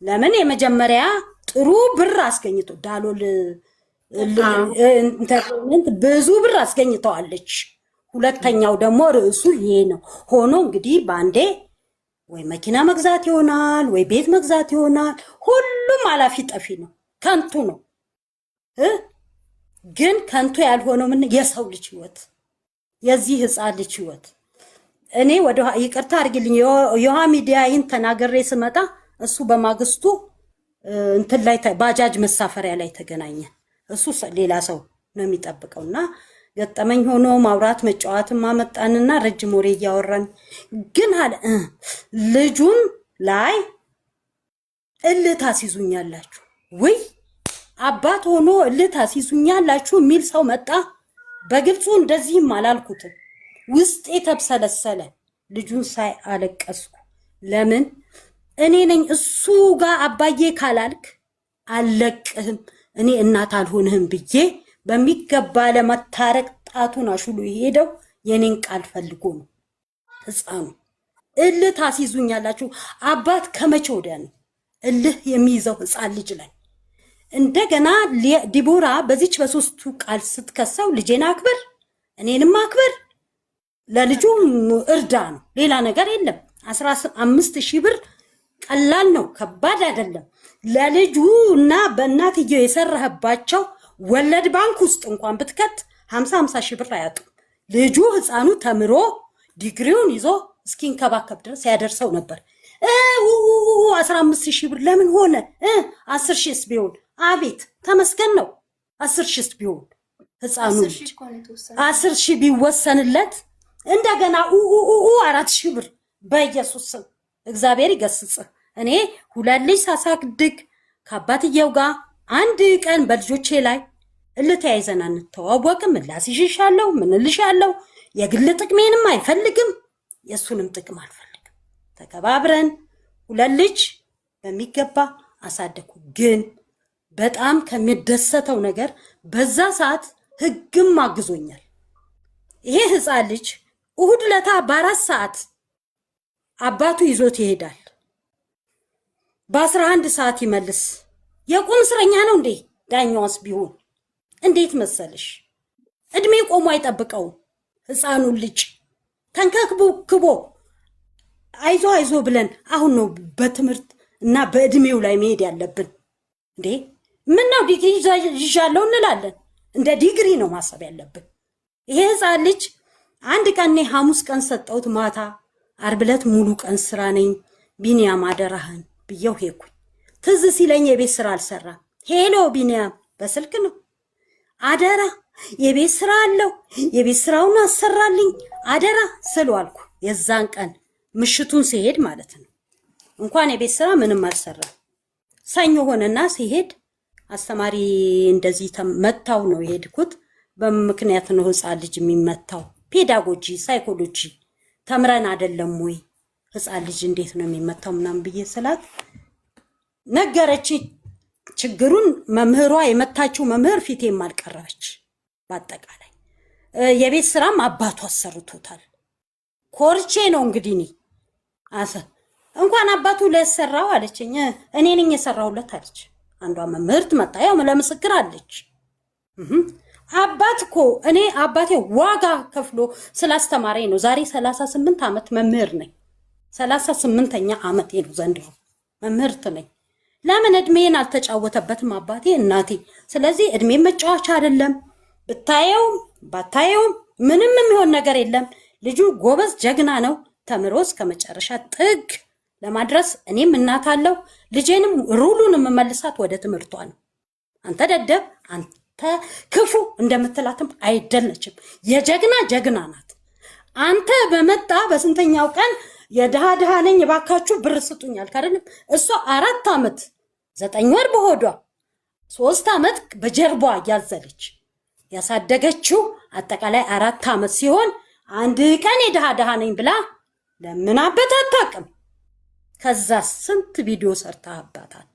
ለምን የመጀመሪያ ጥሩ ብር አስገኝቶ ዳሎል ኢንተርኔት ብዙ ብር አስገኝተዋለች። ሁለተኛው ደግሞ ርዕሱ ይሄ ነው። ሆኖ እንግዲህ ባንዴ ወይ መኪና መግዛት ይሆናል ወይ ቤት መግዛት ይሆናል። ሁሉም አላፊ ጠፊ ነው፣ ከንቱ ነው። ግን ከንቱ ያልሆነው ምን የሰው ልጅ ህይወት፣ የዚህ ህፃን ልጅ ህይወት። እኔ ወደ ይቅርታ አድርግልኝ የውሃ ሚዲያ ይህን ተናገሬ ስመጣ እሱ በማግስቱ እንትን ላይ ባጃጅ መሳፈሪያ ላይ ተገናኘ። እሱ ሌላ ሰው ነው የሚጠብቀውና ገጠመኝ ሆኖ ማውራት መጫወትም አመጣንና ረጅም ወሬ እያወራን ግን አለ ልጁን ላይ እልህ ታስይዙኛላችሁ ወይ አባት ሆኖ እልህ ታስይዙኛላችሁ የሚል ሰው መጣ። በግልጹ እንደዚህም አላልኩትም። ውስጤ ተብሰለሰለ። ልጁን ሳይ አለቀስኩ። ለምን እኔ ነኝ እሱ ጋር አባዬ ካላልክ አልለቅህም፣ እኔ እናት አልሆንህም ብዬ በሚገባ ለመታረቅ ጣቱን አሹሉ የሄደው የኔን ቃል ፈልጎ ነው። ህፃኑ እልህ ታስይዙኛላችሁ። አባት ከመቼ ወዲያ ነው እልህ የሚይዘው ህፃን ልጅ ላይ? እንደገና ዲቦራ በዚች በሶስቱ ቃል ስትከሳው ልጄን አክብር፣ እኔንም አክብር፣ ለልጁ እርዳ ነው፣ ሌላ ነገር የለም። 15,000 ብር ቀላል ነው፣ ከባድ አይደለም። ለልጁ እና በእናትየው የሰራህባቸው ወለድ ባንክ ውስጥ እንኳን ብትከት 50 ሺህ ብር አያጡም። ልጁ ህፃኑ ተምሮ ዲግሪውን ይዞ እስኪንከባከብ ድረስ ያደርሰው ነበር። 15 ሺህ ብር ለምን ሆነ? 10 ሺህስ ቢሆን አቤት ተመስገን ነው። 10 ሺህስ ቢሆን ህፃኑ ልጅ 10 ሺህ ቢወሰንለት እንደገና 4 ሺህ ብር በኢየሱስ ስም እግዚአብሔር ይገስጽህ። እኔ ሁለት ልጅ ሳሳድግ ከአባትየው ጋር አንድ ቀን በልጆቼ ላይ እልተያይዘን አንተዋወቅም። ላስይሽሻለሁ ምን ልሻለሁ። የግል ጥቅሜንም አይፈልግም የሱንም ጥቅም አልፈልግም። ተከባብረን ሁለት ልጅ በሚገባ አሳደኩ። ግን በጣም ከሚደሰተው ነገር በዛ ሰዓት ህግም አግዞኛል። ይሄ ህፃን ልጅ እሁድ ለታ በ4 ሰዓት አባቱ ይዞት ይሄዳል። በ11 ሰዓት ይመልስ። የቁም እስረኛ ነው እንዴ? ዳኛዋስ ቢሆን እንዴት መሰልሽ? እድሜ ቆሞ አይጠብቀው። ህፃኑ ልጅ ተንከክቦ አይዞ ብለን አሁን ነው በትምህርት እና በእድሜው ላይ መሄድ ያለብን እንዴ። ምን ነው ዲግሪ ይዣለሁ እንላለን። እንደ ዲግሪ ነው ማሰብ ያለብን። ይሄ ህፃን ልጅ አንድ ቀን እኔ ሐሙስ ቀን ሰጠሁት ማታ፣ ዓርብ ዕለት ሙሉ ቀን ስራ ነኝ። ቢኒያም አደራህን ብየው ሄድኩኝ። ትዝ ሲለኝ የቤት ስራ አልሰራም። ሄሎ ቢኒያም በስልክ ነው። አደራ የቤት ስራ አለው፣ የቤት ስራውን አሰራልኝ አደራ ስሉ አልኩ። የዛን ቀን ምሽቱን ሲሄድ ማለት ነው። እንኳን የቤት ስራ ምንም አልሰራም። ሰኞ ሆነና ሲሄድ አስተማሪ እንደዚህ መታው ነው የሄድኩት። በምክንያት ነው ህፃን ልጅ የሚመታው። ፔዳጎጂ ሳይኮሎጂ ተምረን አይደለም ወይ ህፃን ልጅ እንዴት ነው የሚመታው ምናምን ብዬ ስላት ነገረች ችግሩን። መምህሯ የመታችው መምህር ፊቴም አልቀረበች። በአጠቃላይ የቤት ስራም አባቱ አሰርቶታል። ኮርቼ ነው እንግዲህ እኔ እንኳን አባቱ ለሰራው አለችኝ። እኔ ነኝ የሰራውለት አለች። አንዷ መምህርት መጣ፣ ያው ለምስክር አለች። አባት እኮ እኔ አባቴ ዋጋ ከፍሎ ስላስተማረኝ ነው። ዛሬ 38 ዓመት መምህር ነኝ። 38ኛ ዓመቴ ነው ዘንድሮ መምህርት ነኝ። ለምን እድሜን አልተጫወተበትም አባቴ እናቴ። ስለዚህ እድሜ መጫወቻ አይደለም። ብታየው ባታየው ምንም የሚሆን ነገር የለም። ልጁ ጎበዝ ጀግና ነው። ተምሮ እስከ መጨረሻ ጥግ ለማድረስ እኔም እናት አለው። ልጄንም ሩሉን መመልሳት ወደ ትምህርቷ ነው። አንተ ደደብ አንተ ክፉ እንደምትላትም አይደለችም። የጀግና ጀግና ናት። አንተ በመጣ በስንተኛው ቀን የድሃ ነኝ እባካችሁ ብር ስጡኛል ካደለም እሷ 4 ዓመት 9 ወር በሆዷ 3 ዓመት በጀርቧ ያዘለች ያሳደገችው አጠቃላይ 4 ዓመት ሲሆን አንድ ቀን የድሃ ነኝ ብላ ለምናበት አታውቅም። ከዛ ስንት ቪዲዮ ሰርታባታል።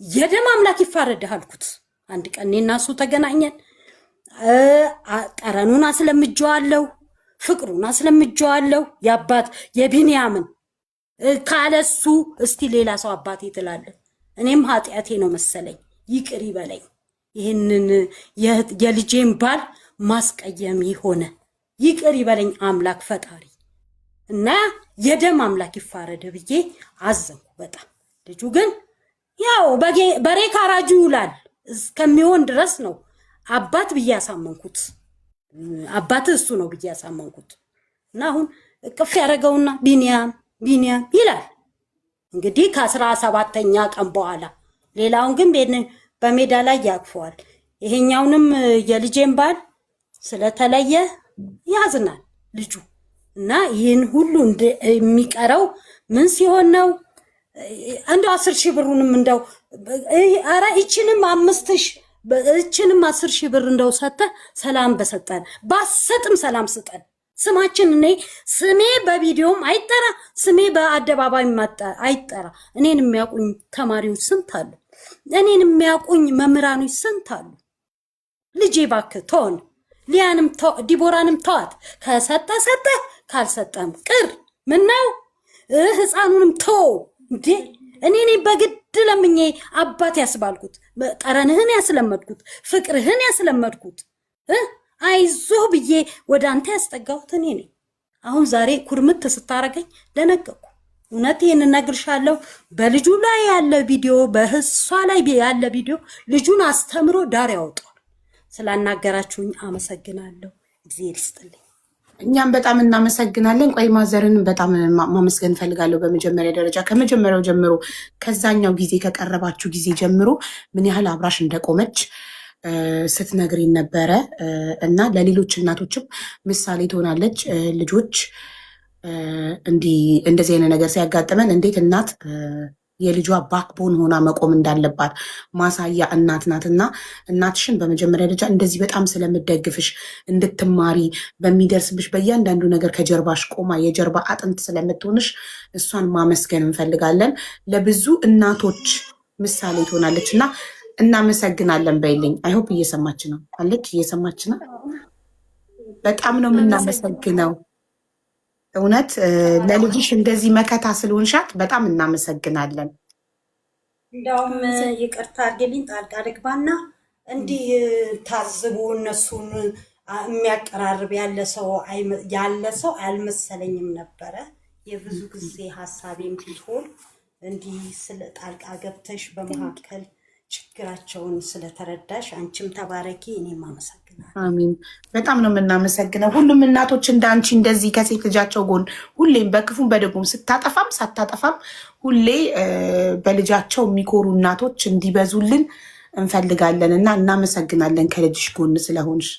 የደም አምላክ ይፋረድህ አልኩት። አንድ ቀን እኔና እሱ ተገናኘን። ጠረኑን አስለምጄዋለሁ፣ ፍቅሩን አስለምጄዋለሁ። የአባት የቢንያምን ካለሱ እስቲ ሌላ ሰው አባቴ ትላለህ። እኔም ኃጢአቴ ነው መሰለኝ፣ ይቅር ይበለኝ። ይህንን የልጄን ባል ማስቀየም ሆነ ይቅር ይበለኝ አምላክ ፈጣሪ እና የደም አምላክ ይፋረድ ብዬ አዘንኩ በጣም። ልጁ ግን ያው በሬ ካራጁ ይውላል እስከሚሆን ድረስ ነው አባት ብዬ ያሳመንኩት። አባት እሱ ነው ብዬ ያሳመንኩት። እና አሁን እቅፍ ያደረገውና ቢንያም ይላል እንግዲህ ከ17ኛ ቀን በኋላ። ሌላውን ግን በሜዳ ላይ ያቅፈዋል። ይሄኛውንም የልጄን ባል ስለተለየ ያዝናል ልጁ። እና ይህን ሁሉ የሚቀረው ምን ሲሆን ነው? እንደው 10 ሺህ ብሩንም እንደው አረ እቺንም 10 ሺህ ብር እንደው ሰጠ ሰላም በሰጠን ባሰጥም ሰላም ስጠን። ስማችን እኔ ስሜ በቪዲዮም አይጠራ፣ ስሜ በአደባባይ አይጠራ። እኔን የሚያውቁኝ ተማሪዎች ስንት አሉ? እኔን የሚያውቁኝ መምህራኖች ስንት አሉ? ልጄ እባክህ ተውን። ሊያንም ዲቦራንም ተዋት። ከሰጠ ሰጠ፣ ካልሰጠም ቅር። ምን ነው ህፃኑንም ተው እንዴ! እኔ በግድ ለምኜ አባት ያስባልኩት፣ ጠረንህን ያስለመድኩት፣ ፍቅርህን ያስለመድኩት፣ አይዞህ ብዬ ወደ አንተ ያስጠጋሁት እኔ ነኝ። አሁን ዛሬ ኩርምት ስታረገኝ ደነገኩ። እውነት ይህን እነግርሻለሁ። በልጁ ላይ ያለ ቪዲዮ፣ በህሷ ላይ ያለ ቪዲዮ ልጁን አስተምሮ ዳር ያወጣል። ስላናገራችሁኝ አመሰግናለሁ። እግዚአብሔር ይስጥልኝ። እኛም በጣም እናመሰግናለን። ቆይ ማዘርንም በጣም ማመስገን ፈልጋለሁ። በመጀመሪያ ደረጃ ከመጀመሪያው ጀምሮ ከዛኛው ጊዜ ከቀረባችሁ ጊዜ ጀምሮ ምን ያህል አብራሽ እንደቆመች ስትነግሪን ነበረ እና ለሌሎች እናቶችም ምሳሌ ትሆናለች። ልጆች እንደዚህ አይነት ነገር ሲያጋጥመን እንዴት እናት የልጇ ባክቦን ሆና መቆም እንዳለባት ማሳያ እናት ናትና እናትሽን በመጀመሪያ ደረጃ እንደዚህ በጣም ስለምደግፍሽ እንድትማሪ በሚደርስብሽ በእያንዳንዱ ነገር ከጀርባሽ ቆማ የጀርባ አጥንት ስለምትሆንሽ እሷን ማመስገን እንፈልጋለን። ለብዙ እናቶች ምሳሌ ትሆናለች እና እናመሰግናለን በይልኝ። አይሆፕ እየሰማች ነው አለች። እየሰማች ነው። በጣም ነው የምናመሰግነው። እውነት ለልጅሽ እንደዚህ መከታ ስለሆንሻት በጣም እናመሰግናለን። እንደውም ይቅርታ አድርጌልኝ ጣልቃ ልግባና እንዲህ ታዝቡ እነሱን የሚያቀራርብ ያለ ሰው አልመሰለኝም ነበረ። የብዙ ጊዜ ሀሳቤም ቢሆን እንዲህ ስለ ጣልቃ ገብተሽ በመካከል ችግራቸውን ስለተረዳሽ አንቺም ተባረኪ፣ እኔም አመሰግናለሁ። አሚን። በጣም ነው የምናመሰግነው። ሁሉም እናቶች እንደ አንቺ እንደዚህ ከሴት ልጃቸው ጎን ሁሌም በክፉም በደጉም ስታጠፋም ሳታጠፋም ሁሌ በልጃቸው የሚኮሩ እናቶች እንዲበዙልን እንፈልጋለን እና እናመሰግናለን ከልጅሽ ጎን ስለሆንሽ።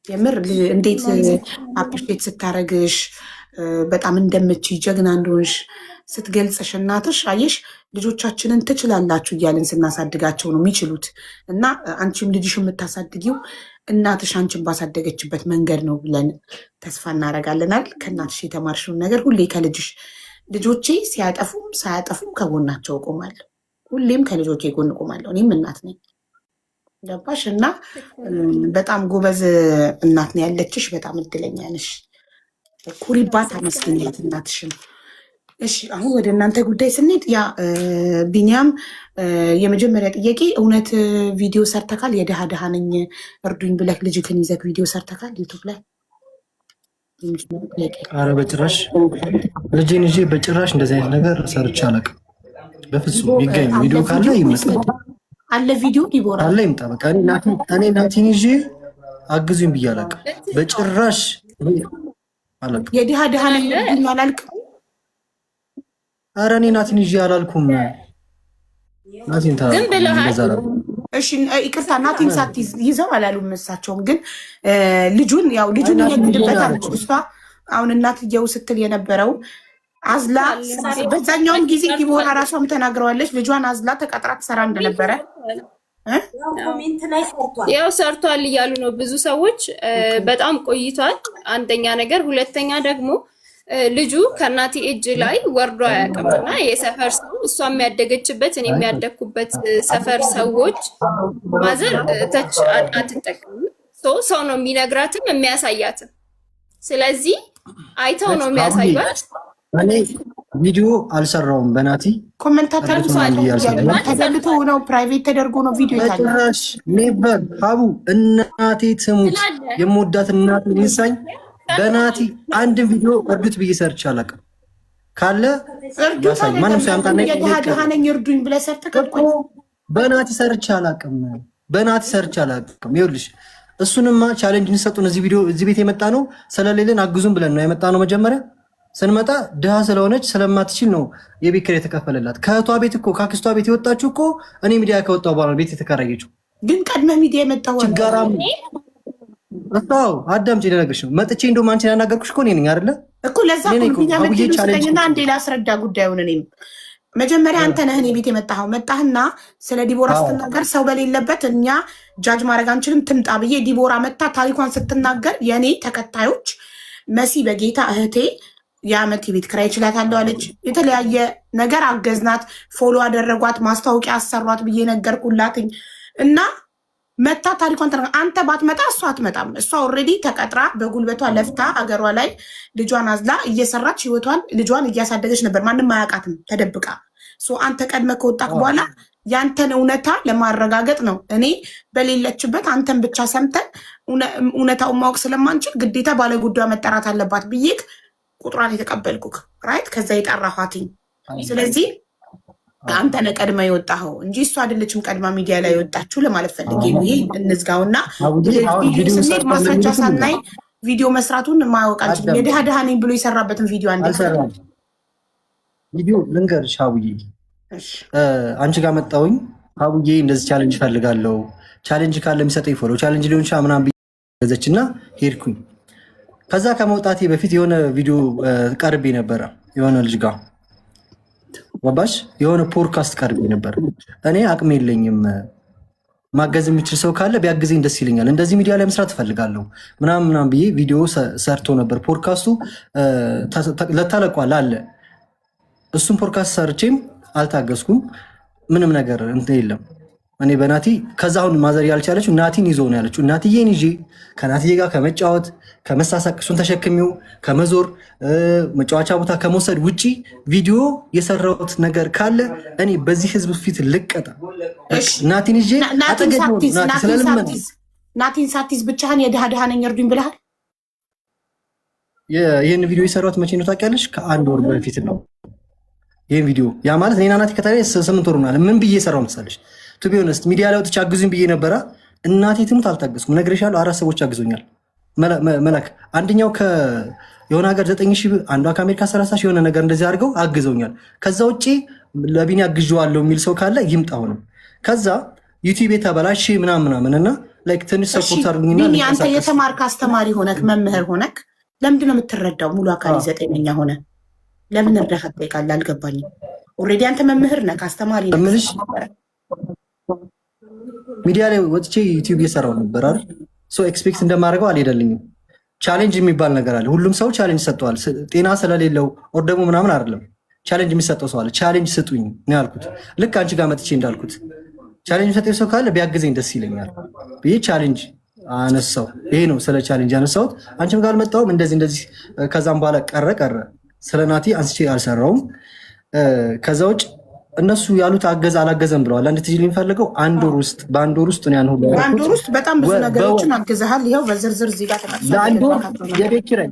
የምር እንዴት አፕሪሼት ስታረግሽ በጣም እንደምችይ ጀግና እንደሆንሽ ስትገልጽሽ እናትሽ አየሽ ልጆቻችንን ትችላላችሁ እያልን ስናሳድጋቸው ነው የሚችሉት እና አንቺም ልጅሽ የምታሳድጊው እናትሽ አንቺን ባሳደገችበት መንገድ ነው ብለን ተስፋ እናደርጋለናል። ከእናትሽ የተማርሽውን ነገር ሁሌ ከልጅሽ ልጆቼ ሲያጠፉም ሳያጠፉም ከጎናቸው እቆማለሁ። ሁሌም ከልጆቼ ጎን እቆማለሁ። እኔም እናት ነኝ ገባሽ? እና በጣም ጎበዝ እናት ነው ያለችሽ። በጣም እድለኛ ነሽ። ኩሪባት፣ አመስግኛት እናትሽን። እሺ አሁን ወደ እናንተ ጉዳይ ስንሄድ ያ ቢኒያም የመጀመሪያ ጥያቄ እውነት ቪዲዮ ሰርተካል? የድሃ ድሃ ነኝ እርዱኝ ብለህ ልጅክን ይዘህ ቪዲዮ ሰርተካል ዩቱብ ላይ? አረ በጭራሽ ልጄን ይዤ በጭራሽ እንደዚህ አይነት ነገር ሰርቼ አላውቅም። በፍጹም ይገኝ ቪዲዮ ካለ ይመጣ አለ ቪዲዮ ዲቦራ አለ ይምጣ። በቃ እኔ ናቲን ይዤ አግዙኝ ብዬ አላውቅም በጭራሽ አላውቅም። የድሃ ድሃ ነኝ እርዱኝ አላልክም? አረ እኔ ናቲን ይዤ አላልኩም። ናቲን ግን ብለሃል። እሺ ይቅርታ ናቲን ሳትይዝ ይዘው አላሉም እሳቸውም። ግን ልጁን እየግድበት አለች እሷ። አሁን እናትየው ስትል የነበረው አዝላ በዛኛውም ጊዜ ዲቦራ ራሷም ተናግረዋለች። ልጇን አዝላ ተቀጥራ ትሰራ እንደነበረ ያው ሰርቷል እያሉ ነው ብዙ ሰዎች። በጣም ቆይቷል አንደኛ ነገር፣ ሁለተኛ ደግሞ ልጁ ከእናቴ እጅ ላይ ወርዶ አያውቅምና የሰፈር ሰው እሷ የሚያደገችበት እኔ የሚያደግኩበት ሰፈር ሰዎች ማዘር ተች አትጠቀምም። ሰው ነው የሚነግራትም የሚያሳያትም። ስለዚህ አይተው ነው የሚያሳዩት። እኔ ቪዲዮ አልሰራውም በናቲ ኮሜንታተር ተደልቶ ነው ፕራይቬት ተደርጎ ነው ቪዲዮ በጭራሽ ኔቨር ሀቡ እናቴ ትሙት የምወዳት እናት ይንሳኝ በናቲ አንድ ቪዲዮ እርዱት ብዬ ሰርቼ አላውቅም። ካለ ያሳይ ማንም ሰው ያምጣና የድሃነኝ እርዱኝ ብለህ ሰርተህ በናቲ ሰርቼ አላውቅም። በናቲ ሰርቼ አላውቅም። ይኸውልሽ እሱንማ ቻሌንጅ እንሰጡን እዚህ ቤት የመጣ ነው ስለሌለን አግዙን ብለን ነው የመጣ ነው። መጀመሪያ ስንመጣ ድሃ ስለሆነች ስለማትችል ነው የቤት ኪራይ የተከፈለላት። ከእህቷ ቤት እኮ ከአክስቷ ቤት የወጣችሁ እኮ እኔ ሚዲያ ከወጣሁ በኋላ ቤት የተከራየችው። ግን ቀድመህ ሚዲያ የመጣው ችጋራም አዳምጪ ልነግርሽ ነው። መጥቼ እንደውም አንቺን ያናገርኩሽ እኮ እኔ ነኝ አይደለ እኮ ለዛ ቢኛመኝና አንዴ ላስረዳ ጉዳዩን። እኔም መጀመሪያ አንተ ነህ እኔ ቤት የመጣኸው። መጣህና ስለ ዲቦራ ስትናገር ሰው በሌለበት እኛ ጃጅ ማድረግ አንችልም ትምጣ ብዬ ዲቦራ መታ ታሪኳን ስትናገር የእኔ ተከታዮች መሲ በጌታ እህቴ የአመት የቤት ኪራይ እችላታለሁ አለች። የተለያየ ነገር አገዝናት፣ ፎሎ አደረጓት፣ ማስታወቂያ አሰሯት ብዬ ነገርኩላትኝ እና መታ ታሪኳን ተናገር። አንተ ባትመጣ እሷ አትመጣም። እሷ ኦልሬዲ ተቀጥራ በጉልበቷ ለፍታ አገሯ ላይ ልጇን አዝላ እየሰራች ህይወቷን ልጇን እያሳደገች ነበር። ማንም አያውቃትም ተደብቃ። አንተ ቀድመ ከወጣክ በኋላ ያንተን እውነታ ለማረጋገጥ ነው እኔ በሌለችበት አንተን ብቻ ሰምተን እውነታውን ማወቅ ስለማንችል ግዴታ ባለጉዳዩ መጠራት አለባት ብዬ ቁጥሯን የተቀበልኩክ ራይት። ከዛ የጠራኋትኝ ስለዚህ አንተ ነህ ቀድማ የወጣኸው እንጂ እሷ አይደለችም ቀድማ ሚዲያ ላይ የወጣችሁ ለማለት ፈልጌ ነው። ይሄ እንዝጋውና ቪዲዮ ስንሄድ ማስረጃ ሳናይ ቪዲዮ መስራቱን ማወቅ አልችልም። የድሃ ድሃ ነኝ ብሎ የሰራበትን ቪዲዮ አንዴ ቪዲዮ ልንገርሽ ሀቡዬ፣ አንቺ ጋር መጣሁኝ ሀቡዬ እንደዚህ ቻሌንጅ ፈልጋለሁ፣ ቻሌንጅ ካለ የሚሰጠኝ ፎሎ ቻሌንጅ ሊሆን ይችላል ምናምን ገዘች እና ሄድኩኝ። ከዛ ከመውጣቴ በፊት የሆነ ቪዲዮ ቀርቤ ነበረ የሆነ ልጅ ጋር ገባሽ፣ የሆነ ፖድካስት ቀርቤ ነበር። እኔ አቅም የለኝም ማገዝ የሚችል ሰው ካለ ቢያግዘኝ ደስ ይለኛል፣ እንደዚህ ሚዲያ ላይ መስራት እፈልጋለሁ ምናምን ብዬ ቪዲዮ ሰርቶ ነበር። ፖድካስቱ ለታለቋል አለ። እሱም ፖድካስት ሰርቼም አልታገዝኩም። ምንም ነገር እንትን የለም። እኔ በናቲ ከዛ አሁን ማዘር ያልቻለችው ናቲን ይዞ ነው ያለችው። ናቲዬን ይዤ ከናቲዬ ጋር ከመጫወት ከመሳሳቅ እሱን ተሸክሚው ከመዞር መጫወቻ ቦታ ከመውሰድ ውጪ ቪዲዮ የሰራሁት ነገር ካለ እኔ በዚህ ህዝብ ፊት ልቀጣ። ናቲን ይዤ ናቲን ሳቲዝ ብቻህን የድሃ ድሃ ነኝ እርዱኝ ብለሃል። ይህን ቪዲዮ የሰራሁት መቼ ነው ታውቂያለሽ? ከ1 ወር በፊት ነው ይህን ቪዲዮ። ያ ማለት እኔና ናቲ ከተለያየ 8 ወር ሆኗል። ምን ብዬ የሰራው መሰለሽ? ቱ ቢ ኦነስት ሚዲያ ላይ ወጥቼ አግዙኝ ብዬ ነበረ። እናቴ ትሙት አልታገዝኩም። እነግርሻለሁ 4 ሰዎች አግዞኛል። መላክ አንደኛው የሆነ ሀገር 9,000 አንዷ ከአሜሪካ 30,000 የሆነ ነገር እንደዚህ አድርገው አግዘውኛል። ከዛ ውጭ ለቢኒ አግዤዋለሁ የሚል ሰው ካለ ይምጣ። ሆነም ከዛ ዩቲዩብ የተበላሽ ምናምን እና ላይክ ትንሽ ሰፖርት አድርጉኝና ቢኒ አንተ የተማርክ አስተማሪ ሆነክ መምህር ሆነክ ለምንድን ነው የምትረዳው? ሙሉ አካል 9ኛ ሆነ ለምን እርዳታ ትጠይቃለህ? አልገባኝም። ኦልሬዲ አንተ መምህር ነህ አስተማሪ ነህ። ሚዲያ ላይ ወጥቼ ዩቲዩብ እየሰራው ነበር አይደል? ሶ ኤክስፔክት እንደማደርገው አልሄደልኝም። ቻሌንጅ የሚባል ነገር አለ። ሁሉም ሰው ቻሌንጅ ሰጥቷል። ጤና ስለሌለው ኦር ደግሞ ምናምን አይደለም ቻሌንጅ የሚሰጠው ሰው አለ። ቻሌንጅ ስጡኝ ነው ያልኩት። ልክ አንቺ ጋር መጥቼ እንዳልኩት ቻሌንጅ ሰጠው ሰው ካለ ቢያግዘኝ ደስ ይለኛል ብዬ ቻሌንጅ አነሳው። ይሄ ነው ስለ ቻሌንጅ ያነሳሁት። አንቺም ጋር አልመጣሁም እንደዚህ። ከዛም በኋላ ቀረ ስለ ናቲ አንስቼ አልሰራውም። ከዛ ውጭ እነሱ ያሉት አገዛ አላገዘም ብለዋል። አንድ ትጅል የሚፈልገው በአንድ ወር ውስጥ ነው ያን ሁሉ በአንድ ወር ውስጥ በጣም ብዙ ነገሮችን አግዘሃል። ይኸው በዝርዝር እዚህ ጋር ተቀምጧል። ለአንድ ወር የቤት ኪራይ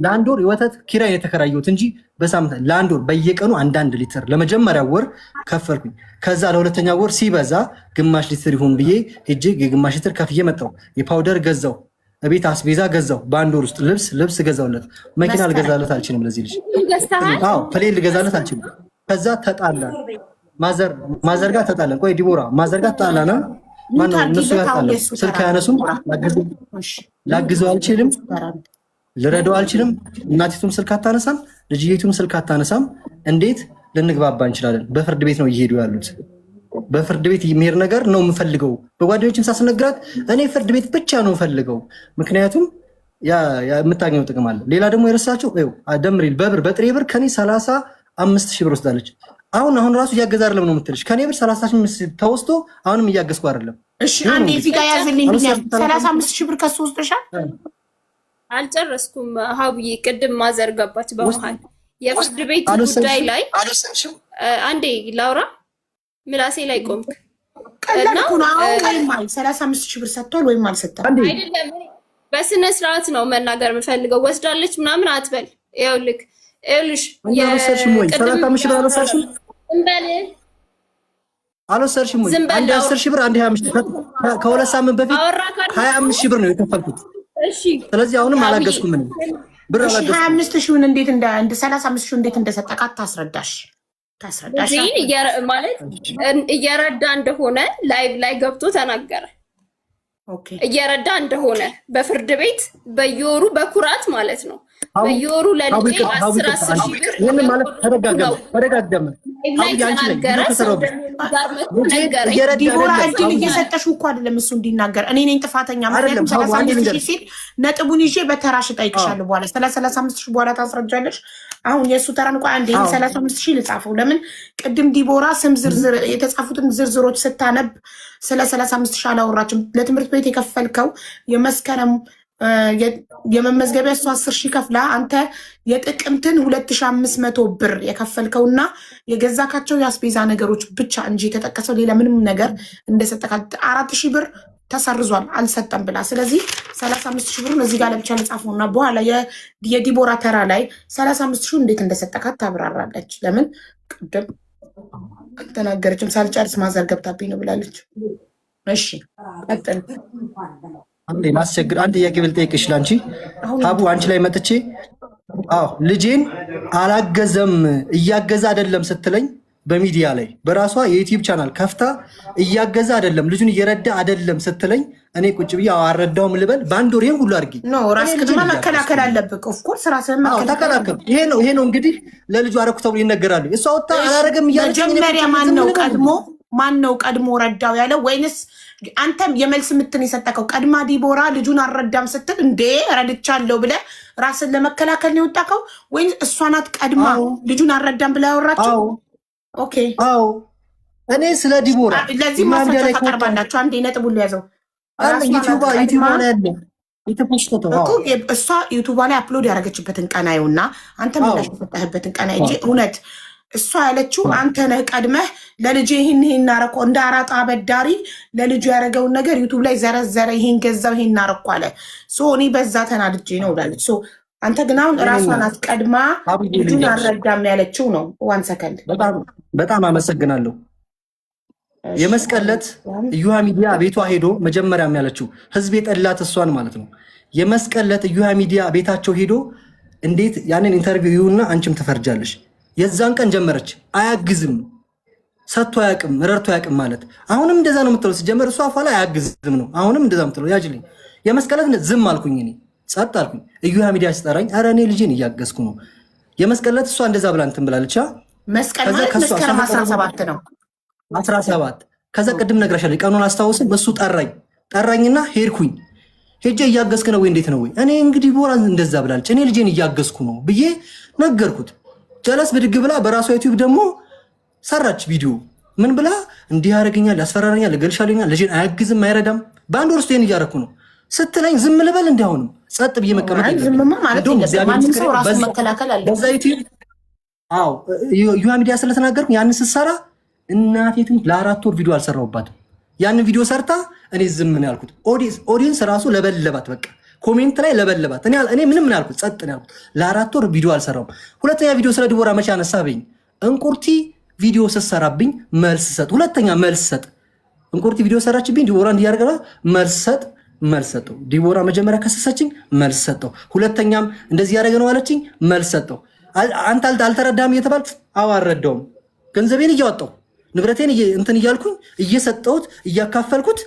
ለአንድ ወር የወተት ኪራይ የተከራየሁት እንጂ በሳምንት ለአንድ ወር በየቀኑ 1 ሊትር ለመጀመሪያ ወር ከፈልኩኝ። ከዛ ለሁለተኛ ወር ሲበዛ ግማሽ ሊትር ይሁን ብዬ ሄጄ የግማሽ ሊትር ከፍዬ መጣሁ። የፓውደር ገዛው፣ ቤት አስቤዛ ገዛው። በአንድ ወር ውስጥ ልብስ ገዛውለት። መኪና ልገዛለት አልችልም ለዚህ ልጅ። አዎ ፕሌን ልገዛለት አልችልም። ከዛ ተጣላን። ማዘር ጋር ተጣላን። ቆይ ዲቦራ ማዘር ጋር ተጣላና ማነው እነሱ ጋር ተጣላን። ስልክ አያነሱም። ላግዘው አልችልም፣ ልረዳው አልችልም። እናቲቱም ስልክ አታነሳም፣ ልጅየቱም ስልክ አታነሳም። እንዴት ልንግባባ እንችላለን? በፍርድ ቤት ነው እየሄዱ ያሉት። በፍርድ ቤት የሚሄድ ነገር ነው የምፈልገው። በጓደኞችም ሳስነግራት እኔ ፍርድ ቤት ብቻ ነው የምፈልገው፣ ምክንያቱም የምታገኘው ጥቅም አለ። ሌላ ደግሞ የረሳቸው ደምሪል በጥሬ ብር ከኔ 35,000 ብር ወስዳለች። አሁን ራሱ እያገዛ አይደለም ነው የምትልሽ። ከኔ ብር 35,000 ተወስዶ አሁንም እያገዝኩ አይደለም። እሺ አንዴ እዚህ ጋር ያዝልኝ። 35,000 ብር ከሱ ወስደሻል? አልጨረስኩም ሀቡዬ። ቅድም ማዘር ገባች በመሀል የፍርድ ቤት ጉዳይ ላይ አንዴ ላውራ። ምላሴ ላይ ቆምክ። ቀላል እኮ ነው። ወይም 35,000 ብር ሰጥቷል ወይም አልሰጠም አይደለም። በስነ ስርዓት ነው መናገር የምፈልገው። ወስዳለች ምናምን አትበል። ይኸውልሽ አልወሰድሽም ወይ? 35,000 ብር አልወሰድሽም? አልወሰድሽም ወይ? አንድ 10,000 ብር አንድ 25,000 ከሁለት ሳምንት በፊት 25,000 ብር ነው የከፈልኩት። እሺ ስለዚህ አሁንም አላገዝኩም። ምን ብር አላገዝኩም። 25,000 እንዴት እንደ 35,000 እንዴት እንደሰጠቃት ታስረዳሽ ማለት እየረዳ እንደሆነ ላይቭ ላይ ገብቶ ተናገረ። እየረዳ እንደሆነ በፍርድ ቤት በየወሩ በኩራት ማለት ነው በየወሩ ለልጄ 10,000 ብር ይሄን ማለት ተደጋገመ ላይ ተናገረ። ዲቦራ እድል እየሰጠሽው እኮ አይደለም እሱ እንዲናገር። እኔ ነኝ ጥፋተኛ ማለት ነው። 35,000 ሲል ነጥቡን ይዤ በተራሽ እጠይቅሻለሁ። በኋላ 35,000 በኋላ ታስረጃለሽ። አሁን የእሱ ተራን እንኳን አንዴ 35,000 ልጻፈው። ለምን ቅድም ዲቦራ ስም ዝርዝር የተጻፉትን ዝርዝሮች ስታነብ ስለ 35,000 አላወራችም። ለትምህርት ቤት የከፈልከው የመስከረም የመመዝገቢያ እሱ 10,000 ከፍላ አንተ የጥቅምትን 2,500 ብር የከፈልከውና የገዛካቸው የአስቤዛ ነገሮች ብቻ እንጂ የተጠቀሰው ሌላ ምንም ነገር እንደሰጠካት 4,000 ብር ተሰርዟል አልሰጠም ብላ። ስለዚህ 35,000 ብሩን እዚህ ጋር ለብቻ ለጻፈውና በኋላ የዲቦራ ተራ ላይ 35,000 እንዴት እንደሰጠካት ታብራራለች። ለምን ቅድም ተናገረችም ሳልጨርስ ማዘር ገብታብኝ ነው ብላለች። እሺ ቀጥል። አንዴ ማስቸግር አንድ ጥያቄ ልጠይቅሽ ላንቺ ሀቡ አንቺ ላይ መጥቼ ልጄን አላገዘም እያገዛ አይደለም ስትለኝ በሚዲያ ላይ በራሷ የዩቲዩብ ቻናል ከፍታ እያገዛ አይደለም ልጁን እየረዳ አይደለም ስትለኝ እኔ ቁጭ ብዬ አረዳውም ልበል በአንድ ወር ይሄን ሁሉ አድርጊ ራስህን መከላከል አለብህ። ኦፍ ኮርስ ራስህን ተከላከል። ይሄ ነው እንግዲህ ለልጁ አረኩ ተብሎ ይነገራሉ። እሷ ወጣ አላረገም እያለች መጀመሪያ ማን ነው ቀድሞ ረዳው ያለው? ወይንስ አንተም የመልስ ምትን የሰጠከው? ቀድማ ዲቦራ ልጁን አልረዳም ስትል እንዴ ረድቻለሁ ብለህ ራስን ለመከላከል ነው የወጣከው? ወይንስ እሷ ናት ቀድማ ልጁን አልረዳም ብላ ያወራችው? ኦኬ እኔ ስለ ዲቦራ ለዚህ ማስረጃ ታቀርባላችሁ። አንዴ ነጥብ ሁሉ ያዘው ዩቲዩብ ላይ ያለ እሷ ዩቱባ ላይ አፕሎድ ያደረገችበትን ቀናዩና አንተ ምላሽ የሰጠህበትን ቀና እንጂ እውነት እሷ ያለችው አንተ ነህ ቀድመህ ለልጅ ይህን እናረኮ እንደ አራጣ አበዳሪ ለልጁ ያደረገውን ነገር ዩቱብ ላይ ዘረዘረ። ይህን ገዛው ይህን እናረኮ አለ። እኔ በዛ ተናድጄ ነው ብላለች። አንተ ግን አሁን ራሷን አስቀድማ ልጁን አልረዳም ያለችው ነው። ዋን ሰከንድ በጣም አመሰግናለሁ። የመስቀል ዕለት እዩሃ ሚዲያ ቤቷ ሄዶ መጀመሪያም ያለችው ህዝብ የጠላት እሷን ማለት ነው። የመስቀል ዕለት እዩሃ ሚዲያ ቤታቸው ሄዶ እንዴት ያንን ኢንተርቪው ይሁንና አንቺም ትፈርጃለሽ። የዛን ቀን ጀመረች። አያግዝም ሰጥቶ አያውቅም ረድቶ አያውቅም ማለት አሁንም እንደዛ ነው የምትለው። ሲጀመር እሷ አፏ ላይ አያግዝም ነው አሁንም እንደዛ የምትለው። ያጅልኝ የመስቀል ዕለት ዝም አልኩኝ እኔ ጸጥ አልኩኝ። እዩሃ ሚዲያ ሲጠራኝ ኧረ እኔ ልጄን እያገዝኩ ነው። የመስቀል ዕለት እሷ እንደዛ ብላ እንትን ብላለች። መስቀል ማለት መስከረም 17 ነው 17 ከዛ ቅድም ነግረሻለሁ ቀኑን አስታውስም። እሱ ጠራኝና ሄድኩኝ። ሄጄ እያገዝክ ነው ወይ እንዴት ነው ወይ እኔ እንግዲህ ቦራ እንደዛ ብላለች እኔ ልጄን እያገዝኩ ነው ብዬ ነገርኩት። ጀለስ ብድግ ብላ በራሷ ዩቲዩብ ደግሞ ሰራች ቪዲዮ። ምን ብላ እንዲህ ያደርገኛል ያስፈራረኛል እገልሻለሁ ልጄን አያግዝም አይረዳም በአንድ ወር ውስጥ ይሄን እያደረኩ ነው ስትለኝ ዝም ልበል? እንዲያውንም ጸጥ ብዬ መቀመጥ በዛ ዩቲዩብ ዩሃ ሚዲያ ስለተናገርኩ ያንን ስትሰራ እናቴቱን ለ4 ወር ቪዲዮ አልሰራሁባትም። ያንን ቪዲዮ ሰርታ እኔ ዝም ነው ያልኩት። ኦዲየንስ ራሱ ለበለባት። በቃ ኮሜንት ላይ ለበለባት። እኔ ምንም ነው ያልኩት፣ ጸጥ ነው ያልኩት። ለ4 ወር ቪዲዮ አልሰራሁም። ሁለተኛ ቪዲዮ ስለ ዲቦራ መቼ አነሳብኝ? እንቁርቲ ቪዲዮ ስትሰራብኝ መልስ ሰጥ። ሁለተኛ መልስ ሰጥ። እንቁርቲ ቪዲዮ ሰራችብኝ ዲቦራ እንዲያርገላ መልስ ሰጠው። ዲቦራ መጀመሪያ ከሰሰችኝ መልስ ሰጠው። ሁለተኛም እንደዚህ ያደረገ ነው አለችኝ መልስ ሰጠው። አንተ አልተረዳም እየተባልኩ አልረዳውም። ገንዘቤን እያወጣው ንብረቴን እንትን እያልኩኝ እየሰጠሁት እያካፈልኩት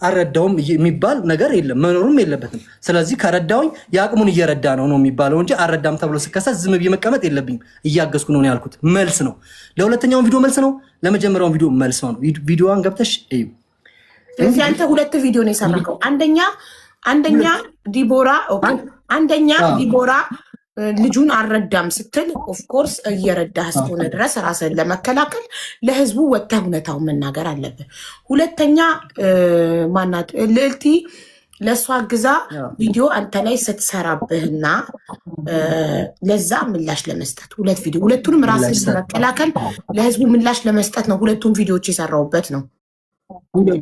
አልረዳውም የሚባል ነገር የለም መኖሩም የለበትም። ስለዚህ ከረዳውኝ የአቅሙን እየረዳ ነው የሚባለው እንጂ አልረዳም ተብሎ ስከሰስ ዝም ብዬ መቀመጥ የለብኝም። እያገዝኩ ነው ያልኩት መልስ ነው። ለሁለተኛውን ቪዲዮ መልስ ነው፣ ለመጀመሪያውን ቪዲዮ መልስ ነው። ቪዲዮዋን ገብተሽ እዩ። ስለዚህ አንተ 2 ቪዲዮ ነው የሰራከው። አንደኛ ዲቦራ ልጁን አልረዳም ስትል ኦፍኮርስ እየረዳህ እስከሆነ ድረስ ራስህን ለመከላከል ለህዝቡ ወጥተህ እውነታውን መናገር አለብህ። ሁለተኛ ማናት ልዕልቲ ለእሷ ግዛ ቪዲዮ አንተ ላይ ስትሰራብህና ለዛ ምላሽ ለመስጠት 2 ቪዲዮ፣ ሁለቱንም ራስህን ለመከላከል ለህዝቡ ምላሽ ለመስጠት ነው። ሁለቱም ቪዲዮዎች የሰራሁበት ነው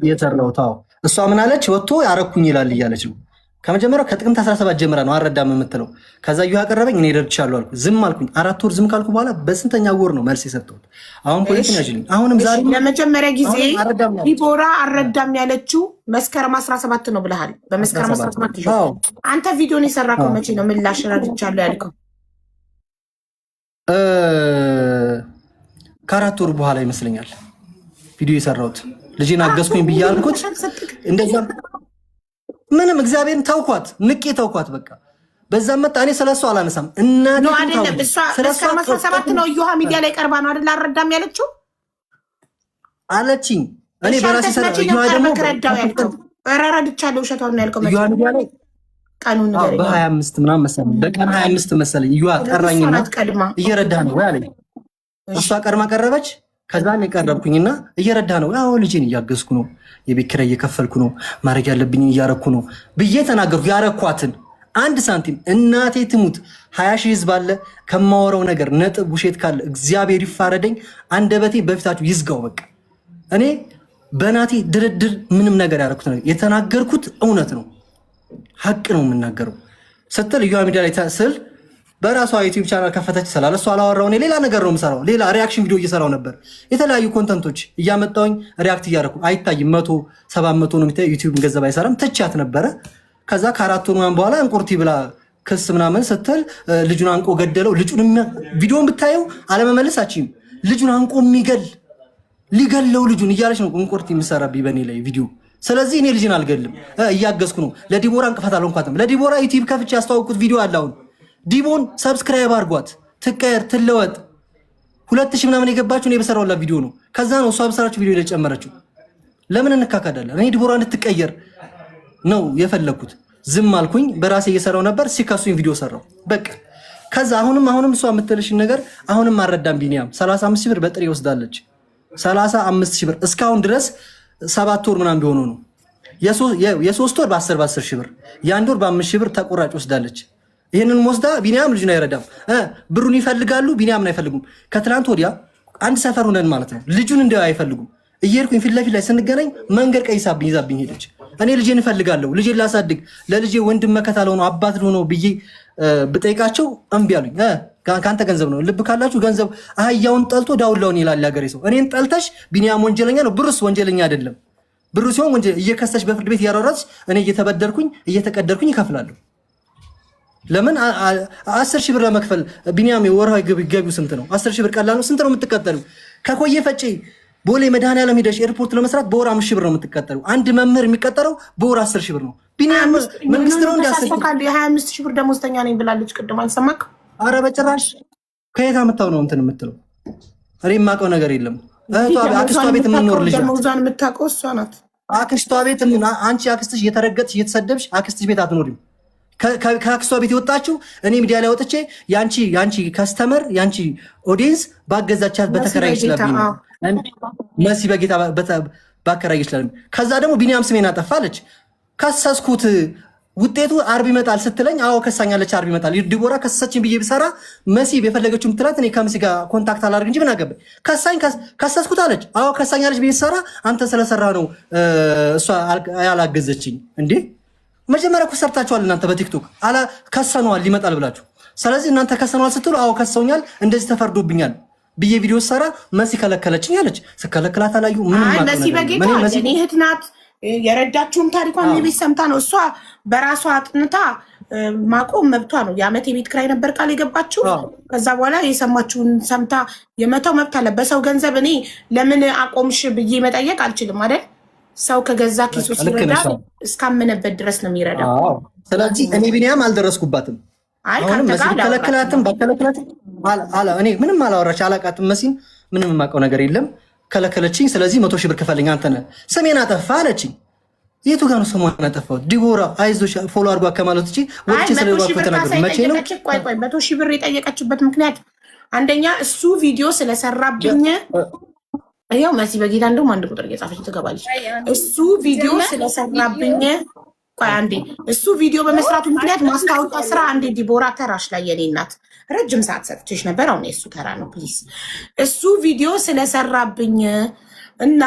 የሰራሁት። እሷ ምን አለች? ወጥቶ ያረኩኝ ይላል እያለች ነው። ከመጀመሪያው ከጥቅምት 17 ጀምራ ነው አልረዳም የምትለው። ከዛ እዩ ያቀረበኝ እኔ ረድቻለሁ አልኩ። ዝም አልኩኝ። 4 ወር ዝም ካልኩ በኋላ በስንተኛ ወር ነው መልስ የሰጠሁት? አሁን ፖሊስ ያጅልኝ። አሁንም ዛሬ ለመጀመሪያ ጊዜ ዲቦራ አልረዳም ያለችው መስከረም 17 ነው ብለሃል። በመስከረም 17 ነው አንተ ቪዲዮን የሰራከው። መቼ ነው ምላሽ ረድቻለሁ ያልከው? ከ4 ወር በኋላ ይመስለኛል ቪዲዮ የሰራሁት። ልጄን አገዝኩኝ ብዬ አልኩት። እንደዛ ምንም እግዚአብሔርን ተውኳት፣ ንቄ ተውኳት። በቃ በዛ መጣ። እኔ ስለሷ አላነሳም። እናቴ ነው አይደለም። እሷ መስከረም 17 ነው እዩሃ ሚዲያ ላይ ቀርባ ነው አይደል አልረዳም ያለችው አለችኝ። እኔ በራሴ ሰራ እዩሃ ደግሞ ያልከው ረድቻለሁ ውሸቷን ነው ያልከው። እዩሃ ሚዲያ ላይ ቀኑን ነገር በ25 ምናምን መሰለኝ፣ በቀን 25 መሰለኝ እዩሃ ጠራኝና እየረዳ ነው ወይ አለኝ። እሷ ቀድማ ቀረበች። ከዛ ነው የቀረብኩኝና እየረዳ ነው። አዎ ልጄን እያገዝኩ ነው፣ የቤት ኪራይ እየከፈልኩ ነው፣ ማድረግ ያለብኝ እያረኩ ነው ብዬ ተናገርኩ። ያረኳትን 1 ሳንቲም እናቴ ትሙት 20 ሺህ ህዝብ አለ። ከማወራው ነገር ነጥብ ውሸት ካለ እግዚአብሔር ይፋረደኝ። አንደበቴ በፊታችሁ ይዝጋው። በቃ እኔ በናቲ ድርድር ምንም ነገር ያደረኩት ነገር የተናገርኩት እውነት ነው፣ ሀቅ ነው የምናገረው ስትል ዩቲዩብ ሚዲያ ላይ ስል በራሷ ዩቲዩብ ቻናል ከፈተች ስላለ እሷ አላወራው እኔ ሌላ ነገር ነው የምሰራው። ሌላ ሪያክሽን ቪዲዮ እየሰራው ነበር። የተለያዩ ኮንተንቶች እያመጣሁኝ ሪያክት እያደረኩ አይታይም። 100-700 ነው የሚታይ ዩቲዩብ ገንዘብ አይሰራም። ትቻት ነበረ። ከዛ ከ4 ወር በኋላ እንቁርቲ ብላ ክስ ምናምን ስትል ልጁን አንቆ ገደለው። ልጁን ቪዲዮን ብታየው አለመመለሳችም ልጁን አንቆ ሊገለው ልጁን እያለች ነው እንቁርቲ የምሰራብኝ በእኔ ላይ ቪዲዮ። ስለዚህ እኔ ልጅን አልገልም፣ እያገዝኩ ነው። ለዲቦራ እንቅፋት አልሆንኳትም። ለዲቦራ ዩቲዩብ ከፍቼ ያስተዋወቁት ቪዲዮ አለ። አሁን ዲቦን ሰብስክራይብ አድርጓት፣ ትቀየር፣ ትለወጥ። 2000 ምናምን የገባችሁ እኔ በሰራሁላት ቪዲዮ ነው። ከዛ ነው እሷ በሰራችሁ ቪዲዮ ላይ ጨመረችው። ለምን እንካካዳለን? እኔ ዲቦራ እንድትቀየር ነው የፈለኩት። ዝም አልኩኝ። በራሴ እየሰራው ነበር። ሲከሱኝ ቪዲዮ ሰራው በቃ። ከዛ አሁንም እሷ የምትልሽን ነገር አሁንም አልረዳም። ቢኒያም 35 ሺህ ብር በጥሬ ወስዳለች። 35 ሺህ ብር እስካሁን ድረስ 7 ወር ምናምን ቢሆኑ ነው። የ3 ወር በ10 ሺህ ብር፣ የ1 ወር በ5 ሺህ ብር ተቆራጭ ወስዳለች። ይህንን ወስዳ ቢኒያም ልጁን አይረዳም። ብሩን ይፈልጋሉ፣ ቢኒያምን አይፈልጉም። ከትናንት ወዲያ አንድ ሰፈር ሆነን ማለት ነው። ልጁን እንዲያው አይፈልጉም። እየሄድኩኝ ፊት ለፊት ላይ ስንገናኝ መንገድ ቀይሳብኝ ይዛብኝ ሄደች። እኔ ልጄን እፈልጋለሁ፣ ልጄን ላሳድግ፣ ለልጄ ወንድም መከታ ለሆነው አባት ለሆነው ብዬ ብጠይቃቸው እምቢ አሉኝ። ከአንተ ገንዘብ ነው፣ ልብ ካላችሁ ገንዘብ አህያውን ጠልቶ ዳውላውን ይላል ያገሬ ሰው። እኔን ጠልተሽ ቢኒያም ወንጀለኛ ነው፣ ብሩስ ወንጀለኛ አይደለም። ብሩ ሲሆን ወንጀል እየከሰሽ በፍርድ ቤት እያሯሯጥሽ እኔ እየተበደርኩኝ እየተቀደርኩኝ ይከፍላለሁ። ለምን 10 ሺህ ብር ለመክፈል ቢኒያም የወርሃዊ ገቢው ስንት ነው? 10 ሺህ ብር ቀላል ነው? ስንት ነው የምትቀጠሉ? ከኮዬ ፈጬ ቦሌ መድኃኔዓለም ሄደሽ ኤርፖርት ለመስራት በወር 5 ሺህ ብር ነው የምትቀጠሉ። አንድ መምህር የሚቀጠረው በወር 10 ሺህ ብር ነው። ቢኒያም መንግስት ነው እንዲያስፈልግ 25 ሺህ ብር ደሞዝተኛ ነኝ ብላለች ቅድም አልሰማክ? አረ በጭራሽ ከየት አመጣው ነው እንትን የምትለው? እኔ የማውቀው ነገር የለም። አክስቷ ቤት የምንኖር ልጅ ደሞዟን የምታውቀው እሷ ናት። አክስቷ ቤት አንቺ አክስትሽ እየተረገጥሽ እየተሰደብሽ አክስትሽ ቤት አትኖሪም። ከአክስቷ ቤት የወጣችው እኔ ሚዲያ ላይ ወጥቼ ያንቺ ከስተመር ያንቺ ኦዲየንስ ባገዛቻት በተከራይ ይችላል መሲ በጌታ ባከራይ ይችላል። ከዛ ደግሞ ቢኒያም ስሜን አጠፋለች። ከሰስኩት ውጤቱ አርብ ይመጣል ስትለኝ አዎ ከሳኛለች፣ አርብ ይመጣል። ዲቦራ ከሰሰችን ብዬ ብሰራ መሲ የፈለገችው ምትላት እኔ ከመሲ ጋር ኮንታክት አላደርግ እንጂ ምን አገባኝ። ከሰስኩት አለች። አዎ ከሳኛለች ብዬ ብሰራ አንተ ስለሰራ ነው እሷ ያላገዘችኝ እንዴ። መጀመሪያ እኮ ሰርታችኋል እናንተ በቲክቶክ ከሰነዋል ይመጣል ብላችሁ። ስለዚህ እናንተ ከሰነዋል ስትሉ አዎ ከሰውኛል፣ እንደዚህ ተፈርዶብኛል ብዬ ቪዲዮ ሰራ። መሲ ከለከለችኝ አለች። ስከለክላት አላዩ ምንም መሲ በጌታ እኔ እህት ናት። የረዳችውም ታሪኳን የቤት ሰምታ ነው እሷ በራሷ አጥንታ ማቆም መብቷ ነው። የዓመት የቤት ኪራይ ነበር ቃል የገባችው። ከዛ በኋላ የሰማችውን ሰምታ የመተው መብት አለ። በሰው ገንዘብ እኔ ለምን አቆምሽ ብዬ መጠየቅ አልችልም አይደል? ሰው ከገዛ ኪሱ ሲረዳ እስካመነበት ድረስ ነው የሚረዳው። ስለዚህ እኔ ቢኒያም አልደረስኩባትም። አሁንም መሲ ከለክላትም በከለክላትም እኔ ምንም አላወራች አላቃትም። መሲን ምንም የማውቀው ነገር የለም። ከለከለችኝ። ስለዚህ 100 ሺህ ብር ክፈልኝ አንተ ነህ ስሜን አጠፋ አለችኝ። የቱ ጋር ነው ስሟን አጠፋሁት? ዲቦራ አይዞሽ ፎሎ አድርጓ ከማለት ውጪ ወጪ ስለባኩ ተናገር። መቼ ነው ቆይ 100 ሺህ ብር የጠየቀችበት ምክንያት? አንደኛ እሱ ቪዲዮ ስለሰራብኝ ያው መሲ በጌታ እንደውም አንድ ቁጥር እየጻፈች ትገባለች። እሱ ቪዲዮ ስለሰራብኝ ቆይ አንዴ እሱ ቪዲዮ በመስራቱ ምክንያት ማስታወቂያ ስራ አንዴ ዲቦራ ተራሽ ላይ የኔ እናት ረጅም ሰዓት ሰጥቼሽ ነበር። አሁን የሱ ተራ ነው ፕሊዝ። እሱ ቪዲዮ ስለሰራብኝ እና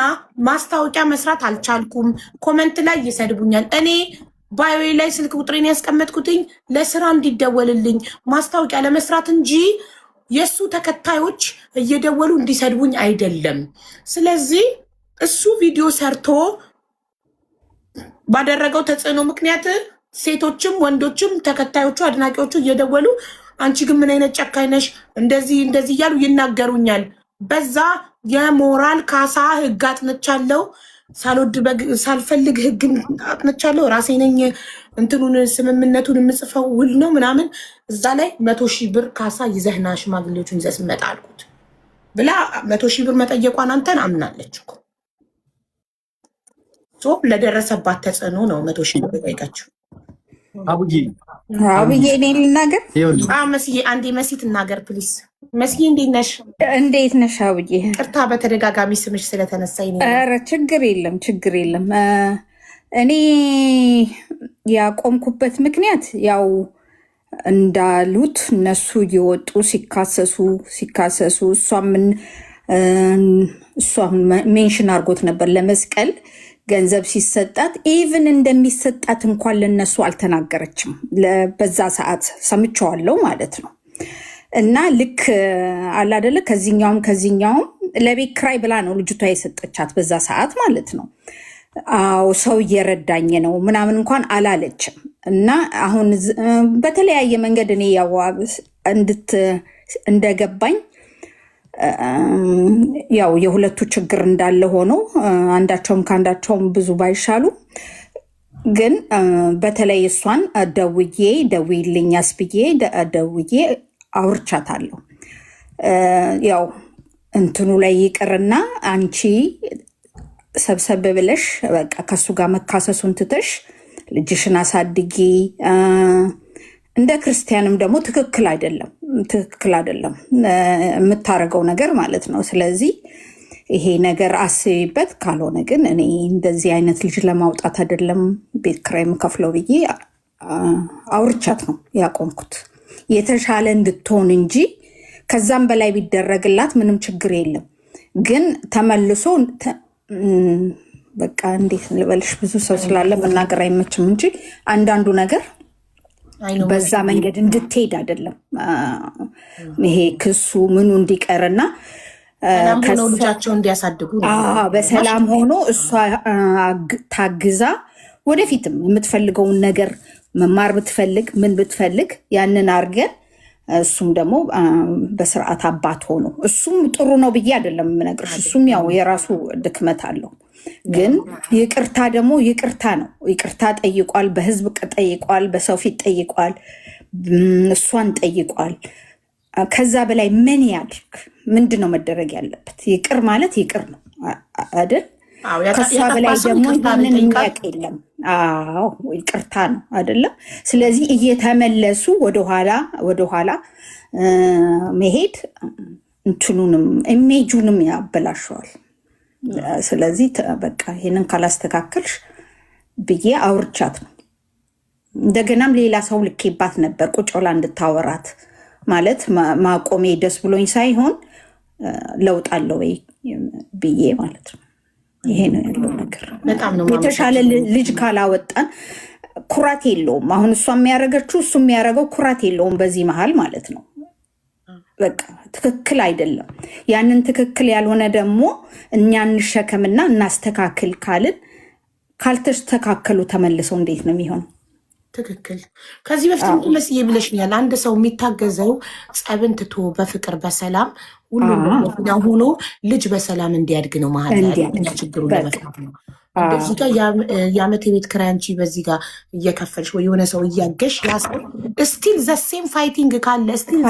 ማስታወቂያ መስራት አልቻልኩም። ኮመንት ላይ ይሰድቡኛል። እኔ ባዮ ላይ ስልክ ቁጥሬን ያስቀመጥኩትኝ ለስራ እንዲደወልልኝ ማስታወቂያ ለመስራት እንጂ የሱ ተከታዮች እየደወሉ እንዲሰድቡኝ አይደለም። ስለዚህ እሱ ቪዲዮ ሰርቶ ባደረገው ተጽዕኖ ምክንያት ሴቶችም ወንዶችም ተከታዮቹ አድናቂዎቹ እየደወሉ አንቺ ግን ምን አይነት ጨካኝ ነሽ እንደዚህ እያሉ ይናገሩኛል። በዛ የሞራል ካሳ ህግ አጥንቻለሁ። ሳልፈልግ ህግ አጥንቻለሁ። ራሴ ነኝ እንትኑን ስምምነቱን የምጽፈው ውል ነው ምናምን። እዛ ላይ 100 ሺህ ብር ካሳ ይዘህና ሽማግሌዎቹን ይዘህ ስመጣ አልኩት ብላ 100 ሺህ ብር መጠየቋን አንተን አምናለች እኮ። ለደረሰባት ተጽዕኖ ነው 100 ሺህ ብር ጠይቃችሁ። አብዬ እኔ ልናገር? መስዬ አንዴ መሲ ትናገር ፕሊስ። መስዬ እንዴት ነሽ? እንዴት ነሽ አብዬ? ቅርታ በተደጋጋሚ ስምሽ ስለተነሳ ኧረ ችግር የለም ችግር የለም። እኔ ያቆምኩበት ምክንያት ያው እንዳሉት እነሱ እየወጡ ሲካሰሱ እሷ ምን እሱ አሁን ሜንሽን አድርጎት ነበር ለመስቀል ገንዘብ ሲሰጣት ኢቭን እንደሚሰጣት እንኳን ለነሱ አልተናገረችም። በዛ ሰዓት ሰምቼዋለሁ ማለት ነው። እና ልክ አላደለ ከዚህኛውም ለቤት ክራይ ብላ ነው ልጅቷ የሰጠቻት በዛ ሰዓት ማለት ነው። አዎ ሰው እየረዳኝ ነው ምናምን እንኳን አላለችም። እና አሁን በተለያየ መንገድ እኔ ያው እንደገባኝ ያው የሁለቱ ችግር እንዳለ ሆኖ አንዳቸውም ከአንዳቸውም ብዙ ባይሻሉ ግን በተለይ እሷን ደውይልኝ አስብዬ ደውዬ አውርቻታለሁ። ያው እንትኑ ላይ ይቅርና አንቺ ሰብሰብ ብለሽ በቃ ከሱ ጋር መካሰሱን ትተሽ ልጅሽን አሳድጊ። እንደ ክርስቲያንም ደግሞ ትክክል አይደለም የምታረገው ነገር ማለት ነው። ስለዚህ ይሄ ነገር አስቢበት፣ ካልሆነ ግን እኔ እንደዚህ አይነት ልጅ ለማውጣት አይደለም ቤት ኪራይ የምከፍለው ብዬ አውርቻት ነው ያቆምኩት። የተሻለ እንድትሆን እንጂ ከዛም በላይ ቢደረግላት ምንም ችግር የለም። ግን ተመልሶ በቃ እንዴት ልበልሽ፣ ብዙ ሰው ስላለ መናገር አይመችም እንጂ አንዳንዱ ነገር በዛ መንገድ እንድትሄድ አይደለም። ይሄ ክሱ ምኑ እንዲቀርና ልጃቸው እንዲያሳድጉ በሰላም ሆኖ እሷ ታግዛ ወደፊትም የምትፈልገውን ነገር መማር ብትፈልግ ምን ብትፈልግ ያንን አርገን እሱም ደግሞ በስርዓት አባት ሆኖ እሱም ጥሩ ነው ብዬ አይደለም የምነግርሽ። እሱም ያው የራሱ ድክመት አለው። ግን ይቅርታ ደግሞ ይቅርታ ነው። ይቅርታ ጠይቋል፣ በህዝብ ጠይቋል፣ በሰው ፊት ጠይቋል፣ እሷን ጠይቋል። ከዛ በላይ ምን ያድርግ? ምንድን ነው መደረግ ያለበት? ይቅር ማለት ይቅር ነው አይደል? ከሷ በላይ ደግሞ ይህንን የሚያውቅ የለም። አዎ ይቅርታ ነው አይደለም? ስለዚህ እየተመለሱ ወደኋላ መሄድ እንትኑንም ኢሜጁንም ያበላሸዋል። ስለዚህ በቃ ይህንን ካላስተካከልሽ ብዬ አውርቻት ነው። እንደገናም ሌላ ሰው ልኬባት ነበር ቁጭ ብላ እንድታወራት ማለት ማቆሜ ደስ ብሎኝ ሳይሆን ለውጥ አለው ወይ ብዬ ማለት ነው። ይሄ ነው ያለው ነገር። የተሻለ ልጅ ካላወጣን ኩራት የለውም። አሁን እሷ የሚያደርገችው እሱ የሚያደርገው ኩራት የለውም በዚህ መሀል ማለት ነው። በቃ ትክክል አይደለም። ያንን ትክክል ያልሆነ ደግሞ እኛ እንሸከምና እናስተካክል ካልን ካልተስተካከሉ ተመልሰው እንዴት ነው የሚሆን? ትክክል። ከዚህ በፊት መስዬ ብለሽኛል። አንድ ሰው የሚታገዘው ጸብን ትቶ በፍቅር በሰላም ሁሉም ሆኖ ልጅ በሰላም እንዲያድግ ነው። መሀል ችግሩ ለመፍታት ነው። እንደዚህ ጋር የዓመት የቤት ኪራይ አንቺ በዚህ ጋር እየከፈልሽ ወይ የሆነ ሰው እያገሽ ያ ሰው ስቲል ዘሴም ፋይቲንግ ካለ ስቲል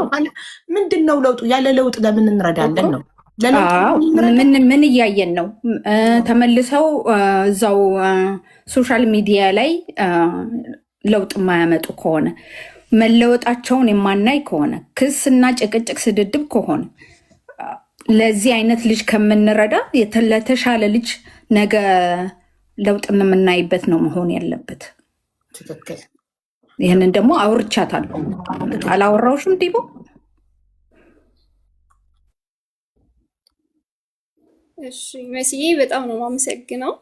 ካለ ምንድን ነው ለውጡ? ያለ ለውጥ ለምን እንረዳለን ነው? ምን እያየን ነው? ተመልሰው እዛው ሶሻል ሚዲያ ላይ ለውጥ የማያመጡ ከሆነ መለወጣቸውን የማናይ ከሆነ ክስና ጭቅጭቅ ስድድብ ከሆነ ለዚህ አይነት ልጅ ከምንረዳ ለተሻለ ልጅ ነገ ለውጥ የምናይበት ነው መሆን ያለበት። ትክክል። ይህንን ደግሞ አውርቻታለሁ። አላወራሁሽም ዲቦ? እሺ መስዬ በጣም ነው የማመሰግነው።